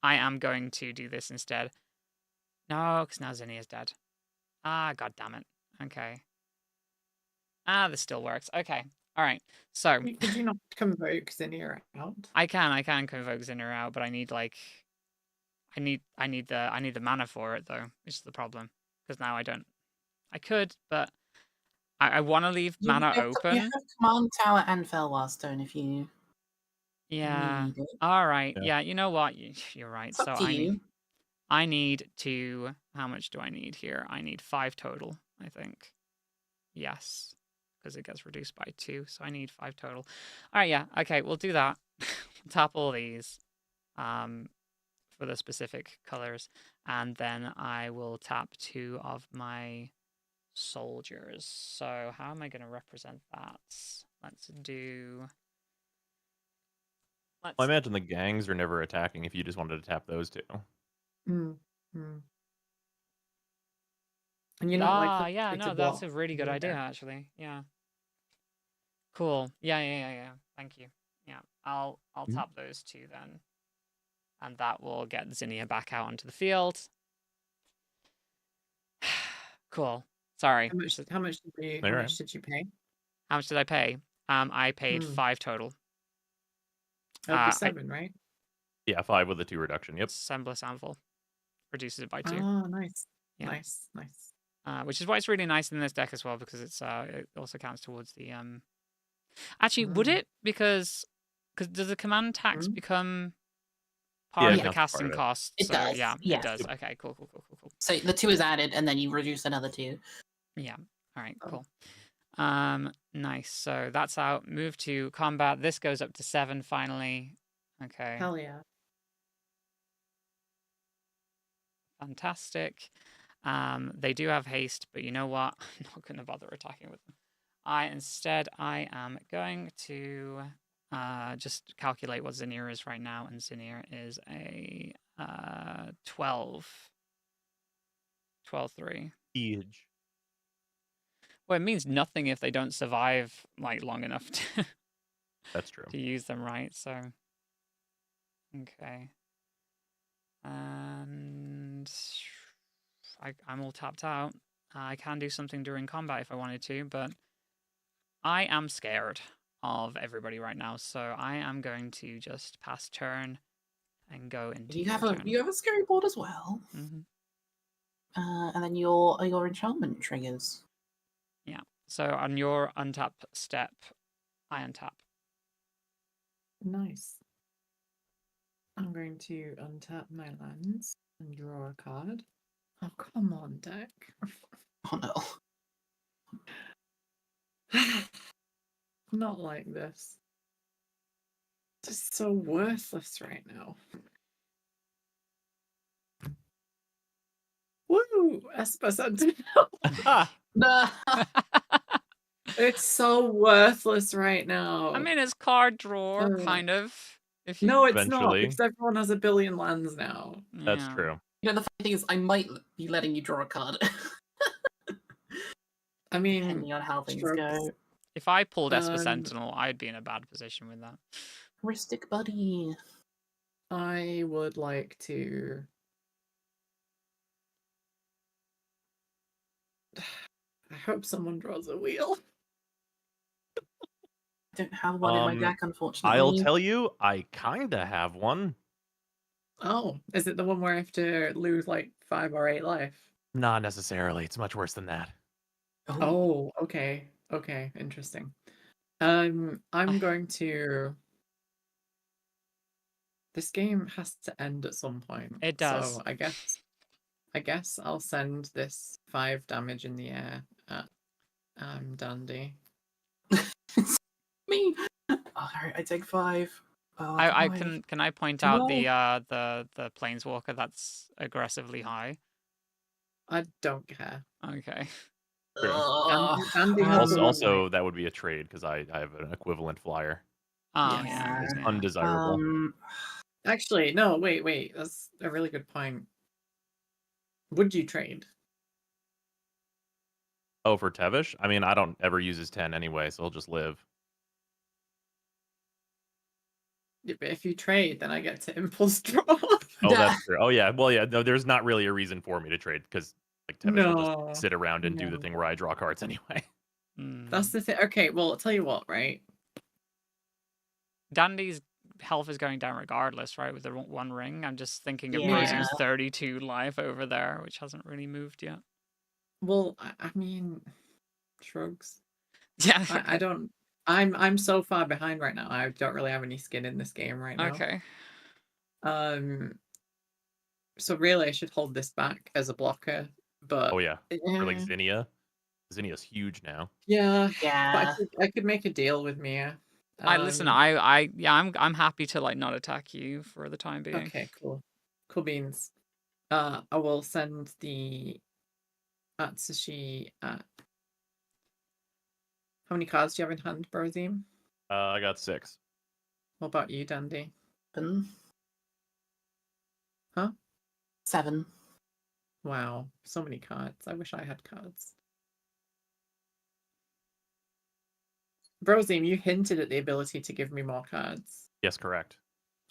I am going to do this instead. No, because now Zinni is dead. God damn it. Okay. This still works. Okay. All right. So Could you not convoke Zinnia out? I can convoke Zinnia out, but I need like I need the mana for it though, which is the problem. Because now I don't. I could, but I want to leave mana open. You have Command Tower and Fellwar Stone if you Yeah. need it. All right. Yeah. Yeah. You know what? You're right. It's up So to you. I need to. How much do I need here? I need 5 total. I think. Yes, because it gets reduced by 2, so I need 5 total. All right. Yeah. Okay. We'll do that. Tap all these, for the specific colors, and then I will tap 2 of my soldiers. So how am I going to represent that? Let's do. Well, I imagine the gangs are never attacking if you just wanted to tap those 2. And you're not like yeah, no, that's a really good idea, actually. Yeah. Cool. Yeah. Thank you. Yeah, I'll tap those 2 then, and that will get Zinnia back out onto the field. Cool. Sorry. How much did you pay? How much did I pay? I paid 5 total. That'd be 7, right? Yeah, 5 with a 2 reduction. Yep. Semblus Anvil reduces it by 2. Oh, nice. Yeah. Nice. Which is why it's really nice in this deck as well, because it's it also counts towards the Actually, would it? Because does the command tax become part of the casting cost? It does. Yeah, yes. It does. Okay, cool. So the 2 is added, and then you reduce another 2. Yeah. All right. Cool. Nice. So that's out. Move to combat. This goes up to 7 finally. Okay. Hell yeah. Fantastic. They do have haste, but you know what? I'm not going to bother attacking with them. I am going to just calculate what Zinnia is right now, and Zinnia is a 12-3. Huge. Well, it means nothing if they don't survive like long enough to That's true. to use them, right? So, okay. And I'm all tapped out. I can do something during combat if I wanted to, but I am scared of everybody right now, so I am going to just pass turn and go into. You have a scary board as well. Mm-hmm. And then your enchantment triggers. Yeah. So on your untap step, I untap. Nice. I'm going to untap my lands and draw a card. Oh, come on, deck. Oh no. Not like this. Just so worthless right now. Woo! Esper Sentinel. It's so worthless right now. I mean, it's card draw, Uh, kind of. If you, No, it's not, Eventually. because everyone has a billion lands now. That's yeah. true. You know, the funny thing is, I might be letting you draw a card. I mean, Depending on how things shrugs. go. If I pulled Esper Um, Sentinel, I'd be in a bad position with that. Heuristic buddy. I would like to. I hope someone draws a wheel. I don't have one in my deck, unfortunately. I'll tell you, I kinda have one. Oh, is it the one where I have to lose like 5 or 8 life? Not necessarily. It's much worse than that. Oh, okay. Okay, interesting. I'm going to. This game has to end at some point. It does. So I guess I'll send this 5 damage in the air at Dandy. Me. Alright, I take 5. Oh, I five. can I point No. out the planeswalker that's aggressively high? I don't care. Okay. True. Dandy has the one Also, that would be a trade because I have an equivalent flyer. Oh Yes. yeah. It's yeah. undesirable. Actually, no, wait. That's a really good point. Would you trade? Oh, for Tevish? I mean, I don't ever use his 10 anyway, so he'll just live. Yeah, but if you trade, then I get to impulse draw. Oh, that's true. Oh, yeah. Well, yeah. No, there's not really a reason for me to trade because like Tevish will No, just sit around and do the no. thing where I draw cards anyway. That's the thing. Okay, well, I'll tell you what, right? Dandy's health is going down regardless, right? With the one ring. I'm just thinking of Yeah. Brozime's 32 life over there, which hasn't really moved yet. Well, I mean, shrugs. Yeah. I don't. I'm so far behind right now. I don't really have any skin in this game right now. Okay. So really, I should hold this back as a blocker. But Oh, yeah. Or like Zinnia. Zinnia's huge now. yeah, Yeah. but I could make a deal with Mia. Listen, I'm happy to like not attack you for the time being. Okay, cool beans. I will send the Atsushi at. How many cards do you have in hand, Brozime? I got 6. What about you, Dandy? 7. Huh? 7. Wow, so many cards. I wish I had cards. Brozime, you hinted at the ability to give me more cards. Yes, correct.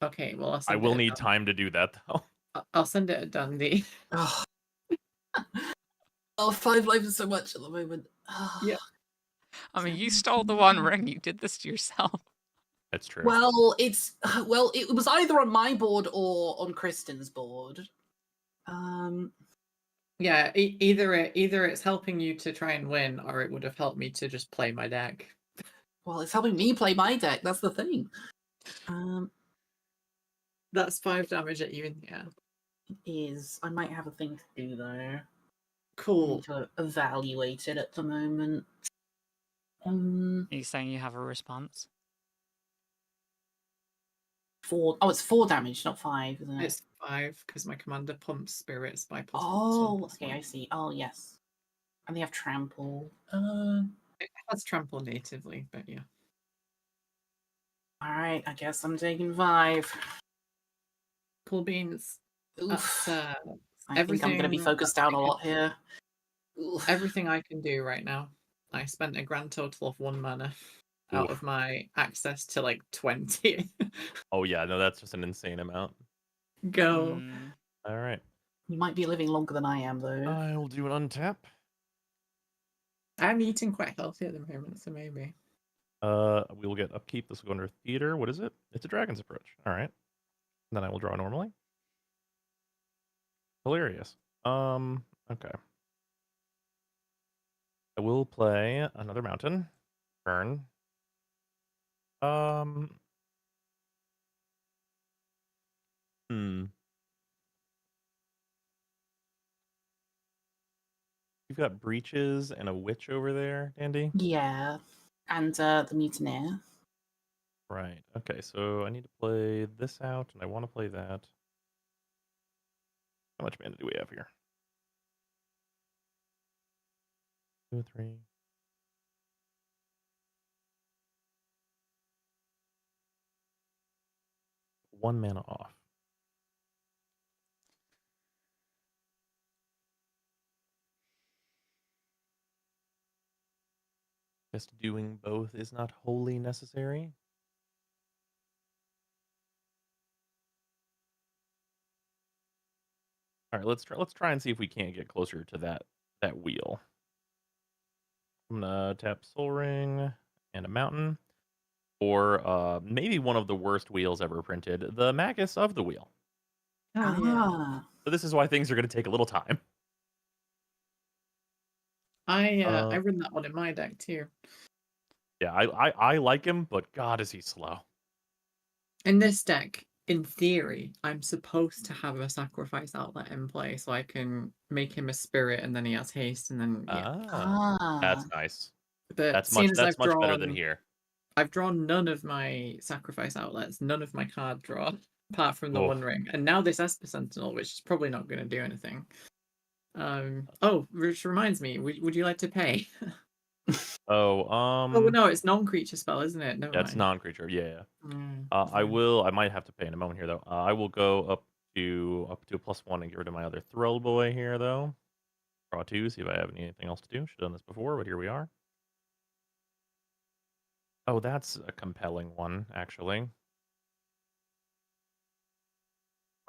Okay, well, I will need time to do that, though. I'll send it at Dandy. Oh. 5 life is so much at the moment. Yeah. I mean, you stole the one ring. You did this to yourself. That's true. Well, it was either on my board or on Kristen's board. Yeah, either it's helping you to try and win, or it would have helped me to just play my deck. Well, it's helping me play my deck. That's the thing. That's 5 damage at you in the air. It is. I might have a thing to do though. I Cool. need to evaluate it at the moment. Are you saying you have a response? 4. Oh, it's 4 damage, not 5, isn't it? It's 5 because my commander pumps spirits by +1. Oh, okay, I see. Oh, yes. And they have trample. It has trample natively, but yeah. Alright, I guess I'm taking 5. Cool beans. Oof. That's, I think I'm going to be focused down a lot here. Oof. everything I can do right now. I spent a grand total of 1 mana out of my access to like 20. Oh, yeah. No, that's just an insane amount. Go. All right. You might be living longer than I am, though. I'll do an untap. I'm eating quite healthy at the moment, so maybe. We will get upkeep. This will go under theater. What is it? It's a dragon's approach. All right. And then I will draw normally. Hilarious. Okay. I will play another mountain. Burn. You've got breaches and a witch over there, Dandy? Yeah. And the mutineer. Right. Okay, so I need to play this out, and I want to play that. How much mana do we have here? 2, 3. 1 mana off. Guess doing both is not wholly necessary. All right, let's try and see if we can't get closer to that wheel. I'm gonna tap Soul Ring and a mountain, or maybe one of the worst wheels ever printed, the Magus of the Wheel. Oh, yeah. Ah. So this is why things are gonna take a little time. I run that one in my deck too. Yeah, I like him, but God, is he slow. In this deck, in theory, I'm supposed to have a sacrifice outlet in play so I can make him a spirit and then he has haste and then That's Ah. nice. But That's seeing as much better than here. I've drawn none of my sacrifice outlets, none of my card draw, apart from the Oof. One Ring. And now this Esper Sentinel, which is probably not going to do anything. Oh, which reminds me, would you like to pay? Oh, Oh no, it's non-creature spell, isn't it? Never that's mind. non-creature. Yeah. Mm, I might have to pay in a moment here though. I will go up to a +1 and get rid of my other Thrill Boy here though. Draw 2, see if I have anything else to do. Should have done this before, but here we are. Oh, that's a compelling one, actually.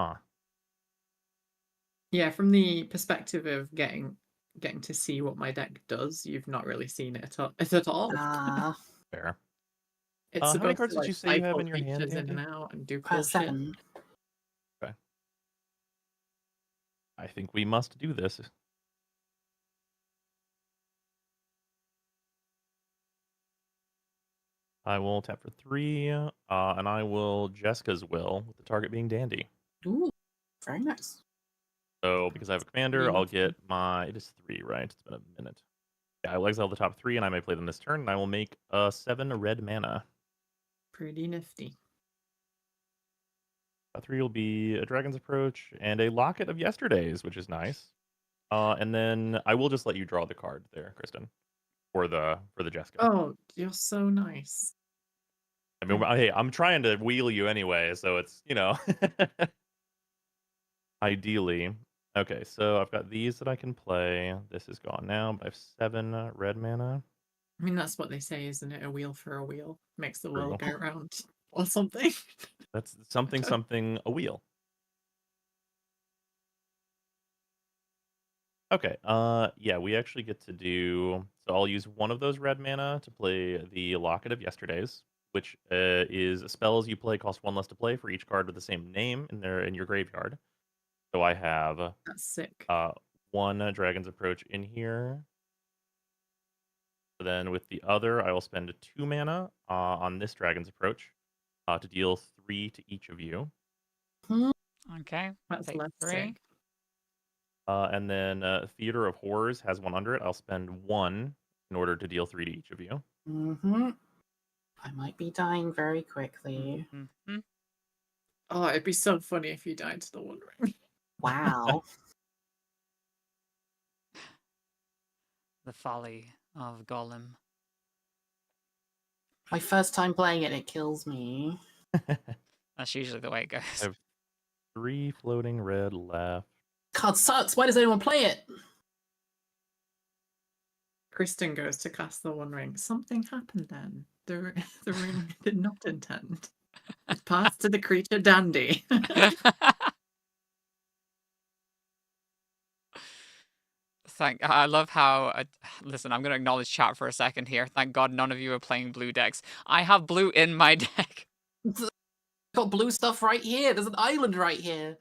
Huh. Yeah, from the perspective of getting to see what my deck does, you've not really seen it at all. Ah. Fair. It's How many supposed cards to did you like say you have cycle in your hand, creatures in and Dandy? out and do cool shit. 7. Okay. I think we must do this. I will tap for 3, and I will Jessica's Will, with the target being Dandy. Ooh, very nice. So, because I have a commander, I'll get my... It is 3, right? It's been a minute. Yeah, I will exile the top 3, and I may play them this turn, and I will make 7 red mana. Pretty nifty. 3 will be a Dragon's Approach and a Locket of Yesterdays, which is nice. And then I will just let you draw the card there, Kristen, for the Jessica. Oh, you're so nice. I mean, hey, I'm trying to wheel you anyway, so it's, you know, ideally. Okay, so I've got these that I can play. This is gone now, but I have 7 red mana. I mean, that's what they say, isn't it? A wheel for a wheel makes the world True. go round, or something. That's something, a wheel. Okay, yeah, we actually get to do... So I'll use one of those red mana to play the Locket of Yesterdays, which is spells you play cost 1 less to play for each card with the same name in your graveyard. So I have That's sick. 1 Dragon's Approach in here. Then with the other, I will spend 2 mana on this Dragon's Approach to deal 3 to each of you. Okay. That's take less 3. sick. And then Theater of Horrors has 1 under it. I'll spend 1 in order to deal 3 to each of you. Mm-hmm. I might be dying very quickly. Mm-hmm. Oh, it'd be so funny if you died to the One Ring. Wow. The folly of Golem. My first time playing it, it kills me. That's usually the way it goes. I have 3 floating red left. Card sucks. Why does anyone play it? Kristen goes to cast the One Ring. Something happened then. The ring did not intend. It passed to the creature Dandy. I love how... listen, I'm going to acknowledge chat for a second here. Thank God none of you are playing blue decks. I have blue in my deck. Got blue stuff right here. There's an island right here.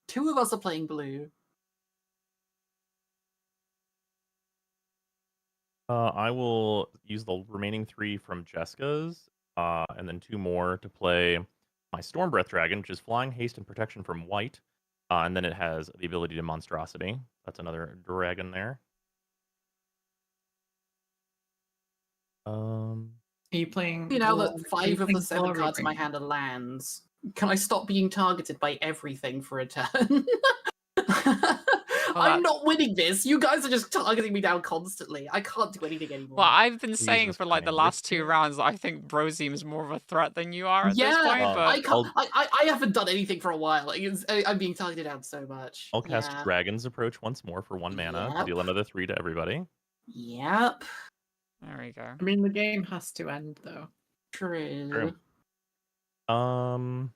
2 of us are playing blue. I will use the remaining 3 from Jessica's, and then 2 more to play my Stormbreath Dragon, which is flying, haste, and protection from white. And then it has the ability to Monstrosity. That's another dragon there. Are you playing? You know that Are 5 you of the playing 7 Glory cards in my Ring? hand are lands. Can I stop being targeted by everything for a turn? I'm not winning this. You guys are just targeting me down constantly. I can't do anything anymore. Well, I've been Jesus saying for like the Christ. last 2 rounds that I think Brozime is more of a threat than you are at this point, yeah, but I can't. I haven't done anything for a while. I'm being targeted down so much. I'll cast Yeah. Dragon's Approach once more for 1 mana to Yep. deal another 3 to everybody. Yep. there we go. I mean, the game has to end though. True. I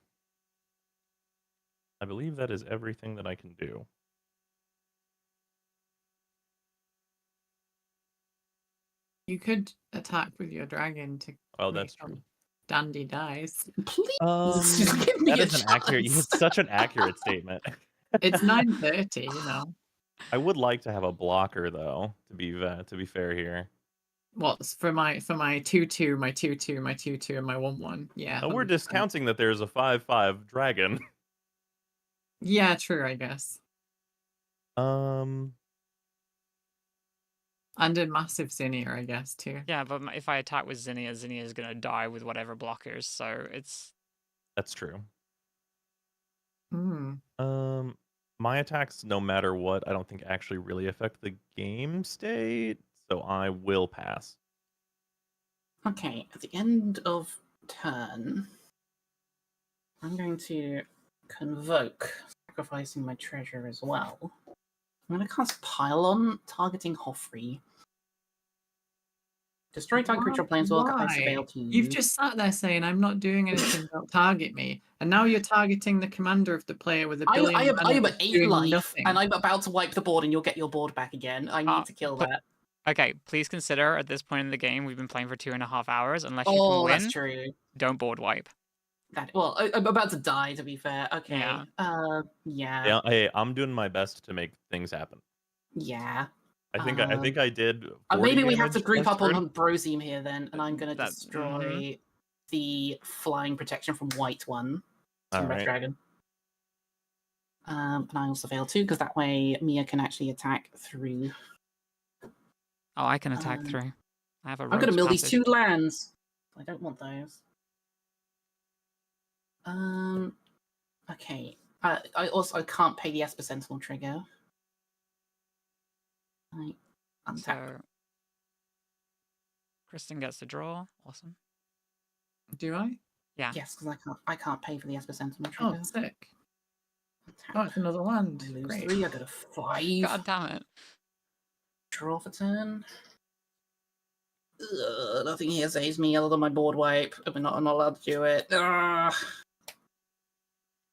believe that is everything that I can do. You could attack with your dragon to. Oh, that's make true. Dandy dies. Please, just give me That a is an accurate. chance. It's such an accurate statement. It's 9:30, you know. I would like to have a blocker though. To be fair here. What's for my 2/2, my 2/2, my 2/2, and my 1/1. Yeah. Now we're 100%. discounting that there's a 5/5 dragon. Yeah, true, I guess. Um. And a massive Zinnia, I guess, too. Yeah, but if I attack with Zinnia, Zinnia is gonna die with whatever blockers, so it's... That's true. Mm. My attacks, no matter what, I don't think actually really affect the game state, so I will pass. Okay, at the end of turn, I'm going to convoke, sacrificing my treasure as well. I'm going to cast Pylon, targeting Hoffrey. Destroy target creature or planeswalker I surveil to you. You've just sat there saying, I'm not doing anything, don't target me. And now you're targeting the commander of the player with a billion I am mana at 8 doing life, nothing. and I'm about to wipe the board, and you'll get your board back again. I need to kill that. Okay, please consider at this point in the game, we've been playing for 2.5 hours. Unless you Oh, can win, that's true. don't board wipe. Well, I'm about to die, to be fair. Okay. Yeah. Yeah. Hey, I'm doing my best to make things happen. Yeah. I think I did. Maybe we have to 40 group damage up last on Brozime here then, and I'm going to That's- destroy the flying protection from white one to All Red right. Dragon. And I also fail too, because that way Mia can actually attack through. Oh, I can attack through. I have a I'm going to rogue's mill these passage. 2 lands. I don't want those. Okay. I can't pay the Esper Sentinel trigger. I untap. So, Kristen gets to draw. Awesome. Do I? Yeah. Yes, because I can't pay for the Esper Sentinel Oh, trigger. sick. Untap. Oh, it's another land. I lose Great. 3, I go to 5. God damn it. Draw for turn. Nothing here saves me other than my board wipe. I'm not allowed to do it. I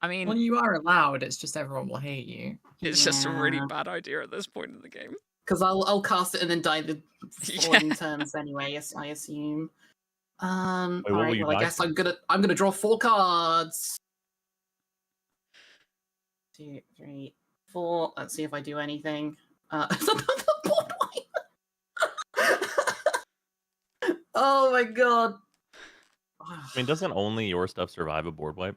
mean, Well, you are allowed, it's just everyone will hate you. it's just a really bad idea at this point in the game. Because I'll cast it and then die the following turns anyway. Yes, I assume. All what will right. you Well, I die guess to? I'm gonna draw 4 cards. 2, 3, 4. Let's see if I do anything. It's another board wipe. Oh my god. I mean, doesn't only your stuff survive a board wipe?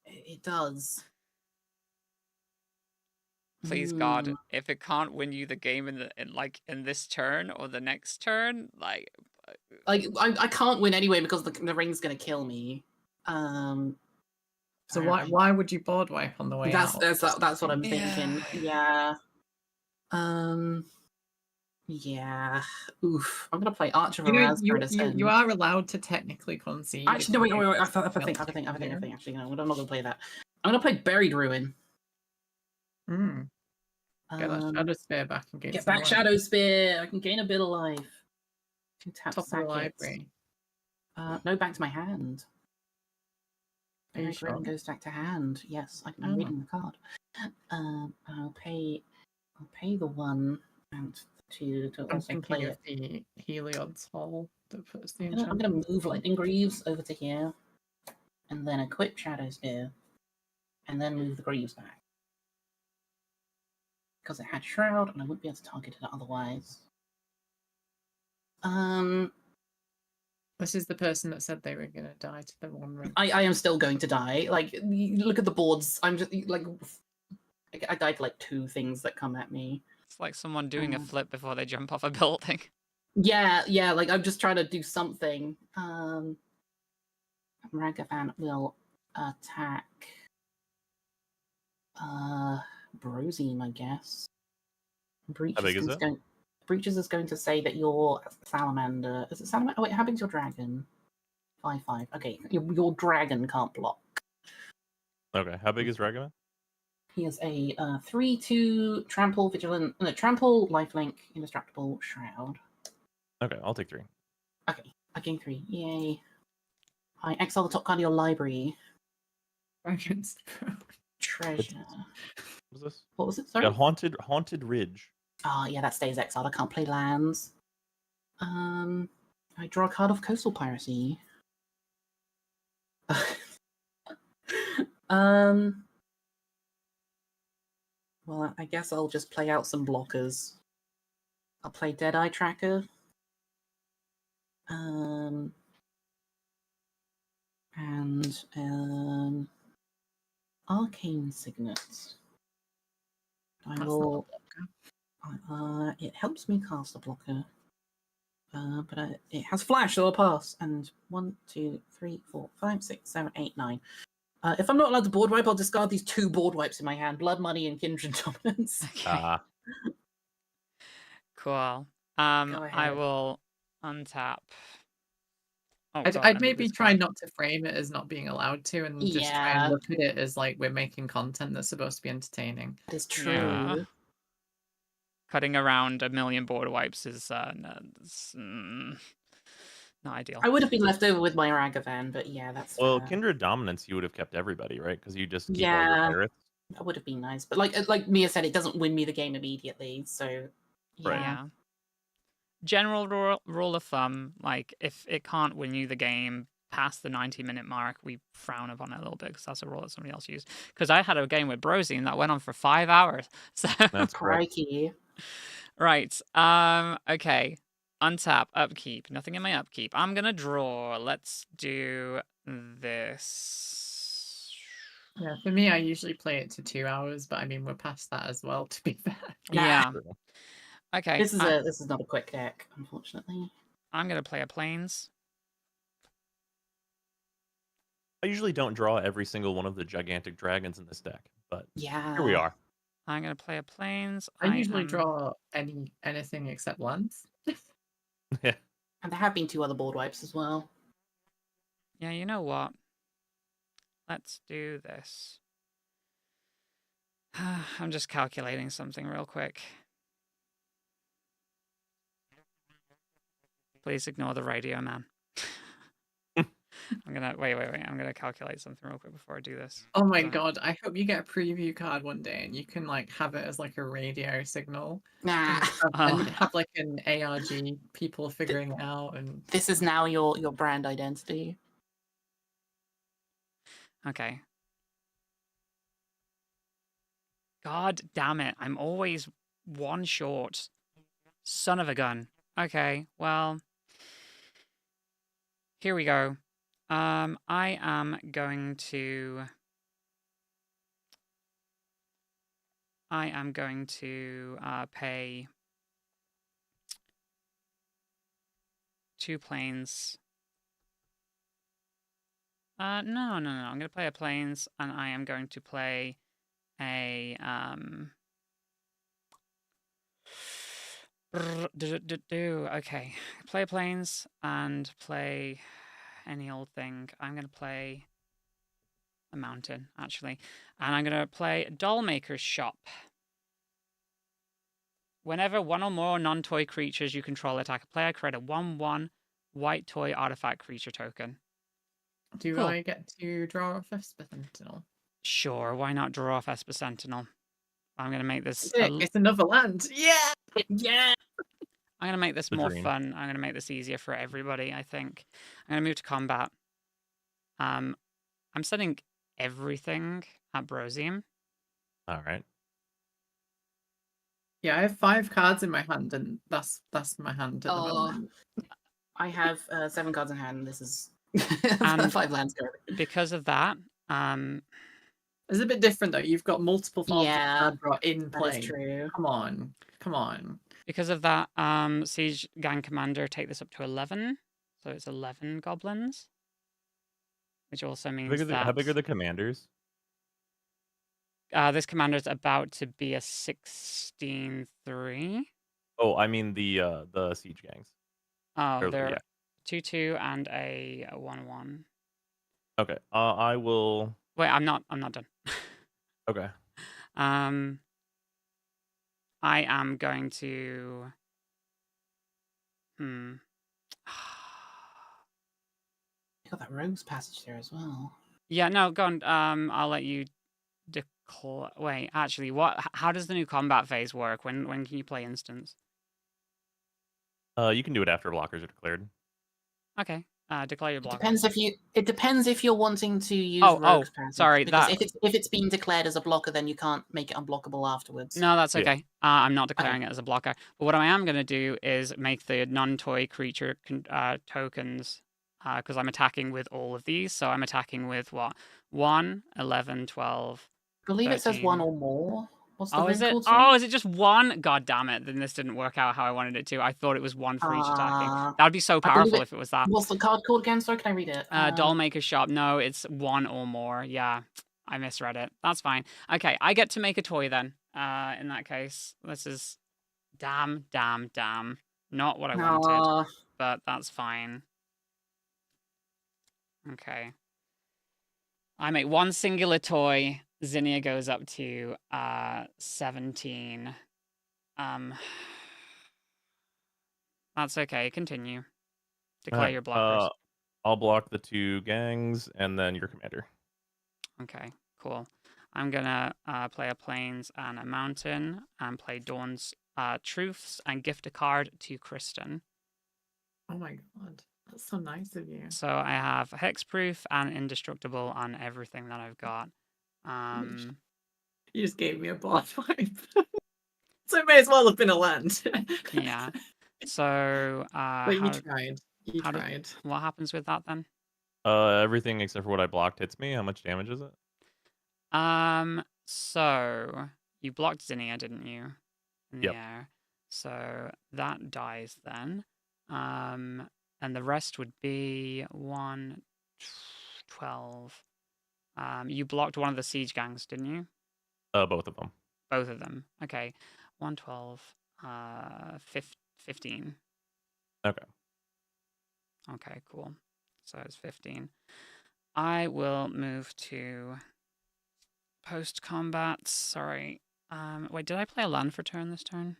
It does. Please God, if it can't win you the game in this turn or the next turn, like I can't win anyway because the ring's gonna kill me. So why would you board wipe on the way out? That's what I'm thinking. Yeah. Yeah. Oof. I'm gonna play Archer of Erasmus. You are allowed to technically concede. Actually, no, wait. I think. Actually, no, I'm not gonna play that. I'm gonna play Buried Ruin. Get that Shadow Spear back and get back Shadow Spear. I can gain a bit of life. Top of the library. No, back to my hand. Are you sure? Goes back to hand. Yes, I'm reading the card. I'll pay the 1 and 2 to also play it. The Heliod's Hall that puts the I'm gonna move Lightning Greaves over to here, and then equip Shadow Spear, and then move the Greaves back. Because it had Shroud, and I wouldn't be able to target it otherwise. This is the person that said they were going to die to the 1 ring. I am still going to die. Like, look at the boards. I'm just, like... I died to, like, 2 things that come at me. it's like someone doing a flip before they jump off a building. Yeah, like, I'm just trying to do something. Ragavan will attack... Brozime, I guess. How big is it? Breaches is going to say that your salamander. Is it salamander? Oh wait, how big's your dragon? 5/5. Okay, your dragon can't block. Okay, how big is Ragavan? He is a 3/2 trample, vigilant, no, trample, lifelink, indestructible, shroud. Okay, I'll take 3. Okay, I gain 3. Yay! I exile the top card of your library. Dragons. Treasure. What was this? What was it? Sorry. Yeah, Haunted Ridge. Yeah, that stays exiled. I can't play lands. I draw a card of coastal piracy. Well, I guess I'll just play out some blockers. I'll play Deadeye Tracker. And Arcane Signet. I will. It helps me cast a blocker. But it has flash, so I'll pass. And 1, 2, 3, 4, 5, 6, 7, 8, 9. If I'm not allowed to board wipe, I'll discard these 2 board wipes in my hand: Blood Money and Kindred Dominance. Okay. Cool. I will untap. Oh, I'd maybe try not to frame it as not being allowed to, and just try and look at it as like we're making content that's supposed to be entertaining. That is true. Yeah. Cutting around a million board wipes is not ideal. I would have been left over with my Ragavan, but yeah, that's well, Kindred Dominance, you would have kept everybody, right? Because you just keep all your pirates. That would have been nice, but like Mia said, it doesn't win me the game immediately, so yeah. Right. Yeah. General rule of thumb, like if it can't win you the game past the 90-minute mark, we frown upon it a little bit because that's a rule that somebody else used. Because I had a game with Brozime that went on for 5 hours. So that's crikey. Right. Okay. Untap, upkeep. Nothing in my upkeep. I'm gonna draw. Let's do this. Yeah, for me, I usually play it to 2 hours, but I mean we're past that as well. To be fair. Yeah. Okay. This is not a quick deck, unfortunately. I'm gonna play a plains. I usually don't draw every single one of the gigantic dragons in this deck, but here we are. I'm gonna play a plains. I usually draw anything except lands. Yeah. And there have been 2 other board wipes as well. Yeah, you know what? Let's do this. I'm just calculating something real quick. Please ignore the radio, man. I'm gonna wait. I'm gonna calculate something real quick before I do this. Oh my god! I hope you get a preview card one day and you can like have it as like a radio signal. Nah. And have like an ARG people figuring it out. And this is now your brand identity. Okay. God damn it! I'm always 1 short. Son of a gun. Okay, well, here we go. I am going to pay 2 plains. No. I'm going to play a plains, and I am going to play a Okay, play plains and play any old thing. I'm going to play a mountain, actually. And I'm going to play Dollmaker's Shop. Whenever 1 or more non-toy creatures you control attack a player, create a 1/1 white toy artifact creature token. Do I get to draw off Esper Sentinel? Sure, why not draw off Esper Sentinel? I'm going to make this... It's another land! Yeah! Yeah! I'm going to make this more fun. I'm going to make this easier for everybody, I think. I'm going to move to combat. I'm setting everything at Brozime. All right. Yeah, I have 5 cards in my hand, and that's my hand at the moment. I have 7 cards in hand. This is 5 lands currently. Because of that, it's a bit different though. You've got multiple forms of card draw in play. That is true. Come on. Because of that, Siege Gang Commander take this up to 11. So it's 11 goblins. Which also means How big are the commanders? this commander's about to be a 16-3. Oh, I mean the siege gangs. Oh, Or, they're yeah. 2-2 and a 1-1. Okay. I will. Wait, I'm not done. Okay. I am going to. You got that rogue's passage there as well. Yeah, no, go on. I'll let you declare. Wait, actually, what? How does the new combat phase work? When can you play instance? You can do it after blockers are declared. Okay. Declare your It blockers. depends if you. It depends if you're wanting to use Oh, rogue's passage. sorry, Because that- if it's been declared as a blocker, then you can't make it unblockable afterwards. No, that's Yeah. okay. I'm not declaring it as a blocker. But what I am going to do is make the non-toy creature tokens, because I'm attacking with all of these. So I'm attacking with what? 1, 11, 12. I believe it says 13. one or more. What's the Oh, is rune it? called? Oh, is it just one? God damn it! Then this didn't work out how I wanted it to. I thought it was one for each attacking. That would be so I believe powerful it- if it was that. What's the card called again? Sorry, can I read it? Dollmaker shop. No, it's 1 or more. Yeah, I misread it. That's fine. Okay, I get to make a toy then. In that case, this is damn. Not what I wanted, but that's fine. Okay. I make one singular toy. Zinnia goes up to 17. That's okay. Continue. Declare Alright, your blockers. I'll block the 2 gangs and then your commander. Okay, cool. I'm gonna play a plains and a mountain and play Dawn's Truths and gift a card to Kristen. Oh my god, that's so nice of you. So I have hexproof and indestructible on everything that I've got. You just gave me a boss vibe. So it may as well have been a land. Yeah. So but you tried. You tried. What happens with that then? Everything except for what I blocked hits me. How much damage is it? So you blocked Zinnia, didn't you? In the Yep. air. So that dies then. And the rest would be 1, 12. You blocked one of the siege gangs, didn't you? Both of them. Both of them. Okay. 1, 12, 15. Okay. Okay, cool. So it's 15. I will move to post-combat. Sorry. Wait, did I play a land for turn this turn?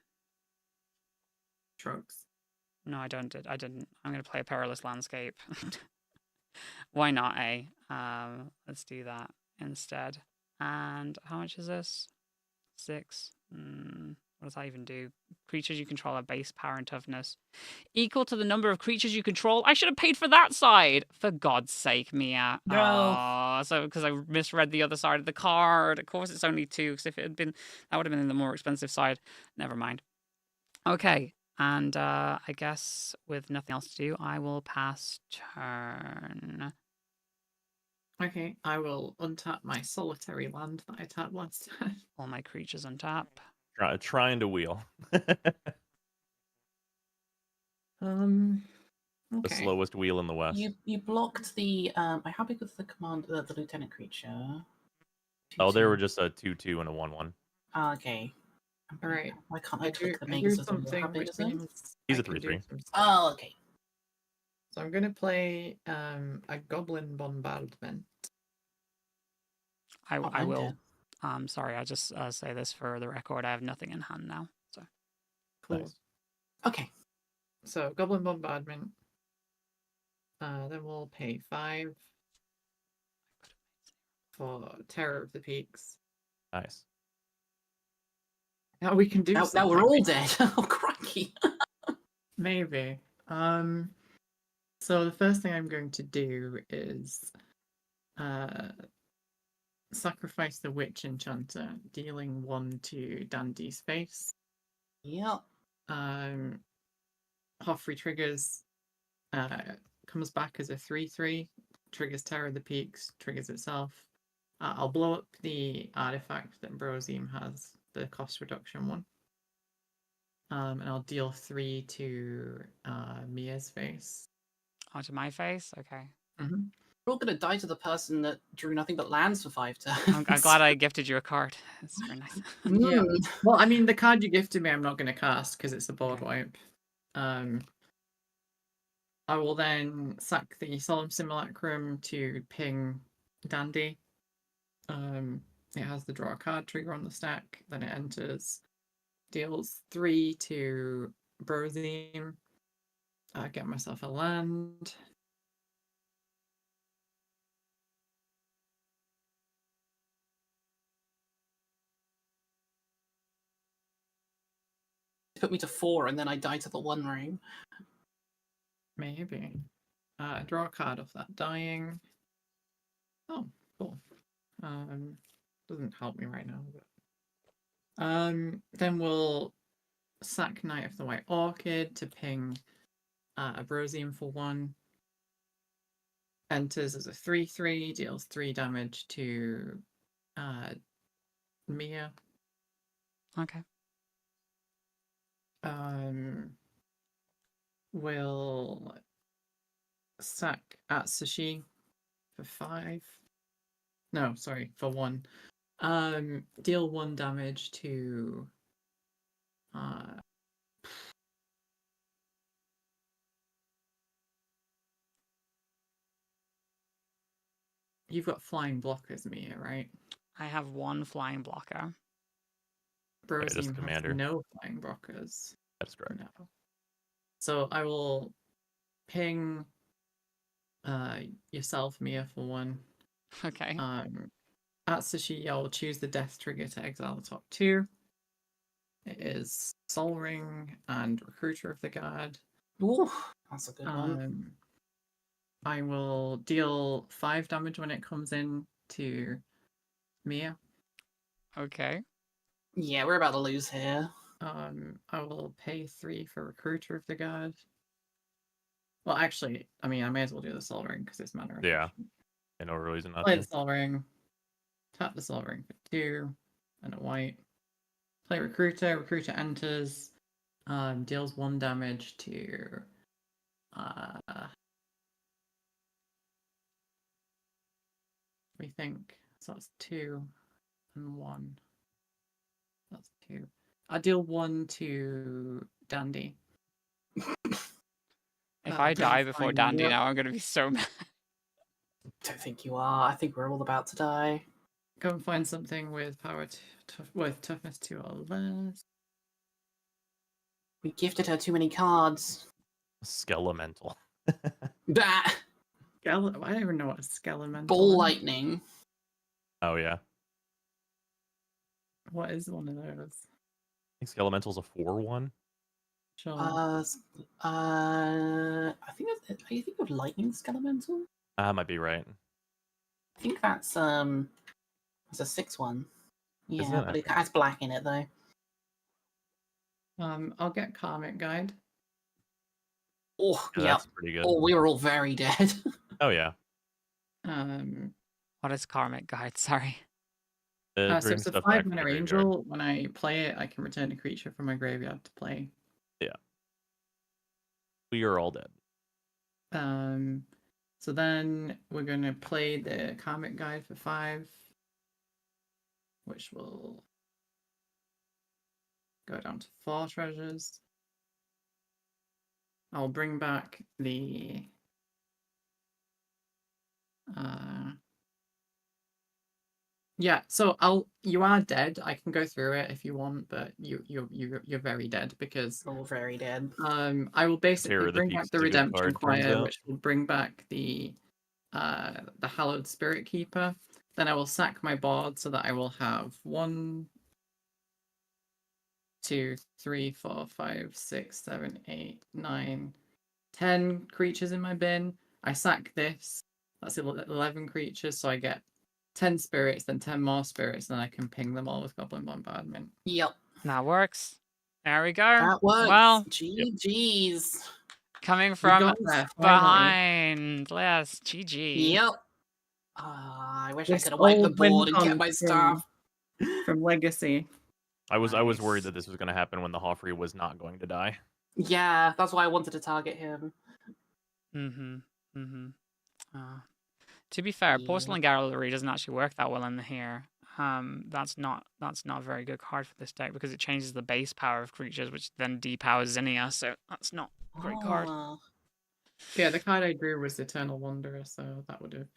Trucks. No, I didn't. I'm going to play a perilous landscape. Why not, eh? Let's do that instead. And how much is this? 6. What does that even do? Creatures you control have base power and toughness equal to the number of creatures you control. I should have paid for that side. For God's sake, Mia. No. So because I misread the other side of the card. Of course, it's only 2. Because if it had been, that would have been the more expensive side. Never mind. Okay. And I guess with nothing else to do, I will pass turn. Okay, I will untap my solitary land that I tapped last time. All my creatures untap. Trying to wheel. Okay. The slowest wheel in the west. You blocked the. How big was the command? The lieutenant creature. Oh, they were just a 2/2 and a 1/1. Okay. All right. Why can't I click the I do Megas? something How big which is it? means He's I a can do 3/3. some stuff. Oh, okay. So I'm gonna play a goblin bombardment. I will. Dead. Sorry, I just say this for the record. I have nothing in hand now. So Cool. Nice. Okay. So goblin bombardment. Then we'll pay 5 for Terror of the Peaks. Nice. Now we can do Now something. we're all dead. Oh, crikey. Maybe. So the first thing I'm going to do is sacrifice the witch enchanter, dealing 1 to Dandy's face. Yep. Hoffrey triggers, comes back as a 3/3, triggers Terror of the Peaks, triggers itself. I'll blow up the artifact that Brozime has, the cost reduction one. And I'll deal 3 to Mia's face. onto my face. Okay. We're all gonna die to the person that drew nothing but lands for 5 turns. I'm glad I gifted you a card. That's very nice. Yeah. Mm. Well, I mean, the card you gifted me, I'm not going to cast because it's a board Okay. wipe. I will then sack the Solemn Simulacrum to ping Dandy. It has the draw a card trigger on the stack. Then it enters, deals 3 to Brozime. Get myself a land. Put me to 4, and then I die to the One Ring. Maybe. Draw a card off that dying. Oh, cool. Doesn't help me right now. But... then we'll sack Knight of the White Orchid to ping a Brozime for 1. Enters as a 3/3, deals 3 damage to Mia. Okay. We'll sack Atsushi for 5. No, sorry, for 1. Deal 1 damage to you've got flying blockers, Mia, right? I have 1 flying blocker. Right, as Brozime has commander. no flying blockers. That's correct. No. So I will ping yourself, Mia, for 1. Okay. Atsushi, I will choose the death trigger to exile the top 2. It is Soul Ring and Recruiter of the Guard. Ooh, that's a good one. I will deal 5 damage when it comes in to Mia. Okay. Yeah, we're about to lose here. I will pay 3 for Recruiter of the Guard. Well, actually, I mean, I may as well do the Soul Ring because it's mana. Yeah. No reason not Play to. the Soul Ring. Tap the Soul Ring for 2 and a white. Play Recruiter. Recruiter enters. Deals 1 damage to we think. So that's 2 and 1. That's 2. I deal 1 to Dandy. If I die before fine, Dandy yep. now, I'm gonna be so mad. Don't think you are. I think we're all about to die. Go and find something with power with toughness 2 or less. We gifted her too many cards. Skelemental. That I don't even know what a skelemental Ball is. lightning. Oh yeah. What is one of those? I think Skelemental's a 4/1. Sure. I think that's, are you thinking of lightning skelemental? I might be right. I think that's it's a 6/1. Yeah, Isn't it? but it has black in it though. I'll get Karmic Guide. Oh, Yeah, yeah. that's pretty good. Oh, we were all very dead. Oh yeah. What is Karmic Guide? Sorry. It So brings it's a stuff back 5 from the mana graveyard. angel. When I play it, I can return a creature from my graveyard to play. Yeah. We are all dead. So then we're gonna play the Karmic Guide for 5, which will go down to 4 treasures. I'll bring back the yeah, so you are dead. I can go through it if you want, but you're very dead because We're all very dead. I will basically Terror of the bring back Peaks the is a good Redemption card, turns Choir, out. which will bring back the Hallowed Spirit Keeper. Then I will sack my board so that I will have 1, 2, 3, 4, 5, 6, 7, 8, 9, 10 creatures in my bin. I sack this. That's 11 creatures, so I get 10 spirits, then 10 more spirits, then I can ping them all with Goblin Bombardment. Yep. That works. There we go. That works. Well, GG's. coming We from got there, finally. behind. Yes, GG. Yep. I wish This I could have wiped the old win board and kept con my stuff. from Legacy. I was worried Nice. that this was going to happen when the Hoffrey was not going to die. Yeah, that's why I wanted to target him. To be fair, Yeah. Porcelain Gallery doesn't actually work that well in here. That's not a very good card for this deck because it changes the base power of creatures, which then depowers Zinnia, so that's not a great card. Ah. Yeah, the card I drew was Eternal Wanderer, so that would have.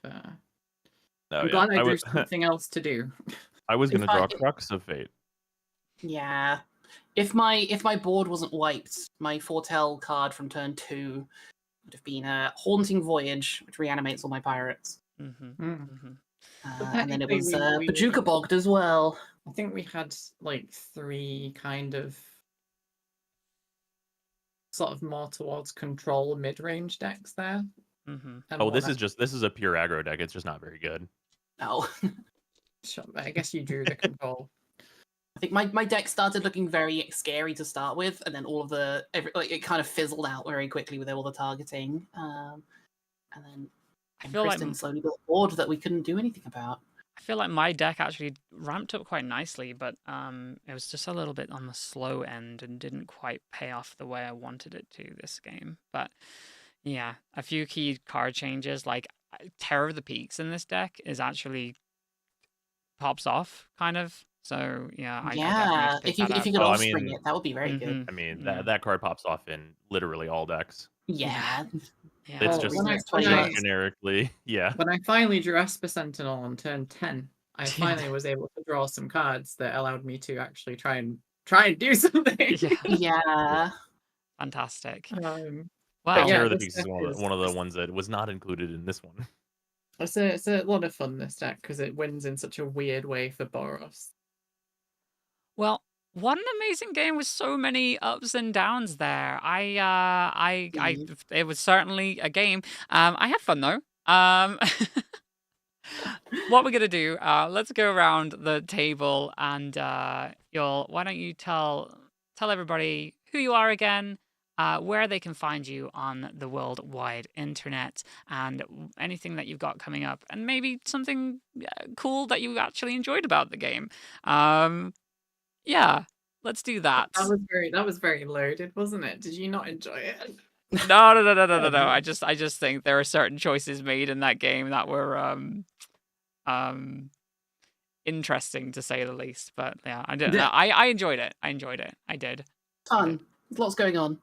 No, I'm yeah. glad I drew was, something else to do. I was going to If I- draw Crux of Fate. Yeah. If my board wasn't wiped, my foretell card from turn 2 would have been a Haunting Voyage, which reanimates all my pirates. And then it was Bajuka Bogged as well. I think we had like 3 kind of sort of more towards control mid-range decks there. And Oh, one this is a pure aggro deck. It's just not very good. Oh. Sure, I guess you drew the control. I think my deck started looking very scary to start with, and then all of it kind of fizzled out very quickly with all the targeting. And then I feel like Kristen slowly built a board that we couldn't do anything about. I feel like my deck actually ramped up quite nicely, but it was just a little bit on the slow end and didn't quite pay off the way I wanted it to this game. But yeah, a few key card changes, like Terror of the Peaks in this deck is actually pops off, kind of. So yeah, I definitely if you could Oh, I offspring mean- it, that would be very good. I mean, Yeah. that card pops off in literally all decks. Yeah. Yeah. It's Oh, just when I- generically, yeah. When I finally drew Esper Sentinel on turn 10, I finally was able to draw some cards that allowed me to actually try and do something. Yeah. Yeah. Fantastic. Yeah, Wow. Terror of the this Peaks is deck one of the ones that was not included in this one. It's a lot of fun, this deck, because it wins in such a weird way for Boros. Well, what an amazing game with so many ups and downs there. It was certainly a game. I had fun though. What we're gonna do? Let's go around the table and why don't you tell everybody who you are again, where they can find you on the worldwide internet, and anything that you've got coming up, and maybe something cool that you actually enjoyed about the game. Yeah, let's do that. That was very loaded, wasn't it? Did you not enjoy it? No. I just think there are certain choices made in that game that were interesting to say the least. But yeah, I did. I enjoyed it. I did. Fun. There's lots going on.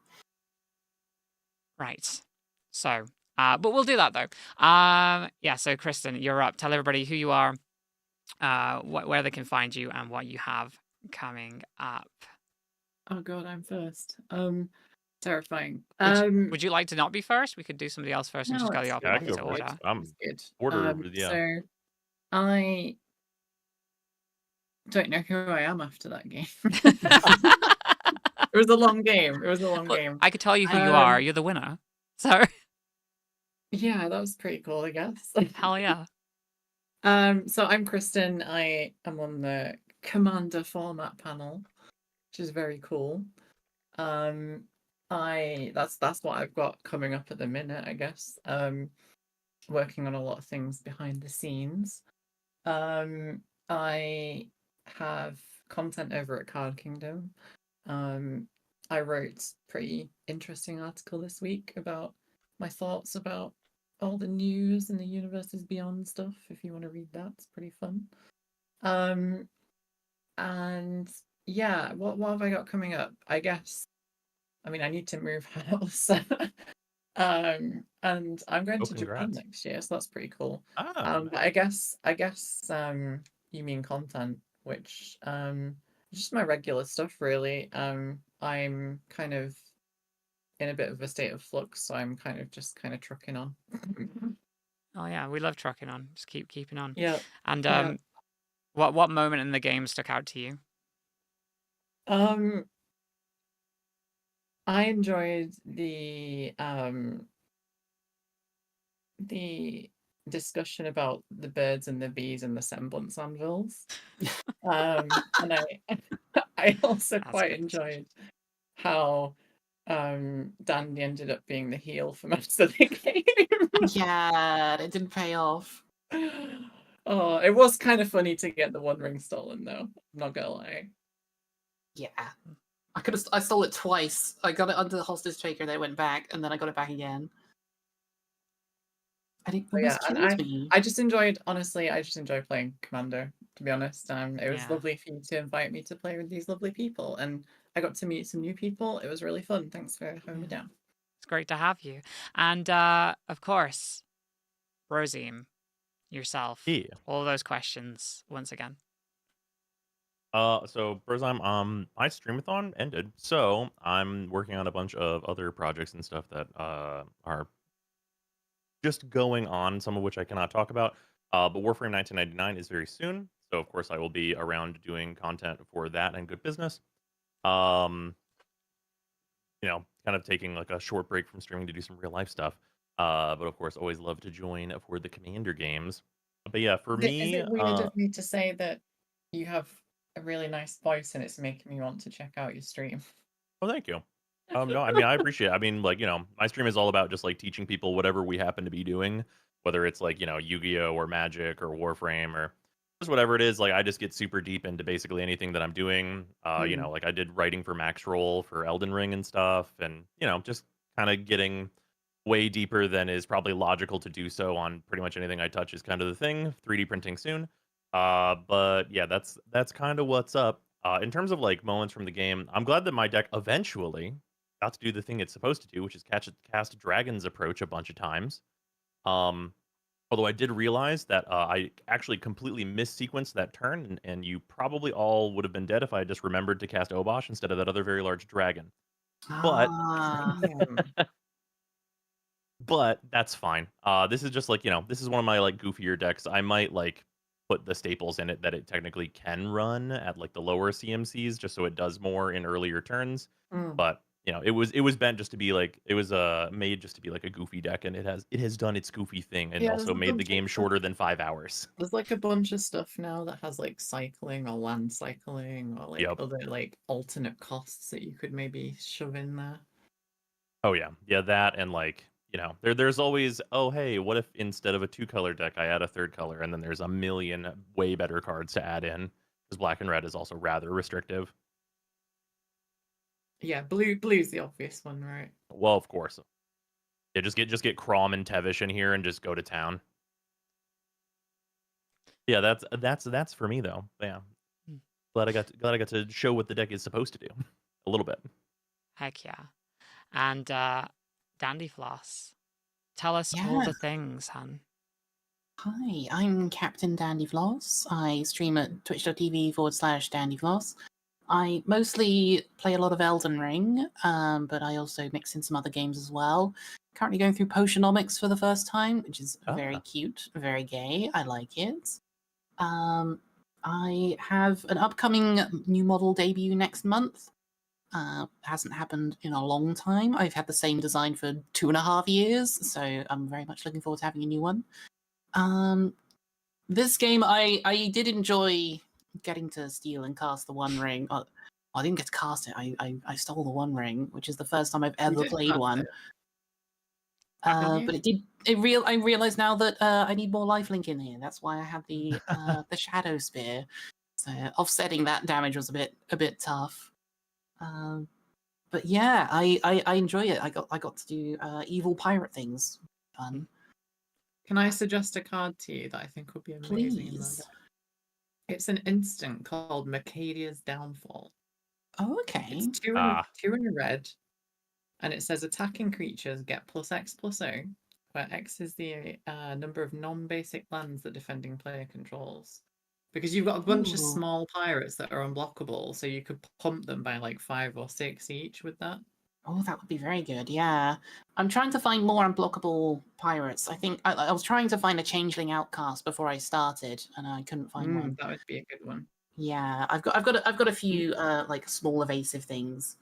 Right. So, but we'll do that though. Yeah. So, Kristen, you're up. Tell everybody who you are, where they can find you, and what you have coming up. Oh god, I'm first. Terrifying. Would you like to not be first? We could do somebody else first and No, just go the it's opposite Yeah, I can go order. first. I'm good. order, yeah. So I don't know who I am after that game. It was a long game. I could tell you who you are. You're the winner. So Yeah, that was pretty cool, I guess. hell yeah. So I'm Kristen. I am on the Commander format panel, which is very cool. That's what I've got coming up at the minute, I guess. Working on a lot of things behind the scenes. I have content over at Card Kingdom. I wrote a pretty interesting article this week about my thoughts about all the news and the universes beyond stuff. If you want to read that, it's pretty fun. And yeah, what have I got coming up? I guess, I mean, I need to move house. And I'm going to Japan congrats. next year, so that's pretty cool. Ah, But I guess you mean content, which just my regular stuff really. I'm kind of in a bit of a state of flux, so I'm kind of trucking on. Oh yeah, we love trucking on. Just keeping on. Yeah. And Yeah. what moment in the game stuck out to you? I enjoyed the discussion about the birds and the bees and the semblance anvils. And I also That's quite good enjoyed how Dandy ended up being the heel for most of the game. Yeah, it didn't pay off. Oh, it was kind of funny to get the One Ring stolen, though. I'm not gonna lie. Yeah. I stole it twice. I got it under the hostage taker, then it went back, and then I got it back again. it But almost yeah, and kills me. I just enjoyed, honestly, I just enjoy playing Commander, to be honest. It was Yeah. lovely for you to invite me to play with these lovely people, and I got to meet some new people. It was really fun. Thanks for having me Yeah. down. It's great to have you. And of course, Brozime, yourself. Yeah. All those questions once again. So Brozime, my streamathon ended, so I'm working on a bunch of other projects and stuff that are just going on, some of which I cannot talk about. But Warframe 1999 is very soon, so of course I will be around doing content for that and good business. Um, kind of taking like a short break from streaming to do some real life stuff. But of course, always love to join for the Commander games. But yeah, for Is me, it weird of me to say that you have a really nice voice and it's making me want to check out your stream? oh, thank you. No, I mean, I appreciate it. I mean, like, my stream is all about just like teaching people whatever we happen to be doing, whether it's like, Yu-Gi-Oh or Magic or Warframe or just whatever it is. Like, I just get super deep into basically anything that I'm doing. Mm. Like I did writing for Max Roll for Elden Ring and stuff, and just kind of getting way deeper than is probably logical to do so on pretty much anything I touch is kind of the thing. 3D printing soon. But yeah, that's kind of what's up. In terms of like moments from the game, I'm glad that my deck eventually got to do the thing it's supposed to do, which is cast Dragon's Approach a bunch of times. Um, Although I did realize that I actually completely missequenced that turn, and you probably all would have been dead if I had just remembered to cast Obosh instead of that other very large dragon. But Ah, but that's fine. This is just like, this is one of my like goofier decks. I might like put the staples in it that it technically can run at like the lower CMCs just so it does more in earlier turns. Mm. But, it was meant just to be like it was made just to be like a goofy deck, and it has done its goofy thing and Yeah, there's also a made the bunch of game stuff. shorter than 5 hours. There's like a bunch of stuff now that has like cycling or land cycling or like Yep. other like alternate costs that you could maybe shove in there. Oh yeah. Yeah, that and like, there's always, oh hey, what if instead of a 2-color deck I add a third color, and then there's a million way better cards to add in because black and red is also rather restrictive. Yeah, blue's the obvious one, right? Well, of course. Yeah, just get Crom and Tevish in here and just go to town. Yeah, that's for me though. Yeah. Hmm. Glad I got to show what the deck is supposed to do. A little bit. Heck yeah. And Dandyfloss, tell us all yeah. the things, hun. Hi, I'm Captain Dandyfloss. I stream at twitch.tv/Dandyfloss. I mostly play a lot of Elden Ring, but I also mix in some other games as well. Currently going through Potionomics for the first time, which is very Ah. cute, very gay. I like it. I have an upcoming new model debut next month. Hasn't happened in a long time. I've had the same design for 2.5 years, so I'm very much looking forward to having a new one. This game, I did enjoy getting to steal and cast the One Ring. I didn't get to cast it. I stole the One Ring, which is the first time I've ever did played cast one. it. Haven't you? But I realized now that I need more lifelink in here. That's why I have the the Shadow Spear. So offsetting that damage was a bit tough. But yeah, I enjoy it. I got to do evil pirate things. Fun. Can I suggest a card to you that I think would be amazing in that Please. deck? It's an instant called Mercadia's Downfall. Oh, okay. It's two in a red, and it says attacking creatures get +X/+O, where X is the number of non-basic lands that defending player controls. Because you've got a bunch of Ooh. small pirates that are unblockable, so you could pump them by like 5 or 6 each with that. Oh, that would be very good. Yeah, I'm trying to find more unblockable pirates. I think I was trying to find a changeling outcast before I started, and I couldn't find one. That would be a good one. Yeah, I've got a few like small evasive things.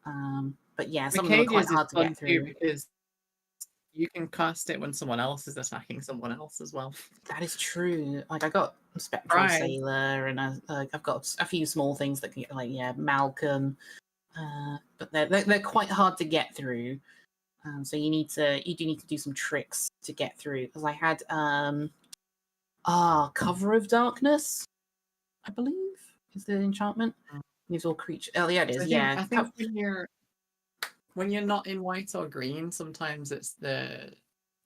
But yeah, some of them are quite Mercadia's is hard to fun get too through. because you can cast it when someone else is attacking someone else as well. That is true. Like I got Spectral Right. Sailor, and I've got a few small things that can get like Malcolm. But they're quite hard to get through. So you do need to do some tricks to get through. Because I had Cover of Darkness, I believe, is the enchantment. These all creatures. Oh yeah, it is. I think when you're not in white or green, sometimes it's the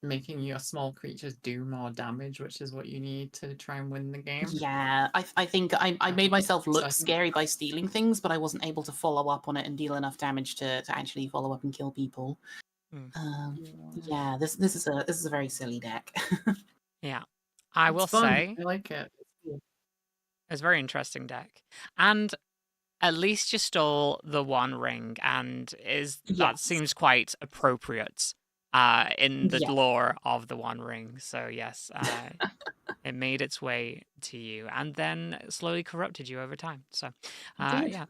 making your small creatures do more damage, which is what you need to try and win the game. Yeah, I think I made myself So I look think- scary by stealing things, but I wasn't able to follow up on it and deal enough damage to actually follow up and kill people. Yeah, this is a very silly deck. Yeah, I It's will fun. say I like it. It's cool. it's a very interesting deck, and at least you stole the one ring, and that Yes. seems quite appropriate in the Yeah. lore of the one ring. So yes, it made its way to you, and then slowly corrupted you over time. So Did. yeah.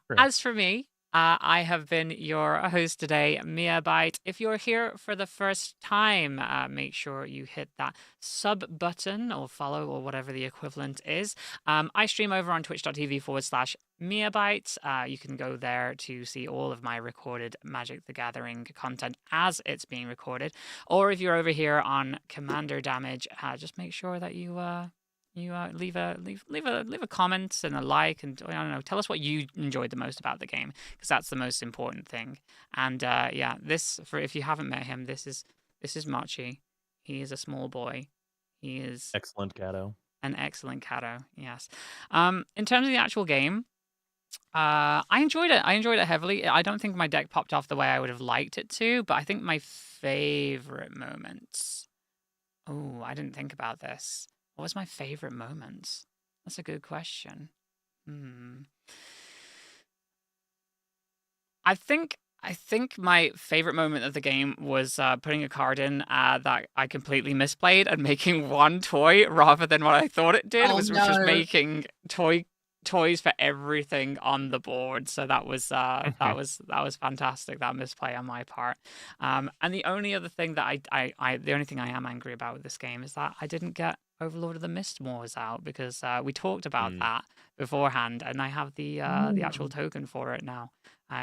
True. As for me, I have been your host today, miabyte. If you're here for the first time, make sure you hit that sub button or follow or whatever the equivalent is. I stream over on twitch.tv/miabyte. You can go there to see all of my recorded Magic the Gathering content as it's being recorded. Or if you're over here on Commander Damage, just make sure that you leave a comment and a like, and I don't know, tell us what you enjoyed the most about the game, because that's the most important thing. And yeah, if you haven't met him, this is Machi. He is a small boy. He is Excellent Cato. an excellent Kato. Yes. In terms of the actual game, I enjoyed it. I enjoyed it heavily. I don't think my deck popped off the way I would have liked it to, but I think my favorite moments. Oh, I didn't think about this. What was my favorite moment? That's a good question. I think my favorite moment of the game was putting a card in that I completely misplayed and making one toy rather than what I thought it did, which was making toys for everything on the board. So that was fantastic, that misplay on my part. And the only other thing that the only thing I am angry about with this game is that I didn't get Overlord of the Mistmoors out, because we talked about that beforehand, and I have the actual token for it now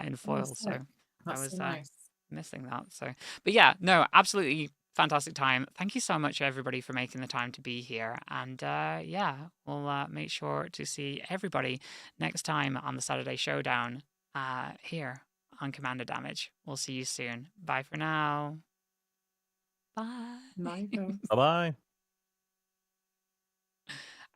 in foil. So I was nice. missing that. So, but yeah, no, absolutely fantastic time. Thank you so much, everybody, for making the time to be here. And yeah, we'll make sure to see everybody next time on the Saturday Showdown here on Commander Damage. We'll see you soon. Bye for now. Bye. Bye-bye.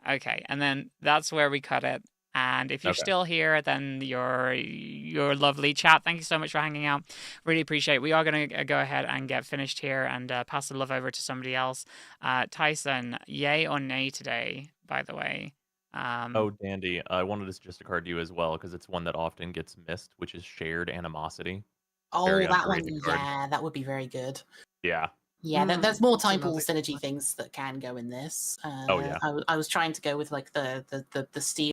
Okay, and then that's where we cut it. And if you're still here, then you're lovely chat. Thank you so much for hanging out. Really appreciate it. We are going to go ahead and get finished here and pass the love over to somebody else. Tyson, yay or nay today, by the way? Oh, Dandy, I wanted to just card you as well, because it's one that often gets missed, which is Shared Animosity. Oh, Very that one, underrated card. yeah, that would be very good. Yeah. Yeah, there's more time pool another good synergy things that can go in this. Oh, yeah. I was trying to go with like the steal